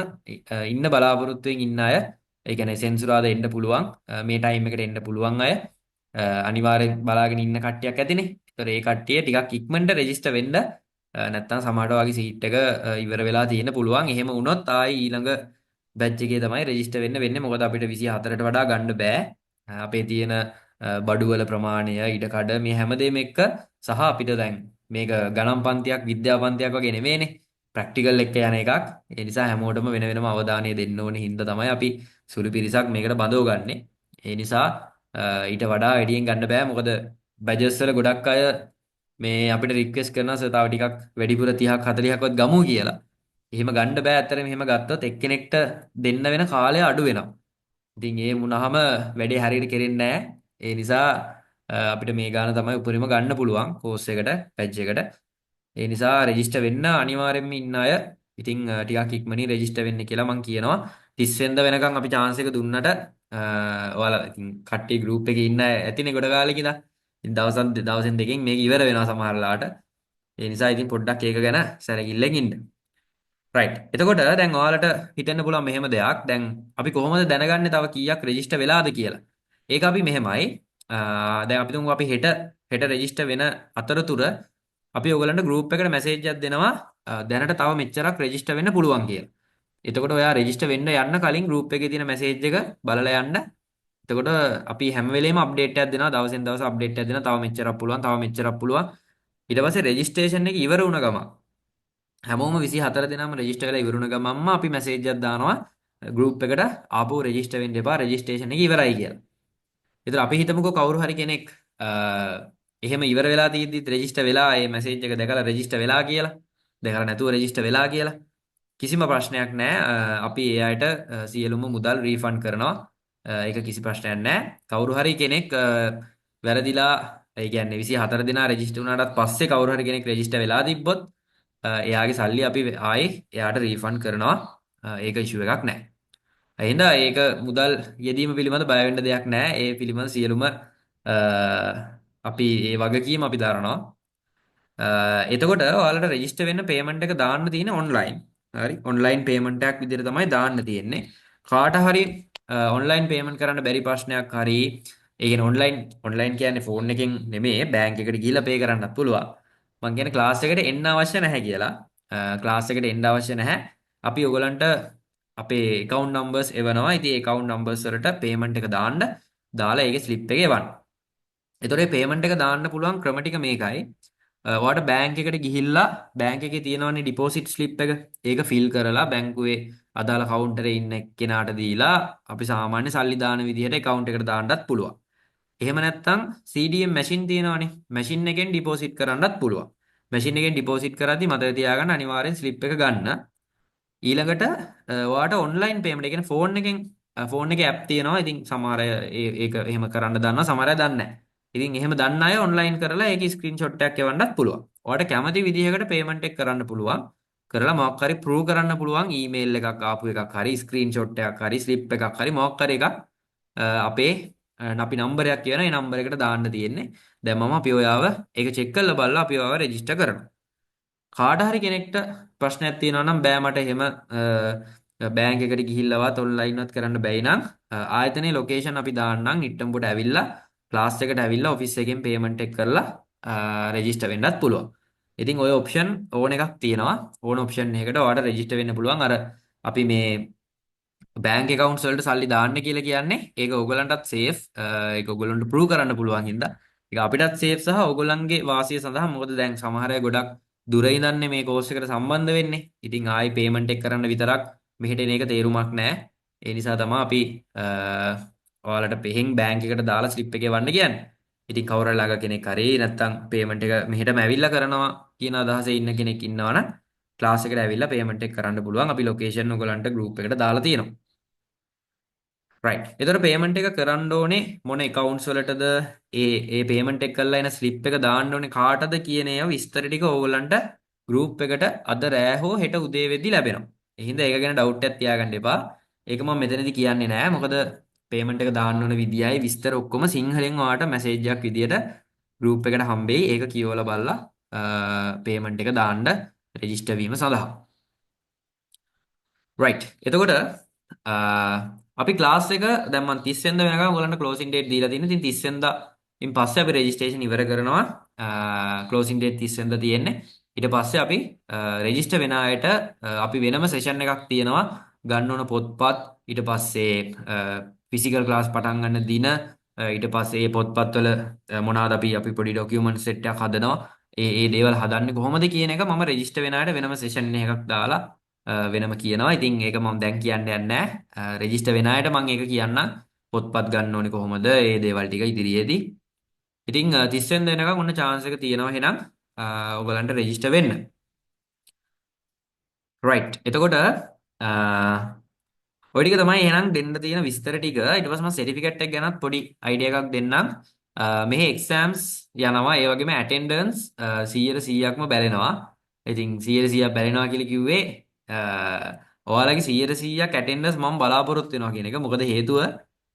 S1: ඉන්න බලාපොරොත්තුෙන් ඉන්න අය ඒ කියන්නේ සෙන්සුරාදා එන්න පුළුවන්. මේ ටයිම් එකට එන්න පුළුවන් අය අනිවාර්යෙන් බලාගෙන ඉන්න කට්ටියක් ඇතිනේ. ඒතර ඒ කට්ටිය ටිකක් ඉක්මනට රෙජිස්ටර් වෙන්න නැත්තම් සමහරට වගේ සීට් එක ඉවර වෙලා තියෙන්න පුළුවන්. එහෙම වුණොත් ආයි ඊළඟ බැච් එකේ තමයි රෙජිස්ටර් වෙන්න වෙන්නේ. මොකද අපිට 24ට වඩා ගන්න බෑ. අපේ තියෙන බඩුවල ප්‍රමාණය ඉඩකඩ මේ හැමදේම එක්ක සහ අපිට දැන් මේක ගණන් පන්තියක් විද්‍යා පන්තියක් වගේ නෙමෙයිනේ. ප්‍රැක්ටිකල් එක යන එකක්. ඒ නිසා හැමෝටම වෙන වෙනම අවධානය දෙන්න ඕනේ හින්දා තමයි අපි සුළු පිරිසක් මේකට බඳව ගන්නෙ. ඒ නිසා ඊට වඩා වැඩියෙන් ගන්න බෑ. මොකද බැජස් වල ගොඩක් අය මේ අපිට රික්වෙස්ට් කරනවා සර් තව ටිකක් වැඩිපුර 30ක් 40ක්වත් ගමු කියලා. එහෙම ගන්න බෑ. ඇත්තටම එහෙම ගත්තොත් එක්කෙනෙක්ට දෙන්න වෙන කාලය අඩු වෙනවා. ඉතින් ඒ වුණාම වැඩේ හරියට කෙරෙන්නේ නැහැ. ඒ නිසා අපිට මේ ගාන තමයි උපරිම ගන්න පුළුවන් කෝස් එකට, බැච් එකට. ඒ නිසා රෙජිස්ටර් වෙන්න අනිවාර්යෙන්ම ඉන්න අය ඉතින් ටිකක් ඉක්මනින් රෙජිස්ටර් වෙන්න කියලා මම කියනවා. 30 වෙනිදා වෙනකන් අපි chance එක දුන්නට ඔයාලා ඉතින් කට්ටිය group එකේ ඉන්න අය ඇතිනේ ගොඩ කාලෙක ඉඳන්. ඉතින් දවසෙන් දෙකකින් මේක ඉවර වෙනවා සමහරලාට. ඒ නිසා ඉතින් පොඩ්ඩක් ඒක ගැන සැලකිල්ලෙන් ඉන්න. රයිට්. එතකොට දැන් ඔයාලට හිතෙන්න පුළුවන් මෙහෙම දෙයක්. දැන් අපි කොහොමද දැනගන්නේ තව කීයක් රෙජිස්ටර් වෙලාද කියලා? ඒක අපි මෙහෙමයි. දැන් අපි තුමු අපි හෙට රෙජිස්ටර් වෙන අතරතුර අපි ඔයගලන්ට group එකට message එකක් දෙනවා දැනට තව මෙච්චරක් රෙජිස්ටර් වෙන්න පුළුවන් කියලා. එතකොට ඔයා රෙජිස්ටර් වෙන්න යන්න කලින් ගෲප් එකේ තියෙන මැසේජ් එක බලලා යන්න. එතකොට අපි හැම වෙලේම අප්ඩේට් එකක් දෙනවා. දවසෙන් දවස අප්ඩේට් එකක් දෙනවා. තව මෙච්චරක් පුළුවන්, තව මෙච්චරක් පුළුවන්. ඊට පස්සේ රෙජිස්ට්‍රේෂන් එක ඉවර වුණ ගමන් හැමෝම 24 දෙනාම රෙජිස්ටර් වෙලා ඉවර වුණ ගමන්ම අපි මැසේජ් එකක් දානවා ගෲප් එකට ආපහු රෙජිස්ටර් වෙන්න එපා. රෙජිස්ට්‍රේෂන් එක ඉවරයි කියලා. ඒතර අපි හිතමුකෝ කවුරු හරි කෙනෙක් එහෙම ඉවර වෙලා තියෙද්දිත් රෙජිස්ටර් වෙලා ඒ මැසේජ් එක දැකලා රෙජිස්ටර් වෙලා කියලා. දැකලා නැතුව රෙජිස්ටර් වෙලා කියලා. කිසිම ප්‍රශ්නයක් නැහැ. අපි ඒ අයට සියලුම මුදල් රීෆන්ඩ් කරනවා. ඒක කිසි ප්‍රශ්නයක් නැහැ. කවුරු හරි කෙනෙක් වැරදිලා ඒ කියන්නේ 24 දෙනා රෙජිස්ටර් වුණාට පස්සේ කවුරු හරි කෙනෙක් රෙජිස්ටර් වෙලා තිබ්බොත් එයාගේ සල්ලි අපි ආයේ එයාට රීෆන්ඩ් කරනවා. ඒක ඉෂුව එකක් නැහැ. එහෙනම් ඒක මුදල් යෙදීම පිළිබඳ බය වෙන්න දෙයක් නැහැ. ඒ පිළිබඳ සියලුම අපි ඒ වගකීම අපි දරනවා. එතකොට ඔයාලට රෙජිස්ටර් වෙන්න පේමන්ට් එක දාන්න තියෙන්නේ ඔන්ලයින්. හරි. ඔන්ලයින් පේමන්ට් එකක් විදිහට තමයි දාන්න තියෙන්නේ. කාට හරි ඔන්ලයින් පේමන්ට් කරන්න බැරි ප්‍රශ්නයක් හරි ඒ කියන්නේ ඔන්ලයින් කියන්නේ ෆෝන් එකෙන් නෙමෙයි බැංක් එකට ගිහිල්ලා පේ කරන්නත් පුළුවන්. මම කියන්නේ ක්ලාස් එකට එන්න අවශ්‍ය නැහැ කියලා. ක්ලාස් එකට එන්න අවශ්‍ය නැහැ. අපි ඔයගලන්ට අපේ account numbers එවනවා. ඉතින් ඒ account numbers වලට payment එක දාන්න දාලා ඒකේ slip එක එවන්න. එතකොට මේ payment එක දාන්න පුළුවන් ක්‍රම ටික මේකයි. ඔයාලට බැංක් එකට ගිහිල්ලා බැංක් එකේ තියෙනවනේ ඩිපොසිට් ස්ලිප් එක. ඒක ෆිල් කරලා බැංකුවේ අදාළ කවුන්ටරේ ඉන්න කෙනාට දීලා අපි සාමාන්‍ය සල්ලි දාන විදිහට account එකට දාන්නත් පුළුවන්. එහෙම නැත්නම් CDM මැෂින් තියෙනවනේ. මැෂින් එකෙන් ඩිපොසිට් කරන්නත් පුළුවන්. මැෂින් එකෙන් ඩිපොසිට් කරද්දි මතක තියාගන්න අනිවාර්යෙන් ස්ලිප් එක ගන්න. ඊළඟට ඔයාට ඔන්ලයින් පේමන්ට් ඒ කියන්නේ ෆෝන් එකෙන් ෆෝන් එකේ ඇප් තියෙනවා. ඉතින් සමහර අය ඒක එහෙම කරන්න දන්නවා. සමහර අය දන්නේ නැහැ. ඉතින් එහෙම දන්න අය ඔන්ලයින් කරලා ඒකේ ස්ක්‍රීන්ෂොට් එකක් එවන්නත් පුළුවන්. ඔයාලට කැමති විදිහකට පේමන්ට් එක කරන්න පුළුවන්. කරලා මොකක් හරි ප්‍රූව් කරන්න පුළුවන් ඊමේල් එකක් ආපු එකක් හරි ස්ක්‍රීන්ෂොට් එකක් හරි ස්ලිප් එකක් හරි මොකක් හරි එකක් අපේ අපි නම්බරයක් කියන ඒ නම්බර එකට දාන්න තියෙන්නේ. දැන් මම අපි ඔයාව ඒක චෙක් කරලා බලලා අපි ඔයාව රෙජිස්ටර් කරනවා. කාට හරි කෙනෙක්ට ප්‍රශ්නයක් තියෙනවා නම් බෑ මට එහෙම බැංක් එකට ගිහිල්ලවත් ඔන්ලයින්වත් කරන්න බැයි නම් ආයතනයේ ලොකේෂන් අපි දාන්නම් නිට්ටඹුට ඇවිල්ලා ක්ලාස් එකට ඇවිල්ලා ඔෆිස් එකෙන් පේමන්ට් එක කරලා රෙජිස්ටර් වෙන්නත් පුළුවන්. ඉතින් ওই ඔප්ෂන් ඕන එකක් තියෙනවා. ඕන ඔප්ෂන් එකකට ඔයාලට රෙජිස්ටර් වෙන්න පුළුවන්. අර අපි මේ බැංක් account වලට සල්ලි දාන්න කියලා කියන්නේ ඒක ඕගලන්ටත් සේෆ්. ඒක ඕගලන්ට ප්‍රූව් කරන්න පුළුවන් හින්දා. ඒක අපිටත් සේෆ් සහ ඕගලන්ගේ වාසිය සඳහා මොකද දැන් සමහර අය ගොඩක් දුර ඉඳන්නේ මේ කෝස් එකට සම්බන්ධ වෙන්නේ. ඉතින් ආයි පේමන්ට් එක කරන්න විතරක් මෙහෙට එන එක තේරුමක් නැහැ. ඒ නිසා තමයි අපි ඔයාලට පෙහෙන් බැංක් එකට දාලා ස්ලිප් එකේ වන්න කියන්නේ. ඉතින් කවුරු ළඟ කෙනෙක් හරි නැත්නම් පේමන්ට් එක මෙහෙටම ඇවිල්ලා කරනවා කියන අදහසේ ඉන්න කෙනෙක් ඉන්නවනම් ක්ලාස් එකට ඇවිල්ලා පේමන්ට් එක කරන්න පුළුවන්. අපි ලොකේෂන් ඔයගලන්ට ගෲප් එකට දාලා තියෙනවා. රයිට්. එතකොට පේමන්ට් එක කරන්න ඕනේ මොන accounts වලටද ඒ පේමන්ට් එක කරලා එන ස්ලිප් එක දාන්න ඕනේ කාටද කියන ඒවා විස්තර ටික ඕගලන්ට ගෲප් එකට අද රෑ හෝ හෙට උදේ වෙද්දි ලැබෙනවා. ඒ හින්දා ඒක ගැන ඩවුට් එකක් තියාගන්න එපා. ඒක මම මෙතනදී කියන්නේ නෑ. මොකද පේමන්ට් එක දාන්න ඕන විදියයි විස්තර ඔක්කොම සිංහලෙන් ඔයාලට මැසේජ් එකක් විදියට ගෲප් එකට හම්බෙයි. ඒක කියවලා බලලා පේමන්ට් එක දාන්න රෙජිස්ටර් වීම සඳහා. රයිට්. එතකොට අපි ක්ලාස් එක දැන් මම 30 වෙනිදා වෙනකම් ඔයගලන්ට ක්ලෝසින් ඩේට් දීලා තියෙනවා. ඉතින් 30 වෙනිදා ඉන් පස්සේ අපි රෙජිස්ට්‍රේෂන් ඉවර කරනවා. ක්ලෝසින් ඩේට් 30 වෙනිදා තියෙන්නේ. ඊට පස්සේ අපි රෙජිස්ටර් වෙන අයට අපි වෙනම සෙෂන් එකක් තියෙනවා. ගන්න ඕන පොත්පත් ඊට පස්සේ ෆිසිකල් ක්ලාස් පටන් ගන්න දින ඊට පස්සේ මේ පොත්පත් වල මොනවාද අපි පොඩි ડોකියුමන්ට් සෙට් එකක් හදනවා. ඒ දේවල් හදන්නේ කොහොමද කියන එක මම රෙජිස්ටර් වෙන අයට වෙනම සෙෂන් එකක් දාලා වෙනම කියනවා. ඉතින් ඒක මම දැන් කියන්න යන්නේ නැහැ. රෙජිස්ටර් වෙන අයට මම ඒක කියන්නම්. පොත්පත් ගන්න ඕනේ කොහොමද? ඒ දේවල් ටික ඉදිරියේදී. ඉතින් 30 වෙනිදා වෙනකම් ඔන්න chance එක තියෙනවා එහෙනම් ඔයගලන්ට රෙජිස්ටර් වෙන්න. රයිට්. එතකොට ඔය ටික තමයි එහෙනම් දෙන්න තියෙන විස්තර ටික. ඊට පස්සේ මම සර්ටිෆිකේට් එක ගැනත් පොඩි අයිඩියා එකක් දෙන්නම්. මෙහි එක්සෑම්ස් යනවා. ඒ වගේම ඇටෙන්ඩන්ස් 100%ක්ම බැලෙනවා. ඉතින් 100% බැලෙනවා කියලා කිව්වේ ඔයාලගේ 100%ක් ඇටෙන්ඩන්ස් මම බලාපොරොත්තු වෙනවා කියන එක. මොකද හේතුව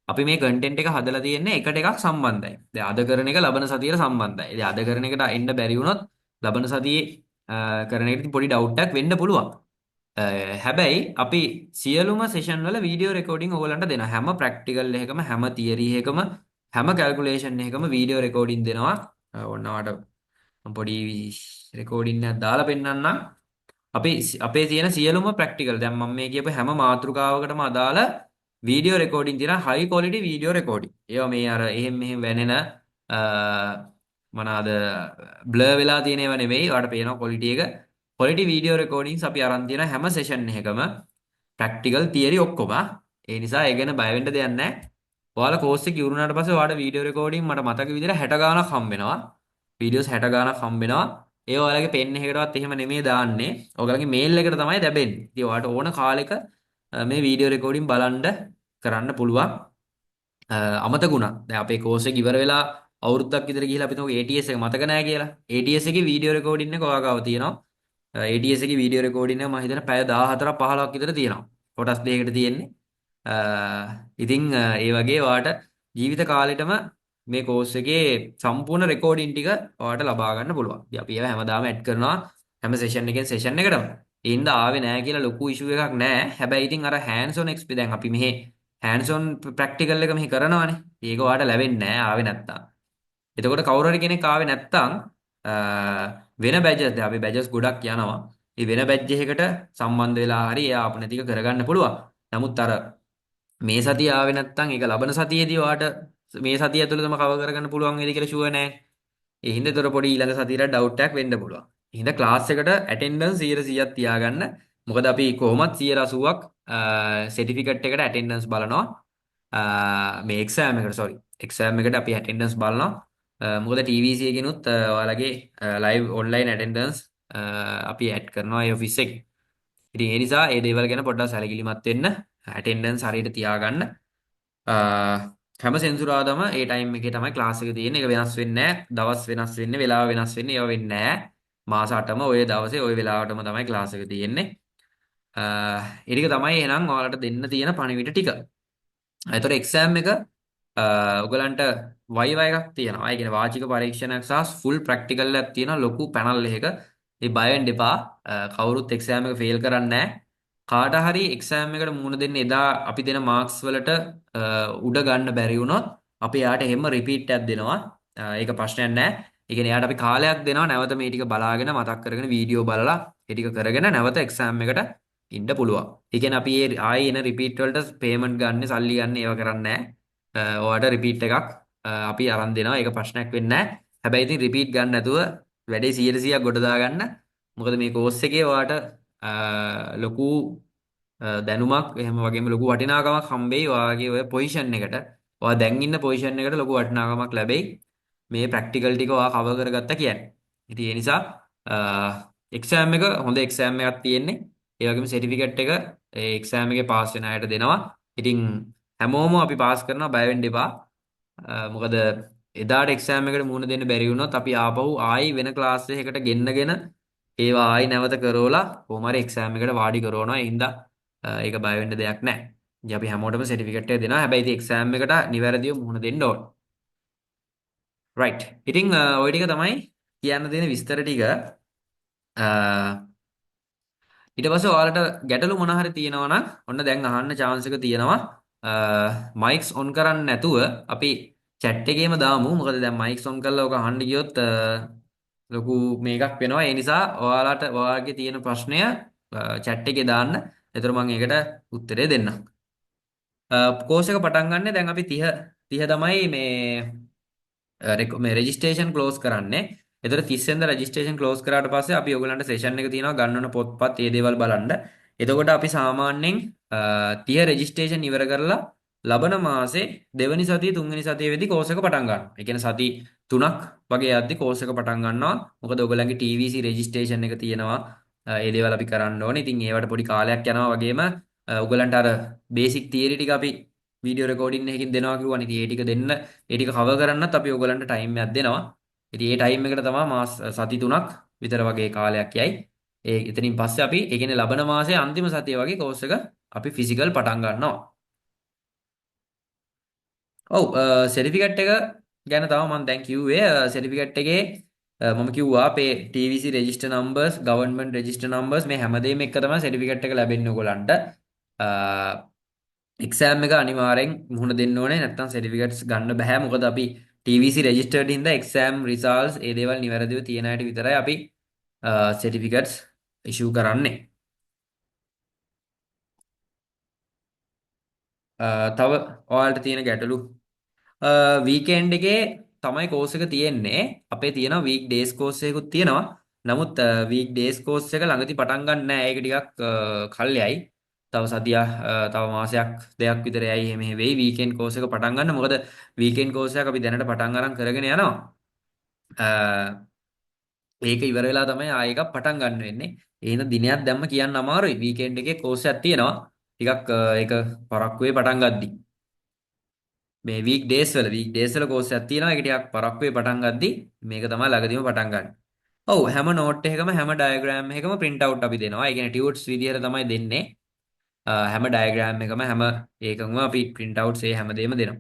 S1: අපි මේ කන්ටෙන්ට් එක හදලා තියෙන්නේ එකට එකක් සම්බන්ධයි. දැන් අද කරන එක ලබන සතියට සම්බන්ධයි. ඉතින් අද කරන එකට එන්න බැරි වුණොත් ලබන සතියේ කරන එකට පොඩි ඩවුට් එකක් වෙන්න පුළුවන්. හැබැයි අපි සියලුම සෙෂන් වල වීඩියෝ රෙකෝඩින් ඔයගලන්ට දෙනවා. හැම ප්‍රැක්ටිකල් එකකම හැම තියරි එකකම හැම කැල්කියුලේෂන් එකකම වීඩියෝ රෙකෝඩින් දෙනවා. ඔන්න ඔයාලට මම පොඩි රෙකෝඩින් එකක් දාලා පෙන්නන්නම්. අපේ තියෙන සියලුම ප්‍රැක්ටිකල් දැන් මම මේ කියපු හැම මාතෘකාවකටම අදාළ වීඩියෝ රෙකෝඩින් තියෙන හයි ක්වොලිටි වීඩියෝ රෙකෝඩින්. ඒවා මේ අර එහෙම මෙහෙම වැනෙන මොනවාද බ්ලර් වෙලා තියෙන ඒවා නෙමෙයි. ඔයාලට පේනවා ක්වොලිටි එක. ක්වොලිටි වීඩියෝ රෙකෝඩින්ස් අපි අරන් තියෙන හැම සෙෂන් එකකම ප්‍රැක්ටිකල් තියරි ඔක්කොම. ඒ නිසා ඒ ගැන බය වෙන්න දෙයක් නැහැ. ඔයාලා කෝස් එක ඉවරුනාට පස්සේ ඔයාලට වීඩියෝ රෙකෝඩින් මට මතක විදිහට 60 ගාණක් හම්බ වෙනවා. වීඩියෝස් 60 ගාණක් හම්බ වෙනවා. ඒ ඔයාලගේ පෙන් එකකටවත් එහෙම නෙමෙයි දාන්නේ. ඔයාලගේ මේල් එකට තමයි දැබෙන්නේ. ඉතින් ඔයාලට ඕන කාලෙක මේ වීඩියෝ රෙකෝඩින් බලන්න කරන්න පුළුවන්. අමතකුණා. දැන් අපේ කෝස් එක ඉවර වෙලා අවුරුද්දක් විතර ගිහිලා අපි තුමු ATS එක මතක නැහැ කියලා. ATS එකේ වීඩියෝ රෙකෝඩින් එක ඔයා ගාව තියෙනවා. ATS එකේ වීඩියෝ රෙකෝඩින් එක මම හිතන පැය 14ක් 15ක් විතර තියෙනවා. කොටස් දෙකකට තියෙන්නේ. ඉතින් ඒ වගේ ඔයාට ජීවිත කාලෙටම මේ කෝස් එකේ සම්පූර්ණ රෙකෝඩින් ටික ඔයාලට ලබා ගන්න පුළුවන්. ඉතින් අපි ඒවා හැමදාම ඇඩ් කරනවා හැම සෙෂන් එකෙන් සෙෂන් එකටම. ඒ හින්දා ආවේ නැහැ කියලා ලොකු ඉෂුව එකක් නැහැ. හැබැයි ඉතින් අර hands on experience දැන් අපි මෙහි hands on practical එක මෙහි කරනවානේ. ඒක ඔයාලට ලැබෙන්නේ නැහැ ආවේ නැත්තම්. එතකොට කවුරු හරි කෙනෙක් ආවේ නැත්තම් වෙන බැජස් දැන් අපි බැජස් ගොඩක් යනවා. මේ වෙන බැජ් එකකට සම්බන්ධ වෙලා හරි එයා අප නැතික කරගන්න පුළුවන්. නමුත් අර මේ සතිය ආවේ නැත්තම් ඒක ලබන සතියේදී ඔයාට මේ සතිය ඇතුළතම කවර් කරගන්න පුළුවන් වේද කියලා ෂුවර් නැහැ. ඒ හින්දා ඒතර පොඩි ඊළඟ සතියට ඩවුට් එකක් වෙන්න පුළුවන්. ඒ හින්දා ක්ලාස් එකට ඇටෙන්ඩන්ස් 100%ක් තියාගන්න. මොකද අපි කොහොමත් 180ක් සර්ටිෆිකේට් එකට ඇටෙන්ඩන්ස් බලනවා. මේ එක්සෑම් එකට සෝරි. එක්සෑම් එකට අපි ඇටෙන්ඩන්ස් බලනවා. මොකද TVC එකෙනුත් ඔයාලගේ ලයිව් ඔන්ලයින් ඇටෙන්ඩන්ස් අපි ඇඩ් කරනවා ඒ ඔෆිස් එකේ. ඉතින් ඒ නිසා ඒ දේවල් ගැන පොඩ්ඩක් සැලකිලිමත් වෙන්න. ඇටෙන්ඩන්ස් හරියට තියාගන්න. හැම සෙන්සුරාදාම ඒ ටයිම් එකේ තමයි ක්ලාස් එක තියෙන්නේ. ඒක වෙනස් වෙන්නේ නැහැ. දවස් වෙනස් වෙන්නේ, වෙලාව වෙනස් වෙන්නේ. ඒවා වෙන්නේ නැහැ. මාස 8ම ওই දවසේ ওই වෙලාවටම තමයි ක්ලාස් එක තියෙන්නේ. ඒ ටික තමයි එහෙනම් ඔයාලට දෙන්න තියෙන පණිවිඩ ටික. ඒතර එක්සෑම් එක ඔයගලන්ට වයිවා එකක් තියෙනවා. ඒ කියන්නේ වාචික පරීක්ෂණයක් සහ ෆුල් ප්‍රැක්ටිකල් එකක් තියෙන ලොකු පැනල් එකක. ඒ බය වෙන්න එපා. කවුරුත් එක්සෑම් එක ෆේල් කරන්නේ නැහැ. කාට හරි එක්සෑම් එකට මුහුණ දෙන්න එදා අපි දෙන මාක්ස් වලට උඩ ගන්න බැරි වුණොත් අපි යාට එහෙම රිපීට් එකක් දෙනවා. ඒක ප්‍රශ්නයක් නැහැ. ඒ කියන්නේ යාට අපි කාලයක් දෙනවා නැවත මේ ටික බලාගෙන මතක් කරගෙන වීඩියෝ බලලා ඒ ටික කරගෙන නැවත එක්සෑම් එකට ඉන්න පුළුවන්. ඒ කියන්නේ අපි ආයේ එන රිපීට් වලට පේමන්ට් ගන්න, සල්ලි ගන්න ඒවා කරන්නේ නැහැ. ඔයාලට රිපීට් එකක් අපි අරන් දෙනවා. ඒක ප්‍රශ්නයක් වෙන්නේ නැහැ. හැබැයි ඉතින් රිපීට් ගන්න නැතුව වැඩේ 100%ක් ගොඩ දාගන්න. මොකද මේ කෝස් එකේ ඔයාට ලොකු දැනුමක් එහෙම වගේම ලොකු වටිනාකමක් හම්බෙයි ඔයාගේ ඔය පොසිෂන් එකට. ඔයා දැන් ඉන්න පොසිෂන් එකට ලොකු වටිනාකමක් ලැබෙයි. මේ ප්‍රැක්ටිකල් ටික ඔයා කවර් කරගත්තා කියන්නේ. ඉතින් ඒ නිසා එක්සෑම් එක හොඳ එක්සෑම් එකක් තියෙන්නේ. ඒ වගේම සර්ටිෆිකේට් එක ඒ එක්සෑම් එකේ පාස් වෙන අයට දෙනවා. ඉතින් හැමෝම අපි පාස් කරනවා බය වෙන්න එපා. මොකද එදාට එක්සෑම් එකට මුහුණ දෙන්න බැරි වුණොත් අපි ආපහු ආයි වෙන ක්ලාස් එකකට ගෙන්නගෙන ඒවා ආයි නැවත කරවලා කොහොම හරි එක්සෑම් එකට වාඩි කරවනවා. ඒ හින්දා ඒක බය වෙන්න දෙයක් නැහැ. ඉතින් අපි හැමෝටම සර්ටිෆිකේට් එක දෙනවා. හැබැයි ඉතින් එක්සෑම් එකට නිවැරදිව මුහුණ දෙන්න ඕන. රයිට්. ඉතින් ওই ටික තමයි කියන්න තියෙන විස්තර ටික. ඊට පස්සේ ඔයාලට ගැටලු මොන හරි තියෙනවා නම් ඔන්න දැන් අහන්න chance එක තියෙනවා. මයික්ස් ඔන් කරන්නේ නැතුව අපි chat එකේම දාමු. මොකද දැන් මයික්ස් ඔන් කරලා ඔක අහන්න ගියොත් ලොකු මේකක් වෙනවා. ඒ නිසා ඔයාලට ඔයාගේ තියෙන ප්‍රශ්නය chat එකේ දාන්න. එතකොට මම ඒකට උත්තරේ දෙන්නම්. කෝස් එක පටන් ගන්න දැන් අපි 30 තමයි මේ රෙජිස්ට්‍රේෂන් ක්ලෝස් කරන්නේ. එතකොට 30 වෙනිදා රෙජිස්ට්‍රේෂන් ක්ලෝස් කරාට පස්සේ අපි ඔයගලන්ට සෙෂන් එක තියෙනවා ගන්න ඕන පොත්පත් ඒ දේවල් බලන්න. එතකොට අපි සාමාන්‍යයෙන් 30 රෙජිස්ට්‍රේෂන් ඉවර කරලා ලබන මාසේ දෙවනි සතිය තුන්වෙනි සතිය වෙදි කෝස් එක පටන් ගන්නවා. ඒ කියන්නේ සති 3ක් වගේ යද්දි කෝස් එක පටන් ගන්නවා. මොකද ඔයගලන්ගේ TVC රෙජිස්ට්‍රේෂන් එක තියෙනවා. ඒ දේවල් අපි කරන්න ඕනේ. ඉතින් ඒවට පොඩි කාලයක් යනවා වගේම ඔයගලන්ට අර බේසික් තියරි ටික අපි වීඩියෝ රෙකෝඩින් එකකින් දෙනවා කිව්වනේ. ඉතින් ඒ ටික දෙන්න ඒ ටික කවර් කරන්නත් අපි ඔයගලන්ට ටයිම් එකක් දෙනවා. ඉතින් ඒ ටයිම් එකට තමයි මාස සති 3ක් විතර වගේ කාලයක් යයි. ඒ එතනින් පස්සේ අපි ඒ කියන්නේ ලබන මාසයේ අන්තිම සතිය වගේ කෝස් එක අපි ෆිසිකල් පටන් ගන්නවා. ඔව් සර්ටිෆිකේට් එක ගැන තමයි මම දැන් කිව්වේ. සර්ටිෆිකේට් එකේ මම කිව්වා අපේ TVC register numbers, government register numbers මේ හැමදේම එක තමයි සර්ටිෆිකේට් එක ලැබෙන්නේ ඔයගලන්ට. එක්සෑම් එක අනිවාර්යෙන් මුහුණ දෙන්න ඕනේ. නැත්නම් සර්ටිෆිකේට්ස් ගන්න බෑ. මොකද අපි TVC registered හින්දා එක්සෑම් results ඒ දේවල් නිවැරදිව තියෙන අයට විතරයි අපි සර්ටිෆිකේට්ස් ඉෂුව කරන්නේ. තව ඔයාලට තියෙන ගැටලු වීකෙන්ඩ් එකේ තමයි කෝස් එක තියෙන්නේ. අපේ තියෙනවා වීක් ඩේස් කෝස් එකකුත් තියෙනවා. නමුත් වීක් ඩේස් කෝස් එක ළඟදී පටන් ගන්න නෑ. ඒක ටිකක් කල්යයි. තව සතියක් තව මාසයක් දෙකක් විතර යයි එහෙම වෙයි වීකෙන්ඩ් කෝස් එක පටන් ගන්න. මොකද වීකෙන්ඩ් කෝස් එකක් අපි දැනට පටන් අරන් කරගෙන යනවා. ඒක ඉවර වෙලා තමයි ආයෙ එකක් පටන් ගන්න වෙන්නේ. එහෙනම් දිනයක් දැම්ම කියන්න අමාරුයි. වීකෙන්ඩ් එකේ කෝස් එකක් තියෙනවා. ටිකක් ඒක පරක්කුවේ පටන් ගද්දි. මේ වීක් ඩේස් වල කෝස් එකක් තියෙනවා. ඒක ටිකක් පරක්කුවේ පටන් ගද්දි මේක තමයි ළඟදීම පටන් ගන්න. ඔව් හැම නෝට් එකකම හැම ඩයග්‍රෑම් එකකම print out අපි දෙනවා. ඒ කියන්නේ ටියුට්ස් විදියට තමයි දෙන්නේ. හැම ඩයග්‍රෑම් එකම හැම ඒකකම අපි print outs ඒ හැමදේම දෙනවා.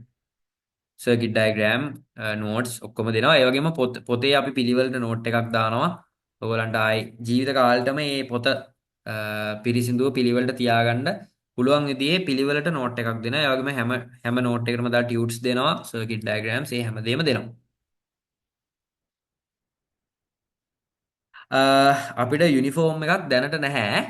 S1: සර්කිට් ඩයග්‍රෑම් නෝට්ස් ඔක්කොම දෙනවා. ඒ වගේම පොතේ අපි පිළිවෙලට නෝට් එකක් දානවා. ඔයගලන්ට ආයි ජීවිත කාලෙටම මේ පොත පිරිසිදුව පිළිවෙලට තියාගන්න පුළුවන් විදිහේ පිළිවෙලට නෝට් එකක් දෙනවා. ඒ වගේම හැම හැම නෝට් එකකටම දාලා ටියුට්ස් දෙනවා. සර්කිට් ඩයග්‍රෑම්ස් ඒ හැමදේම දෙනවා. අපිට යුනිෆෝම් එකක් දැනට නැහැ.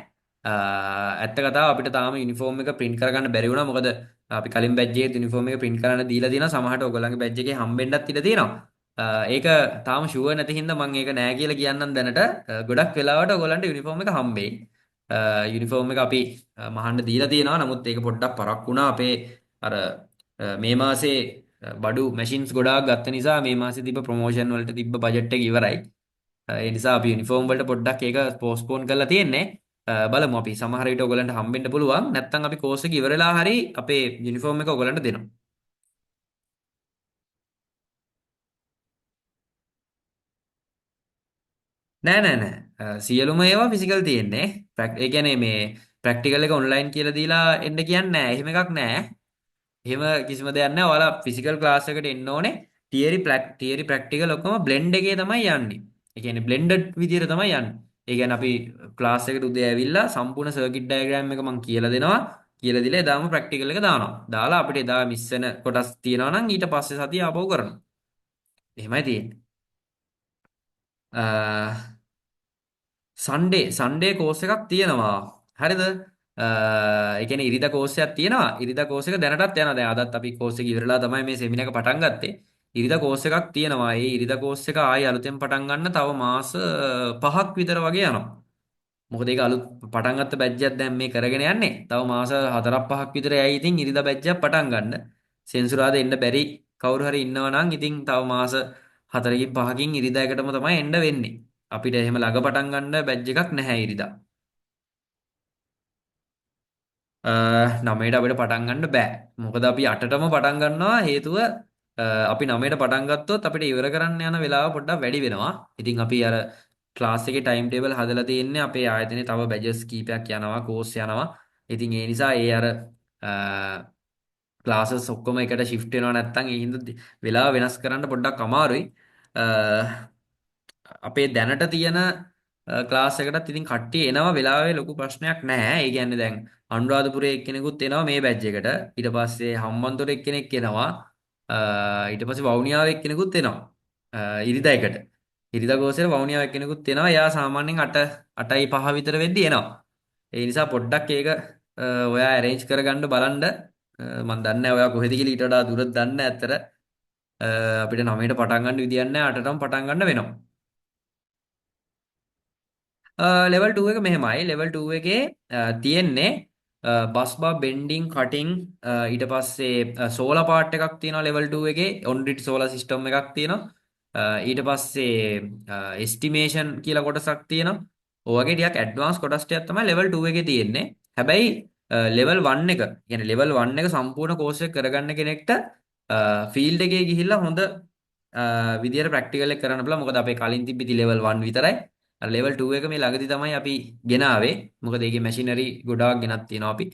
S1: ඇත්ත කතාව අපිට තාම යුනිෆෝම් එක print කරගන්න බැරි වුණා. මොකද අපි කලින් බැච් එකේ යුනිෆෝම් එක print කරන්න දීලා තියෙනවා. සමහරට ඔයගොල්ලන්ගේ බැච් එකේ හම්බෙන්නත් ඉඩ තියෙනවා. ඒක තාම ෂුවර් නැති හින්දා මම ඒක නෑ කියලා කියන්නම් දැනට. ගොඩක් වෙලාවට ඔයගොල්ලන්ට යුනිෆෝම් එක හම්බෙයි. යුනිෆෝම් එක අපි මහන්න දීලා තියෙනවා. නමුත් ඒක පොඩ්ඩක් පරක් වුණා. අපේ අර මේ මාසේ බඩු මැෂින්ස් ගොඩාක් ගත්ත නිසා මේ මාසේ තිබ්බ ප්‍රොමෝෂන් වලට තිබ්බ බජට් එක ඉවරයි. ඒ නිසා අපි යුනිෆෝම් වලට පොඩ්ඩක් ඒක පෝස්ට්පෝන් කරලා තියෙන්නේ. බලමු අපි සමහර විට ඔයගලන්ට හම්බෙන්න පුළුවන්. නැත්නම් අපි කෝස් එක ඉවරලා හරි අපේ යුනිෆෝම් එක ඔයගලන්ට දෙනවා. නෑ. සියලුම ඒවා ෆිසිකල් තියෙන්නේ. ඒ කියන්නේ මේ ප්‍රැක්ටිකල් එක ඔන්ලයින් කියලා දීලා එන්න කියන්නේ නෑ. එහෙම එකක් නෑ. එහෙම කිසිම දෙයක් නැහැ. ඔයාලා ෆිසිකල් ක්ලාස් එකට එන්න ඕනේ. තියරි ප්‍රැක්ටිකල් ඔක්කොම බ්ලෙන්ඩ් එකේ තමයි යන්නේ. ඒ කියන්නේ බ්ලෙන්ඩඩ් විදියට තමයි යන්නේ. ඒ කියන්නේ අපි ක්ලාස් එකට උදේ ඇවිල්ලා සම්පූර්ණ සර්කිට් ඩයග්‍රෑම් එක මම කියලා දෙනවා. කියලා දීලා එදාම ප්‍රැක්ටිකල් එක දානවා. දාලා අපිට එදා මිස් වෙන කොටස් තියෙනවා නම් ඊට පස්සේ සතිය ආපහු කරනවා. එහෙමයි තියෙන්නේ. සන්ඩේ කෝස් එකක් තියෙනවා. හරිද? ඒ කියන්නේ ඉරිදා කෝස් එකක් තියෙනවා. ඉරිදා කෝස් එක දැනටත් යනවා. දැන් අදත් අපි කෝස් එක ඉවරලා තමයි මේ සෙමිනාර් එක පටන් ගත්තේ. ඉරිදා කෝස් එකක් තියෙනවා. ඒ ඉරිදා කෝස් එක ආයි අලුතෙන් පටන් ගන්න තව මාස 5ක් විතර වගේ යනවා. මොකද ඒක අලුත් පටන් ගත්ත බැච් එකක් දැන් මේ කරගෙන යන්නේ. තව මාස 4ක් 5ක් විතර යයි ඉතින් ඉරිදා බැච් එකක් පටන් ගන්න. සෙන්සුරාදා එන්න බැරි කවුරු හරි ඉන්නවා නම් ඉතින් තව මාස 4කින් 5කින් ඉරිදා එකටම තමයි එන්න වෙන්නේ. අපිට එහෙම ළඟ පටන් ගන්න බැච් එකක් නැහැ ඉරිදා. 9ට අපිට පටන් ගන්න බෑ. මොකද අපි 8ටම පටන් ගන්නවා හේතුව අපි 9ට පටන් ගත්තොත් අපිට ඉවර කරන්න යන වෙලාව පොඩ්ඩක් වැඩි වෙනවා. ඉතින් අපි අර ක්ලාස් එකේ ටයිම් ටේබල් හදලා තියෙන්නේ අපේ ආයතනයේ තව බැචස් කීපයක් යනවා කෝස් යනවා. ඉතින් ඒ නිසා ඒ අර ක්ලාසස් ඔක්කොම එකට shift වෙනවා නැත්නම් ඒ හින්දා වෙලාව වෙනස් කරන්න පොඩ්ඩක් අමාරුයි. අපේ දැනට තියෙන ක්ලාස් එකටත් ඉතින් කට්ටිය එනවා වෙලාවේ ලොකු ප්‍රශ්නයක් නැහැ. ඒ කියන්නේ දැන් අනුරාධපුරයේ එක්කෙනෙකුත් එනවා මේ බැච් එකට. ඊට පස්සේ හම්බන්තොට එක්කෙනෙක් එනවා. ඊට පස්සේ වවුනියාව එක්කෙනෙකුත් එනවා. ඉරිදා එකට. ඉරිදා කෝසෙට වවුනියාව එක්කෙනෙකුත් එනවා. එයා සාමාන්‍යයෙන් 8:05 විතර වෙද්දී එනවා. ඒ නිසා පොඩ්ඩක් ඒක ඔයා arrange කරගන්න බලන්න. මම දන්නේ නැහැ ඔයා කොහෙද කියලා ඊට වඩා දුරද දන්නේ නැහැ ඇත්තට. අපිට 9ට පටන් ගන්න විදියක් නැහැ 8ටම පටන් ගන්න වෙනවා. ලෙවල් 2 එක මෙහෙමයි. ලෙවල් 2 එකේ තියෙන්නේ බස් බා බෙන්ඩින් කටින් ඊට පස්සේ සෝලා පාර්ට් එකක් තියෙනවා ලෙවල් 2 එකේ ඔන් ග්‍රිඩ් සෝලා සිස්ටම් එකක් තියෙනවා ඊට පස්සේ එස්ටිමේෂන් කියලා කොටසක් තියෙනවා ඔය වගේ ටිකක් ඇඩ්වාන්ස් කොටස් ටිකක් තමයි ලෙවල් 2 එකේ තියෙන්නේ හැබැයි ලෙවල් 1 එක කියන්නේ ලෙවල් 1 එක සම්පූර්ණ කෝස් එක කරගන්න කෙනෙක්ට ෆීල්ඩ් එකේ ගිහිල්ලා හොඳ විදියට ප්‍රැක්ටිකල් එක කරන්න පුළුවන් මොකද අපේ කලින් තිබ්බිති ලෙවල් 1 විතරයි ලෙවල් 2 එක මේ ළඟදි තමයි අපි ගෙනාවේ. මොකද ඒකේ මැෂිනරි ගොඩාක් ගෙනත් තියෙනවා අපි.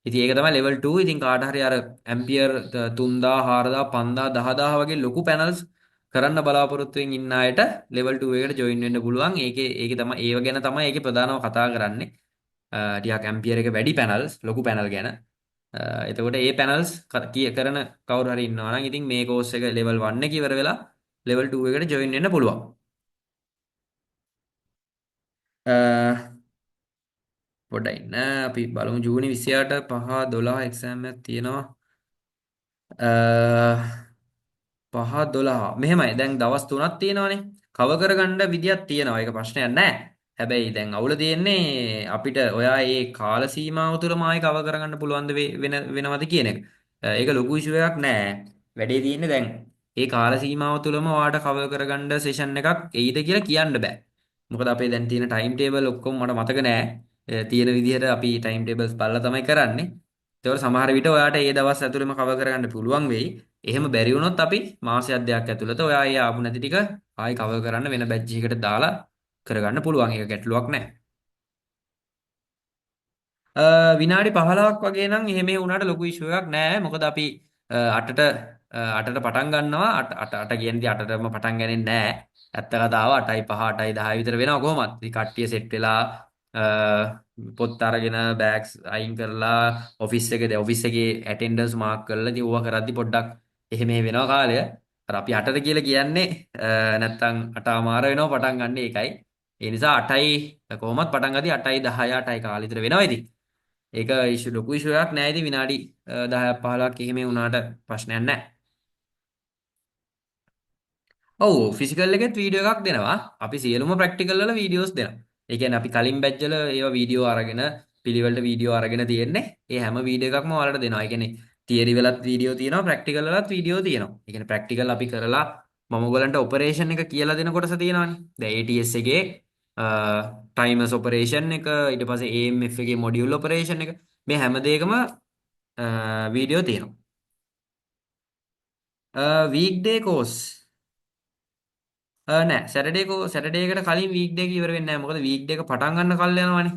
S1: ඉතින් ඒක තමයි level 2. ඉතින් කාට හරි අර ඇම්පියර් 3000, 4000, 5000, 10000 වගේ ලොකු පැනල්ස් කරන්න බලාපොරොත්තු වෙමින් ඉන්න අයට level 2 එකට join වෙන්න පුළුවන්. ඒකේ තමයි ඒව ගැන තමයි ඒකේ ප්‍රධානම කතා කරන්නේ. ටිකක් ඇම්පියර් එක වැඩි පැනල්ස්, ලොකු පැනල් ගැන. එතකොට ඒ පැනල්ස් කරන කවුරු හරි ඉන්නවා නම් ඉතින් මේ කෝස් එක level 1 එක ඉවර වෙලා level 2 එකට join වෙන්න පුළුවන්. පොඩ්ඩයි ඉන්න. අපි බලමු ජූනි 28 5 12 එක්සෑම් එකක් තියෙනවා. අ, 5 12 මෙහෙමයි. දැන් දවස් 3ක් තියෙනවානේ. කව කරගන්න විදියක් තියෙනවා. ඒක ප්‍රශ්නයක් නෑ. හැබැයි දැන් අවුල තියෙන්නේ අපිට ඔයා ඒ කාල සීමාව තුළම ආයෙ කව කරගන්න පුළුවන් වෙනවද කියන එක. ඒක ලොකු ඉෂුව එකක් නෑ. වැඩේ තියෙන්නේ දැන් ඒ කාල සීමාව තුළම ඔයාට කව කරගන්න සෙෂන් එකක් එයිද කියලා කියන්න බෑ. මොකද අපේ දැන් තියෙන ටයිම් ටේබල් ඔක්කොම මට මතක නෑ. තියෙන විදිහට අපි ටයිම් ටේබල්ස් බලලා තමයි කරන්නේ. ඒතකොට සමහර විට ඔයාට ඒ දවස් ඇතුළෙම කව කරගන්න පුළුවන් වෙයි. එහෙම බැරි වුණොත් අපි මාසයක් දෙකක් ඇතුළත ඔයා ඒ ආපු නැති ටික ආයි කවර් කරන්න වෙන බැච් එකකට දාලා කරගන්න පුළුවන්. ඒක ගැටලුවක් නැහැ. විනාඩි 15ක් වගේ නම් එහෙම වුණාට ලොකු ඉෂුව එකක් නැහැ. මොකද අපි 8ට 8ට පටන් ගන්නවා. 8 කියන්නේ 8ටම පටන් ගන්නේ නැහැ. ඇත්ත කතාව 8යි 5 8යි 10යි විතර වෙනවා කොහොමත්. ඉතින් කට්ටිය සෙට් වෙලා අ, පොත් අරගෙන බෑග්ස් අයින් කරලා ඔෆිස් එකේ ඇටෙන්ඩන්ස් මාක් කරලා ඉතින් ඌව කරද්දි පොඩ්ඩක් එහෙම වෙනවා කාලය. අර අපි 8ට කියලා කියන්නේ නැත්තම් 8:00මාර වෙනවා පටන් ගන්න ඒකයි. ඒ නිසා 8යි කොහොමත් පටන් ගදී 8යි 10යි 8යි කාලෙ විතර වෙනවා ඉතින්. ඒක ලොකු ඉෂුව එකක් නෑ. ඉතින් විනාඩි 10ක් 15ක් එහෙම වුණාට ප්‍රශ්නයක් නෑ. ඔව් ෆිසිකල් එකෙත් වීඩියෝ එකක් දෙනවා. අපි සියලුම ප්‍රැක්ටිකල් වල වීඩියෝස් දෙනවා. ඒ කියන්නේ අපි කලින් බැච් වල ඒවා වීඩියෝ අරගෙන පිළිවෙලට වීඩියෝ අරගෙන තියෙන්නේ. ඒ හැම වීඩියෝ එකක්ම ඔයාලට දෙනවා. ඒ කියන්නේ තියරි වලත් වීඩියෝ තියෙනවා, ප්‍රැක්ටිකල් වලත් වීඩියෝ තියෙනවා. ඒ කියන්නේ ප්‍රැක්ටිකල් අපි කරලා මම ඔයගලන්ට ඔපරේෂන් එක කියලා දෙන කොටස තියෙනවානේ. දැන් ATS එකේ ටයිමර්ස් ඔපරේෂන් එක ඊට පස්සේ AMF එකේ මොඩියුල් ඔපරේෂන් එක මේ හැම දෙයකම වීඩියෝ තියෙනවා. වීක්ඩේ කෝස් නෑ සැටර්ඩේ එකට කලින් වීක්ඩේ එක ඉවර වෙන්නේ නැහැ. මොකද වීක්ඩේ එක පටන් ගන්න කල් යනවනේ.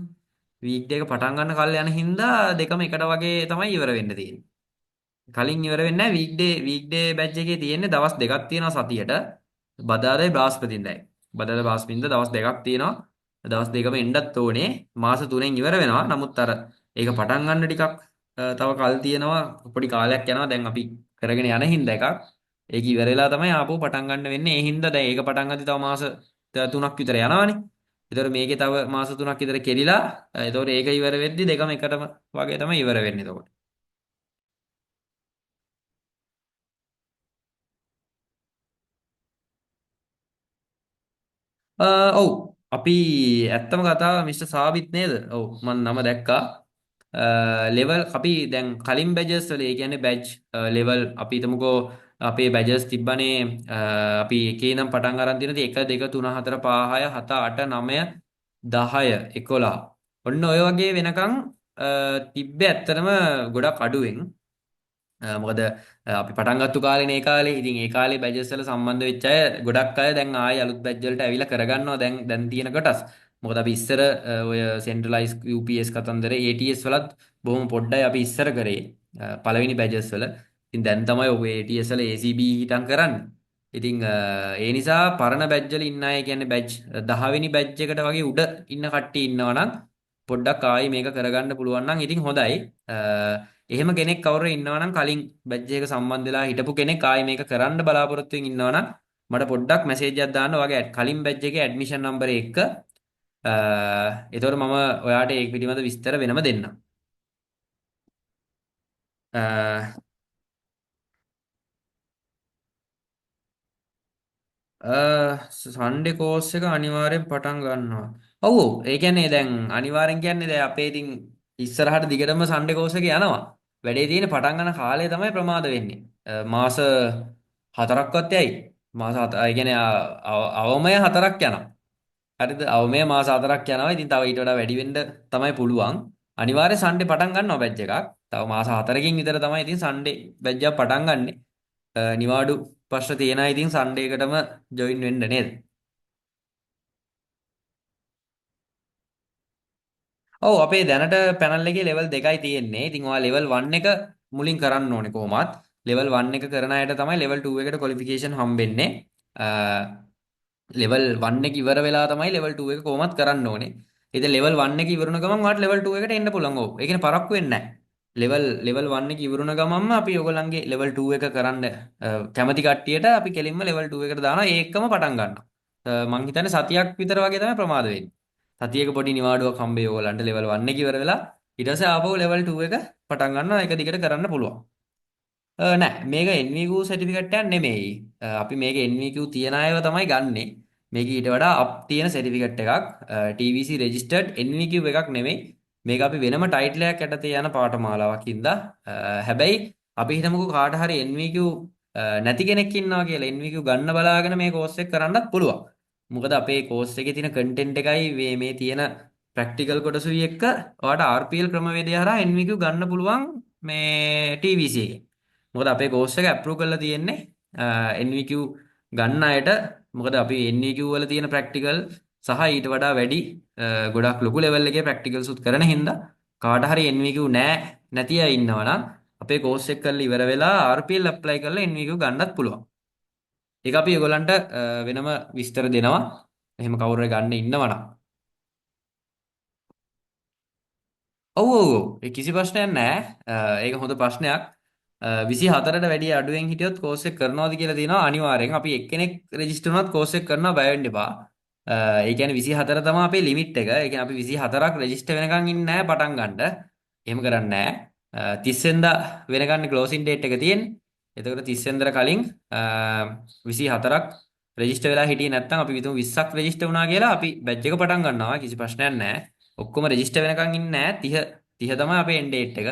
S1: වීක්ඩේ එක පටන් ගන්න කල් යන හින්දා දෙකම එකට වගේ තමයි ඉවර වෙන්න තියෙන්නේ. කලින් ඉවර වෙන්නේ නැහැ. වීක්ඩේ බැච් එකේ තියෙන්නේ දවස් දෙකක් තියෙනවා සතියට. බදාදායි බ්‍රහස්පතින්දායි. බදාදා බ්‍රහස්පතින්දා දවස් දෙකක් තියෙනවා. දවස් දෙකම එන්නත් ඕනේ. මාස 3න් ඉවර වෙනවා. නමුත් අර ඒක පටන් ගන්න ටිකක් තව කල් තියෙනවා. පොඩි කාලයක් යනවා. දැන් අපි කරගෙන යන හින්දා එකක්. ඒක ඉවර වෙලා තමයි ආපහු පටන් ගන්න වෙන්නේ. ඒ හින්දා දැන් ඒක පටන් ගද්දි තව මාස 3ක් විතර යනවානේ. ඒතර මේකේ තව මාස 3ක් විතර කෙලිලා ඒතකොට ඒක ඉවර වෙද්දි දෙකම එකටම වගේ තමයි ඉවර වෙන්නේ එතකොට. ඔව් අපි ඇත්තම කතාව මිස්ටර් සාබිත් නේද? ඔව් මම නම දැක්කා. ලෙවල් අපි දැන් කලින් බැජස් වල ඒ කියන්නේ බැජ් ලෙවල් අපි හිතමුකෝ අපේ බැජස් තිබ්බනේ අපි එකේ ඉඳන් පටන් අරන් තියෙනද 1 2 3 4 5 6 7 8 9 10 11 ඔන්න ඔය වගේ වෙනකන් තිබ්බේ ඇත්තටම ගොඩක් අඩුවෙන්. මොකද අපි පටන් ගත්තු කාලේ ඒ කාලේ ඉතින් ඒ කාලේ බැජස් වල සම්බන්ධ වෙච්ච අය ගොඩක් අය දැන් ආයෙ අලුත් බැජ් වලට ඇවිල්ලා කරගන්නවා දැන් තියෙන කොටස්. මොකද අපි ඉස්සර ඔය සෙන්ට්‍රලයිස් UPS කතන්දරේ ATS වලත් බොහොම පොඩ්ඩයි අපි ඉස්සර කරේ පළවෙනි බැජස් වල. ඉතින් දැන් තමයි ඔය ATS වල ACB හිටන් කරන්නේ. ඉතින් ඒ නිසා පරණ බැජ් වල ඉන්න අය කියන්නේ බැජ් 10 වෙනි බැජ් එකට වගේ උඩ ඉන්න කට්ටිය ඉන්නවා නම් පොඩ්ඩක් ආයි මේක කරගන්න පුළුවන් නම් ඉතින් හොඳයි. එහෙම කෙනෙක් කවුරු ඉන්නවා නම් කලින් බැච් එක සම්බන්ධ වෙලා හිටපු කෙනෙක් ආයි මේක කරන්න බලාපොරොත්තු වෙමින් ඉන්නවා නම් මට පොඩ්ඩක් මැසේජ් එකක් දාන්න. ඔයාගේ කලින් බැච් එකේ ඇඩ්මිෂන් නම්බර් එක. එතකොට මම ඔයාට ඒක පිළිබඳ විස්තර වෙනම දෙන්නම්. සන්ඩේ කෝස් එක අනිවාර්යෙන් පටන් ගන්නවා. ඔව් ඒ කියන්නේ දැන් අනිවාර්යෙන් කියන්නේ දැන් අපේ ඉතින් ඉස්සරහට දිගටම සන්ඩේ කෝස් එක යනවා. වැඩේ තියෙන පටන් ගන්න කාලය තමයි ප්‍රමාද වෙන්නේ. මාස 4ක්වත් යයි. මාස 4 ඒ කියන්නේ අවමය 4ක් යනවා. හරිද? අවමය මාස 4ක් යනවා. ඉතින් තව ඊට වඩා වැඩි වෙන්න තමයි පුළුවන්. අනිවාර්යෙන් සන්ඩේ පටන් ගන්නවා බැච් එකක්. තව මාස 4කින් විතර තමයි ඉතින් සන්ඩේ බැච් එක පටන් ගන්නෙ. නිවාඩු ප්‍රශ්න තියෙන අය ඉතින් සන්ඩේ එකටම ජොයින් වෙන්න නේද? ඔව් අපේ දැනට පැනල් එකේ ලෙවල් 2යි තියෙන්නේ. ඉතින් ඔයා ලෙවල් 1 එක මුලින් කරන්න ඕනේ කොහොමත්. ලෙවල් 1 එක කරන අයට තමයි ලෙවල් 2 එකට ක්වොලිෆිකේෂන් හම්බෙන්නේ. ලෙවල් 1 එක ඉවර වෙලා තමයි ලෙවල් 2 එක කොහොමත් කරන්න ඕනේ. ඉතින් ලෙවල් 1 එක ඉවරුන ගමන් ඔයාලට ලෙවල් 2 එකට එන්න පුළුවන්. ඔව්. ඒ කියන්නේ පරක්කු වෙන්නේ නැහැ. ලෙවල් 1 එක ඉවරුන ගමන්ම අපි ඔයගොල්ලන්ගේ ලෙවල් 2 එක කරන්න කැමති කට්ටියට අපි කෙලින්ම ලෙවල් 2 එකට දානවා. ඒකම පටන් ගන්නවා. මං හිතන්නේ සතියක් විතර වගේ තමයි ප්‍රමාද වෙන්නේ. සතියක පොඩි නිවාඩුවක් හම්බෙයි ඕගලන්ට ලෙවල් 1 එක ඉවර වෙලා ඊට පස්සේ ආපහු ලෙවල් 2 එක පටන් ගන්නවා ඒක දිගට කරන්න පුළුවන්. නෑ මේක NVQ සර්ටිෆිකේට් එකක් නෙමෙයි. අපි මේක NVQ තියන අයව තමයි ගන්නෙ. මේක ඊට වඩා අප් තියෙන සර්ටිෆිකේට් එකක්. TVC රෙජිස්ටර්ඩ් NVQ එකක් නෙමෙයි. මේක අපි වෙනම ටයිටල් එකක් යටතේ යන පාඨමාලාවක් හින්දා. හැබැයි අපි හිතමුකෝ කාට හරි NVQ නැති කෙනෙක් ඉන්නවා කියලා NVQ ගන්න බලාගෙන මේ කෝස් එක කරන්නත් පුළුවන්. මොකද අපේ කෝස් එකේ තියෙන කන්ටෙන්ට් එකයි මේ තියෙන ප්‍රැක්ටිකල් කොටසුයි එක්ක ඔයාලට RPL ක්‍රමවේදය හරහා NVQ ගන්න පුළුවන් මේ TVC එකෙන්. මොකද අපේ කෝස් එක ඇප්‍රූව් කරලා තියෙන්නේ NVQ ගන්න අයට. මොකද අපි NVQ වල තියෙන ප්‍රැක්ටිකල් සහ ඊට වඩා වැඩි ගොඩක් ලොකු ලෙවල් එකේ ප්‍රැක්ටිකල්ස් උත් කරන හින්දා කාට හරි NVQ නැති අය ඉන්නවා නම් අපේ කෝස් එක කරලා ඉවර වෙලා RPL ඇප්ලයි කරලා NVQ ගන්නත් පුළුවන්. ඒක අපි ඒගොල්ලන්ට වෙනම විස්තර දෙනවා. එහෙම කවුරු හරි ගන්න ඉන්නවා නම්. ඔව් ඔව් ඔව්. ඒ කිසි ප්‍රශ්නයක් නැහැ. ඒක හොඳ ප්‍රශ්නයක්. 24ට වැඩිය අඩුවෙන් හිටියොත් කෝස් එක කරනවාද කියලා තියෙනවා අනිවාර්යෙන්. අපි එක්කෙනෙක් රෙජිස්ටර් වුණත් කෝස් එක කරනවා බය වෙන්න එපා. ඒ කියන්නේ 24 තමයි අපේ ලිමිට් එක. ඒ කියන්නේ අපි 24ක් රෙජිස්ටර් වෙනකන් ඉන්නේ නැහැ පටන් ගන්න. එහෙම කරන්නේ නැහැ. 30 වෙනිදා වෙනකන් ක්ලෝසින් ඩේට් එක තියෙන්නේ. එතකොට 30 වෙනිදාට කලින් 24ක් රෙජිස්ටර් වෙලා හිටියේ නැත්නම් අපි හිතමු 20ක් රෙජිස්ටර් වුණා කියලා අපි බැච් එක පටන් ගන්නවා. කිසි ප්‍රශ්නයක් නැහැ. ඔක්කොම රෙජිස්ටර් වෙනකන් ඉන්නේ නැහැ. 30 තමයි අපේ එන්ඩ් ඩේට් එක.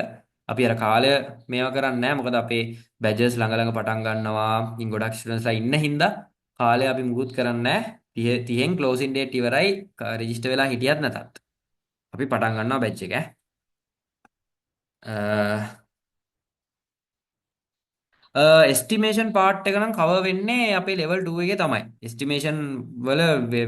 S1: අපි අර කාලය මේවා කරන්නේ නැහැ. මොකද අපේ බැජස් ළඟ පටන් ගන්නවා. ඉතින් ගොඩක් ස්ටුඩන්ට්ස්ලා ඉන්න හින්දා කාලය අපි මුකුත් කරන්නේ නැහැ. 30න් ක්ලෝසින් ඩේට් ඉවරයි. රෙජිස්ටර් වෙලා හිටියත් නැතත්. අපි පටන් ගන්නවා බැච් එක. එස්ටිමේෂන් පාර්ට් එක නම් කවර් වෙන්නේ අපේ ලෙවල් 2 එකේ තමයි. එස්ටිමේෂන් වල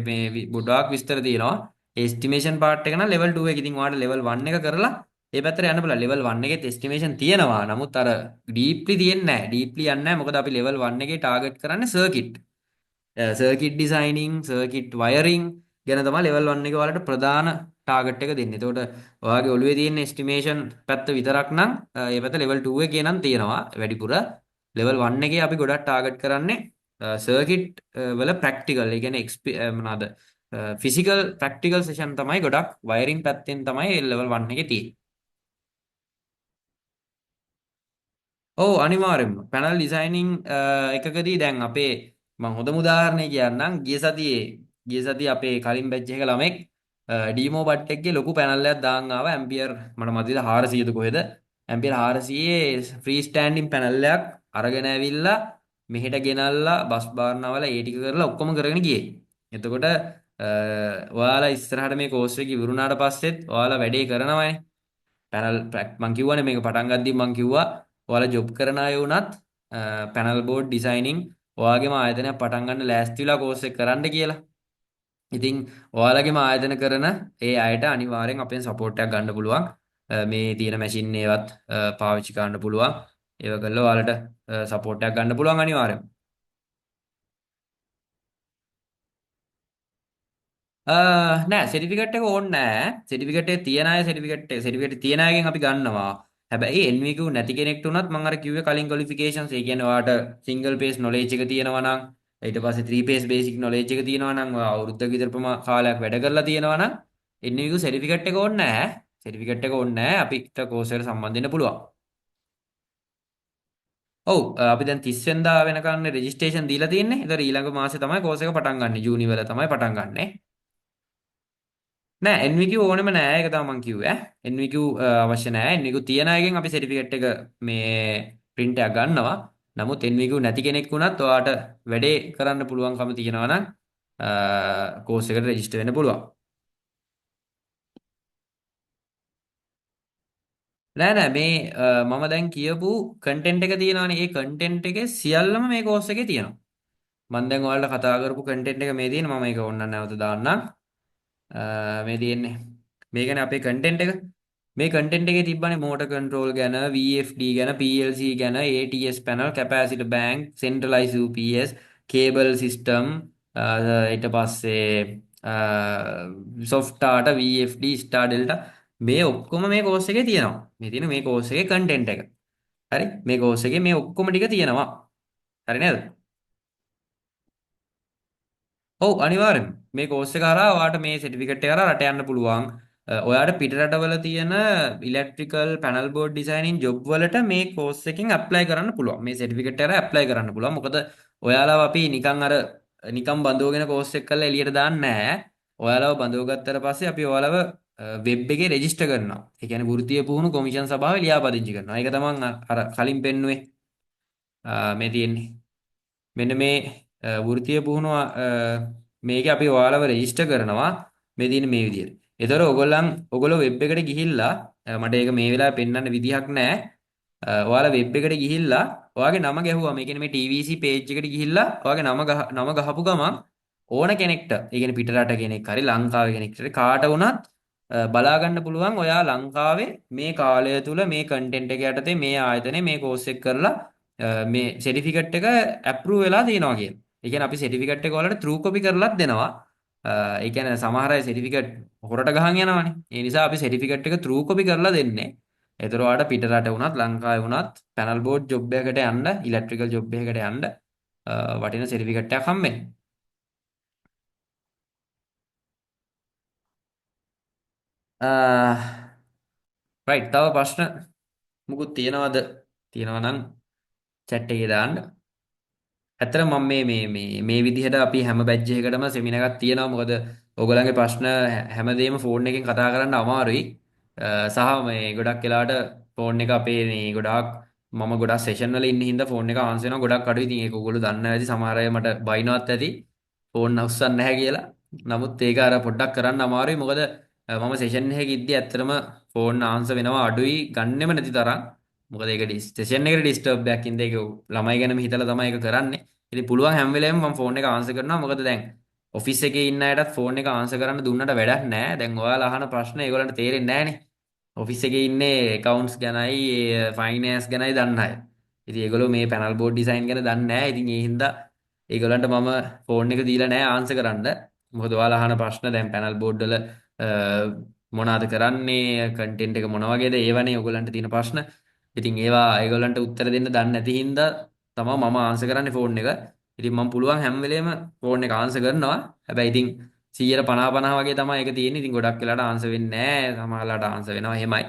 S1: මේ ගොඩාක් විස්තර තියෙනවා. එස්ටිමේෂන් පාර්ට් එක නම් ලෙවල් 2 එක. ඉතින් ඔයාලට ලෙවල් 1 එක කරලා ඒ පැත්තට යන්න බලන්න. ලෙවල් 1 එකෙත් එස්ටිමේෂන් තියෙනවා. නමුත් අර ඩීප්ලි තියෙන්නේ නැහැ. ඩීප්ලි යන්නේ නැහැ. මොකද අපි ලෙවල් 1 එකේ ටාගට් කරන්නේ circuit. Circuit designing, circuit wiring ගැන තමයි ලෙවල් 1 එකේ ඔයාලට ප්‍රධාන ටාගට් එක දෙන්නේ. එතකොට ඔයාගේ ඔළුවේ තියෙන එස්ටිමේෂන් පැත්ත විතරක් නම් ඒ පැත්ත ලෙවල් 2 එකේ නම් තියෙනවා වැඩිපුර. ලෙවල් 1 එකේ අපි ගොඩක් ටාගට් කරන්නේ සර්කිට් වල ප්‍රැක්ටිකල්. ඒ කියන්නේ මොනවාද ෆිසිකල් ප්‍රැක්ටිකල් සෙෂන් තමයි ගොඩක් වයරින් පැත්තෙන් තමයි ලෙවල් 1 එකේ තියෙන්නේ. ඔව් අනිවාර්යෙන්ම පැනල් ඩිසයිනින් එකකදී දැන් අපේ මම හොඳම උදාහරණයක් කියන්නම්. ගිය සතියේ අපේ කලින් බැච් එක ළමෙක් ඩීමෝ බට් එකේ ලොකු පැනල් එකක් දාන් ආවා. ඇම්පියර් මට මතකද 400ද කොහෙද? ඇම්පියර් 400 ෆ්‍රී ස්ටෑන්ඩින් පැනල් එකක් අරගෙන ඇවිල්ලා මෙහෙට ගෙනල්ලා බස් බාර්නවල ඒ ටික කරලා ඔක්කොම කරගෙන ගියේ. එතකොට ඔයාලා ඉස්සරහට මේ කෝස් එක ඉවරුණාට පස්සෙත් ඔයාලා වැඩේ කරනවනේ. පැනල් මං කිව්වනේ මේක පටන් ගද්දි මං කිව්වා ඔයාලා ජොබ් කරන අය වුණත් පැනල් බෝඩ් ඩිසයිනින් ඔයාගේම ආයතනයක් පටන් ගන්න ලෑස්ති වෙලා කෝස් එක කරන්න කියලා. ඉතින් ඔයාලගේම ආයතන කරන ඒ අයට අනිවාර්යෙන් අපෙන් සපෝට් එකක් ගන්න පුළුවන්. මේ තියෙන මැෂින් ඒවත් පාවිච්චි කරන්න පුළුවන්. ඒව කරලා ඔයාලට සපෝට් එකක් ගන්න පුළුවන් අනිවාර්යෙන්. නෑ සර්ටිෆිකේට් එක ඕනේ නෑ. සර්ටිෆිකේට් එක තියන අය සර්ටිෆිකේට් තියන අයගෙන් අපි ගන්නවා. හැබැයි NVQ නැති කෙනෙක්ට උනත් මම අර කිව්වේ කලින් ක්වොලිෆිකේෂන්ස් ඒ කියන්නේ ඔයාට සිංගල් පේස් නොලෙජ් එක තියෙනවා නම් ඊට පස්සේ 3 පේස් බේසික් නොලෙජ් එක තියෙනවා නම් ඔයා අවුරුද්දක විතර කාලයක් වැඩ කරලා තියෙනවා නම් NVQ සර්ටිෆිකේට් එක ඕනේ නෑ. සර්ටිෆිකේට් එක ඕනේ නෑ. අපිට කෝස් එකට සම්බන්ධ වෙන්න පුළුවන්. ඔව් අපි දැන් 30 වෙනිදා වෙනකන් රෙජිස්ට්‍රේෂන් දීලා තියෙන්නේ. ඒතර ඊළඟ මාසේ තමයි කෝස් එක පටන් ගන්න. ජූනි වල තමයි පටන් ගන්නෙ. නෑ NVQ ඕනෙම නෑ ඒක තමයි මං කිව්වේ. NVQ අවශ්‍ය නෑ. NVQ තියන අයගෙන් අපි සර්ටිෆිකේට් එක මේ print එකක් ගන්නවා. නමුත් NVQ නැති කෙනෙක් වුණත් ඔයාට වැඩේ කරන්න පුළුවන්කම තියෙනවා නම් කෝස් එකට රෙජිස්ටර් වෙන්න පුළුවන්. නෑ මේ මම දැන් කියපු කන්ටෙන්ට් එක තියෙනවානේ. ඒ කන්ටෙන්ට් එකේ සියල්ලම මේ කෝස් එකේ තියෙනවා. මම දැන් ඔයාලට කතා කරපු කන්ටෙන්ට් එක මේ තියෙන මම ඒක ඕන්න නැවත දාන්නම්. මේ තියෙන්නේ මේකනේ අපේ කන්ටෙන්ට් එක. මේ කන්ටෙන්ට් එකේ තිබ්බනේ මෝටර් කන්ට්‍රෝල් ගැන, VFD ගැන, PLC ගැන, ATS panel, capacitor bank, centralise UPS, cable system, ඊට පස්සේ සොෆ්ට්ටාට VFD ස්ටාර් ඩෙල්ටා මේ ඔක්කොම මේ කෝස් එකේ තියෙනවා. මේ තියෙන මේ කෝස් එකේ කන්ටෙන්ට් එක. හරි? මේ කෝස් එකේ මේ ඔක්කොම ටික තියෙනවා. හරි නේද? ඔව් අනිවාර්යෙන් මේ කෝස් එක හරහා ඔයාට මේ සර්ටිෆිකේට් එක හරහා රට යන්න පුළුවන්. ඔයාට පිට රටවල තියෙන electrical panel board designing job වලට මේ කෝස් එකෙන් ඇප්ලයි කරන්න පුළුවන්. මේ සර්ටිෆිකේට් එක හරහා ඇප්ලයි කරන්න පුළුවන්. මොකද ඔයාලව අපි නිකන් බඳවගෙන කෝස් එක කරලා එළියට දාන්නේ නැහැ. ඔයාලව බඳව ගත්තට පස්සේ අපි ඔයාලව වෙබ් එකේ රෙජිස්ටර් කරනවා. ඒ කියන්නේ වෘත්තීය පුහුණු කොමිෂන් සභාවේ ලියාපදිංචි කරනවා. ඒක තමයි අර කලින් පෙන්නුවේ මේ තියෙන්නේ. මෙන්න මේ වෘත්තීය පුහුණුව මේක අපි ඔයාලව රෙජිස්ටර් කරනවා මේ තියෙන මේ විදිහට. ඒතර ඔයගොල්ලෝ වෙබ් එකට ගිහිල්ලා මට ඒක මේ වෙලාවේ පෙන්වන්න විදිහක් නැහැ. ඔයාලා වෙබ් එකට ගිහිල්ලා ඔයාගේ නම ගැහුවා. මේ කියන්නේ මේ TVC page එකට ගිහිල්ලා ඔයාගේ නම ගහපු ගමන් ඕන කෙනෙක්ට, ඒ කියන්නේ පිට රට කෙනෙක් හරි ලංකාවේ කෙනෙක්ට කාට වුණත් බලා ගන්න පුළුවන් ඔයා ලංකාවේ මේ කාලය තුල මේ කන්ටෙන්ට් එක යටතේ මේ ආයතනයේ මේ කෝස් එක කරලා මේ සර්ටිෆිකේට් එක ඇප්‍රූව් වෙලා තියෙනවා කියන. ඒ කියන්නේ අපි සර්ටිෆිකේට් එක වලට ත්‍රූ කොපි කරලත් දෙනවා. ඒ කියන්නේ සමහර අය සර්ටිෆිකේට් හොරට ගහන් යනවනේ. ඒ නිසා අපි සර්ටිෆිකේට් එක ත්‍රූ කොපි කරලා දෙන්නේ. ඒතර ඔයාලට පිට රට වුණත් ලංකාවේ වුණත් පැනල් බෝඩ් ජොබ් එකකට යන්න, ඉලෙක්ට්‍රිකල් ජොබ් එකකට යන්න වටින සර්ටිෆිකේට් එකක් හම්බෙන්නේ. රයිට්, තව ප්‍රශ්න මුකුත් තියනවද? තියනවා නම් chat එකේ දාන්න. ඇත්තට මම මේ විදිහට අපි හැම බැච් එකකටම සෙමිනාර් එකක් තියෙනවා. මොකද ඕගොල්ලන්ගේ ප්‍රශ්න හැමදේම ෆෝන් එකෙන් කතා කරන්න අමාරුයි. සහ මේ ගොඩක් වෙලාවට ෆෝන් එක අපේ මේ මම ගොඩක් සෙෂන් වල ඉන්න හින්දා ෆෝන් එක ආන්සර් වෙනවා ගොඩක් අඩුයි. ඉතින් ඒක ඕගොල්ලෝ දන්නවා ඇති. සමහර අය මට බයිනවත් ඇති ෆෝන් අවුස්සන්නේ නැහැ කියලා. නමුත් ඒක අර පොඩ්ඩක් කරන්න අමාරුයි. මොකද මම සෙෂන් එකක ඉද්දි ඇත්තටම ෆෝන් ආන්සර් වෙනවා අඩුයි, ගන්නෙම නැති තරම්. මොකද ඒක සෙෂන් එකට ඩිස්ටර්බ් එකක් ඉඳ ඒක ළමයි ගැනම හිතලා තමයි ඒක කරන්නේ. ඉතින් පුළුවන් හැම වෙලේම මම ෆෝන් එක ආන්සර් කරනවා. මොකද දැන් ඔෆිස් එකේ ඉන්න අයටත් ෆෝන් එක ආන්සර් කරන්න දුන්නට වැඩක් නැහැ. දැන් ඔයාලා අහන ප්‍රශ්න ඒගොල්ලන්ට තේරෙන්නේ නැහනේ. ඔෆිස් එකේ ඉන්නේ accounts ගැනයි finance ගැනයි දන්න අය. ඉතින් ඒගොල්ලෝ මේ panel board design ගැන දන්නේ නැහැ. ඉතින් ඒ හින්දා ඒගොල්ලන්ට මම ෆෝන් එක දීලා නැහැ ආන්සර් කරන්න. මොකද ඔයාලා අහන ප්‍රශ්න දැන් panel board වල මොනවද කරන්නේ, content එක මොන වගේද, ඒවනේ ඔයගොල්ලන්ට තියෙන ප්‍රශ්න. ඉතින් ඒවා ඒගොල්ලන්ට උත්තර දෙන්න දන්නේ නැති හින්දා තමයි මම ආන්සර් කරන්නේ ෆෝන් එක. ඉතින් මම පුළුවන් හැම වෙලේම ෆෝන් එක ආන්සර් කරනවා. හැබැයි ඉතින් 150 50 වගේ තමයි ඒක තියෙන්නේ. ඉතින් ගොඩක් වෙලාට ආන්සර් වෙන්නේ නැහැ. සමහරලාට ආන්සර් වෙනවා. එහෙමයි.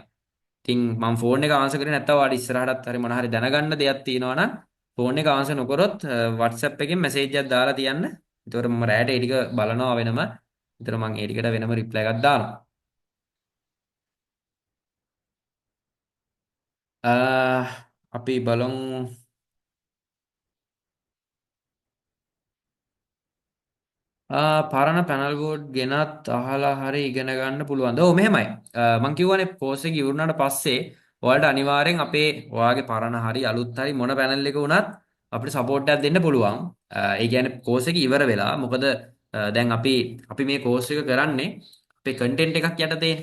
S1: ඉතින් මම ෆෝන් එක ආන්සර් කරේ නැත්තම් ඔයාලට ඉස්සරහටත් හරි මොන හරි දැනගන්න දෙයක් තියෙනවා නම් ෆෝන් එක ආන්සර් නොකරොත් WhatsApp එකෙන් මැසේජ් එකක් දාලා තියන්න. ඒතකොට මම රැයට ඒ ටික බලනවා වෙනම. ඒතර මම ඒ ටිකට වෙනම රිප්ලයි එකක් දානවා. අපි බලමු. පරණ පැනල් බෝඩ් ගෙනත් අහලා හරි ඉගෙන ගන්න පුළුවන්ද? ඔව් මෙහෙමයි. මම කියවනේ කෝස් එක ඉවරනාට පස්සේ ඔයාලට අනිවාර්යෙන් අපේ ඔයාගේ පරණ හරි අලුත් හරි මොන පැනල් එක වුණත් අපිට සපෝට් එකක් දෙන්න පුළුවන්. ඒ කියන්නේ කෝස් එක ඉවර වෙලා මොකද දැන් අපි මේ කෝස් එක කරන්නේ අපේ කන්ටෙන්ට් එකක් යටතේ.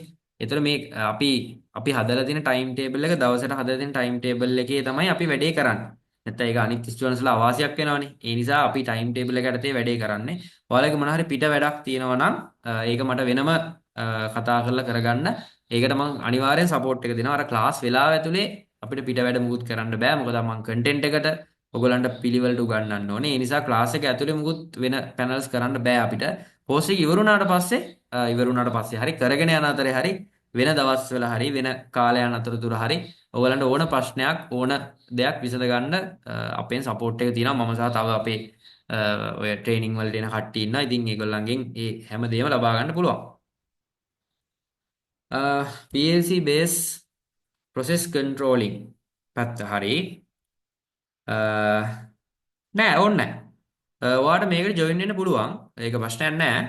S1: ඒතර මේ අපි හදලා තියෙන ටයිම් ටේබල් එක දවසට හදලා තියෙන ටයිම් ටේබල් එකේ තමයි අපි වැඩේ කරන්නේ. නැත්නම් ඒක අනිත් ස්ටුඩන්ට්ස්ලා අවාසියක් වෙනවනේ. ඒ නිසා අපි ටයිම් ටේබල් එක යටතේ වැඩේ කරන්නේ. ඔයාලගේ මොන හරි පිට වැඩක් තියෙනවා නම් ඒක මට වෙනම කතා කරලා කරගන්න. ඒකට මම අනිවාර්යෙන් සපෝට් එක දෙනවා. අර ක්ලාස් වෙලාව ඇතුලේ අපිට පිට වැඩ මුකුත් කරන්න බෑ. මොකද මම කන්ටෙන්ට් එකට ඔයගලන්ට පිළිවෙලට උගන්වන්න ඕනේ. ඒ නිසා ක්ලාස් එක ඇතුලේ මුකුත් වෙන පැනල්ස් කරන්න බෑ අපිට. කෝස් එක ඉවරුණාට පස්සේ හරි කරගෙන යන අතරේ හරි වෙන දවස්වල හරි වෙන කාලයන් අතරතුර හරි ඔයගලන්ට ඕන ප්‍රශ්නයක් ඕන දෙයක් විසඳ ගන්න අපෙන් සපෝට් එක තියෙනවා. මම සහ තව අපේ ඔය ට්‍රේනින් වලට එන කට්ටිය ඉන්නවා. ඉතින් ඒගොල්ලන්ගෙන් ඒ හැමදේම ලබා ගන්න පුළුවන්. PLC base process controlling පැත්ත හරි නෑ ඕනේ නෑ. ඔයාලට මේකට ජොයින් වෙන්න පුළුවන්. ඒක ප්‍රශ්නයක් නෑ.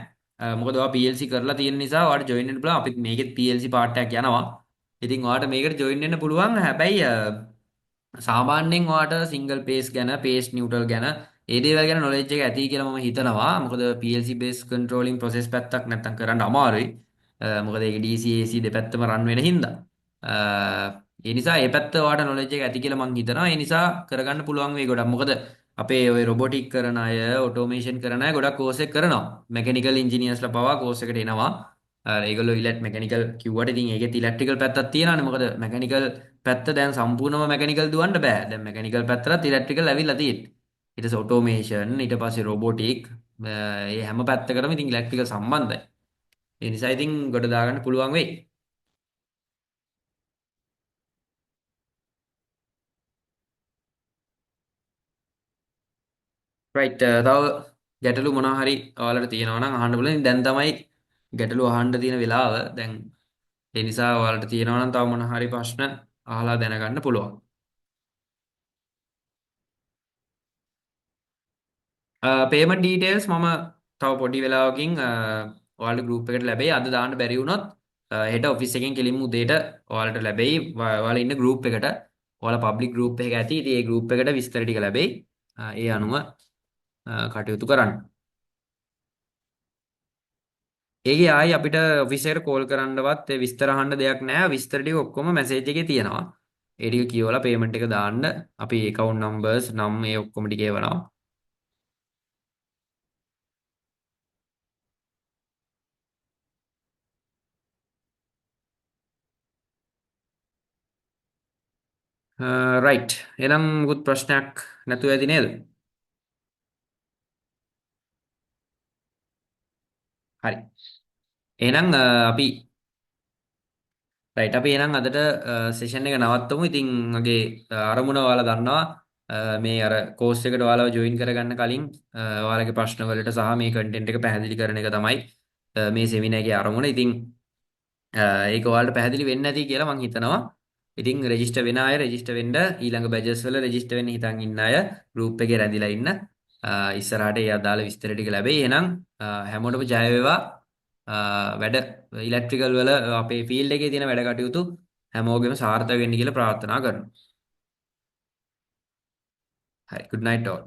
S1: මොකද ඔයා PLC කරලා තියෙන නිසා ඔයාලට ජොයින් වෙන්න පුළුවන්. අපිත් මේකෙත් PLC පාර්ට් එකක් යනවා. ඉතින් ඔයාලට මේකට ජොයින් වෙන්න පුළුවන්. හැබැයි සාමාන්‍යයෙන් ඔයාලට සිංගල් පේස් ගැන, පේස් නියුට්‍රල් ගැන ඒ දේවල් ගැන නොලෙජ් එක ඇති කියලා මම හිතනවා. මොකද PLC based controlling process පැත්තක් නැත්තම් කරන්න අමාරුයි. මොකද ඒක DC AC දෙපැත්තම රන් වෙන හින්දා. ඒ නිසා ඒ පැත්ත ඔයාලට නොලෙජ් එක ඇති කියලා මම හිතනවා. ඒ නිසා කරගන්න පුළුවන් වෙයි ගොඩක්. මොකද අපේ ඔය රොබොටික් කරන අය, ඔටෝමේෂන් කරන අය ගොඩක් කෝස් එක කරනවා. මෙකැනිකල් ඉන්ජිනියර්ස්ලා පවා කෝස් එකට එනවා. ඒගොල්ලෝ මෙකැනිකල් කිව්වට ඉතින් ඒකෙත් ඉලෙක්ට්‍රිකල් පැත්තක් තියෙනවානේ. මොකද මෙකැනිකල් පැත්ත දැන් සම්පූර්ණම මෙකැනිකල් දුවන්න බෑ. දැන් මෙකැනිකල් පැත්තට ඉලෙක්ට්‍රිකල් ඇවිල්ලා තියෙන්නේ. ඊට පස්සේ ඔටෝමේෂන්, ඊට පස්සේ රොබොටික්, ඒ හැම පැත්තකටම ඉතින් ඉලෙක්ට්‍රිකල් සම්බන්ධයි. ඒ නිසා ඉතින් ගොඩ දාගන්න පුළුවන් වෙයි. රයිට්. තව ගැටලු මොනවා හරි ඔයාලට තියෙනවා නම් අහන්න බලන්න. දැන් තමයි ගැටලු අහන්න තියෙන වෙලාව. දැන් ඒ නිසා ඔයාලට තියෙනවා නම් තව මොනවා හරි ප්‍රශ්න අහලා දැනගන්න පුළුවන්. පේමන්ට් ඩීටේල්ස් මම තව පොඩි වෙලාවකින් ඔයාලට ගෲප් එකට ලැබෙයි. අද දාන්න බැරි වුණොත් හෙට ඔෆිස් එකෙන් කෙලින්ම උදේට ඔයාලට ලැබෙයි. ඔයාලා ඉන්න ගෲප් එකට. ඔයාලා පබ්ලික් ගෲප් එකක ඇති. ඉතින් ඒ ගෲප් එකට විස්තර ටික ලැබෙයි. ඒ අනුව කටයුතු කරන්න. ඒකේ ආයි අපිට ඔෆිස් එකට කෝල් කරන්නවත් විස්තර අහන්න දෙයක් නැහැ. විස්තර ටික ඔක්කොම මැසේජ් එකේ තියෙනවා. ඒ ටික කියවලා පේමන්ට් එක දාන්න. අපි account numbers නම් ඒ ඔක්කොම ටික එවනවා. රයිට්. එහෙනම් මුකුත් ප්‍රශ්නයක් නැතුව ඇති නේද? හරි. එහෙනම් අපි රයිට් අපි එහෙනම් අදට සෙෂන් එක නවත්තමු. ඉතින් මගේ අරමුණ ඔයාලා දන්නවා. මේ අර කෝස් එකට ඔයාලව ජොයින් කරගන්න කලින් ඔයාලගේ ප්‍රශ්න වලට සහ මේ කන්ටෙන්ට් එක පැහැදිලි කරන එක තමයි මේ සෙමිනාර් එකේ අරමුණ. ඉතින් ඒක ඔයාලට පැහැදිලි වෙන්නේ නැති කියලා මම හිතනවා. ඉතින් රෙජිස්ටර් වෙන අය රෙජිස්ටර් වෙන්න, ඊළඟ බැචස් වල රෙජිස්ටර් වෙන්න හිතන් ඉන්න අය ගෲප් එකේ රැඳිලා ඉන්න. ඉස්සරහට ඒ අදාළ විස්තර ටික ලැබෙයි. එහෙනම් හැමෝටම ජය වේවා. වැඩ ඉලෙක්ට්‍රිකල් වල අපේ ෆීල්ඩ් එකේ තියෙන වැඩ කටයුතු හැමෝගෙම සාර්ථක වෙන්න කියලා ප්‍රාර්ථනා කරනවා. හරි. good night all.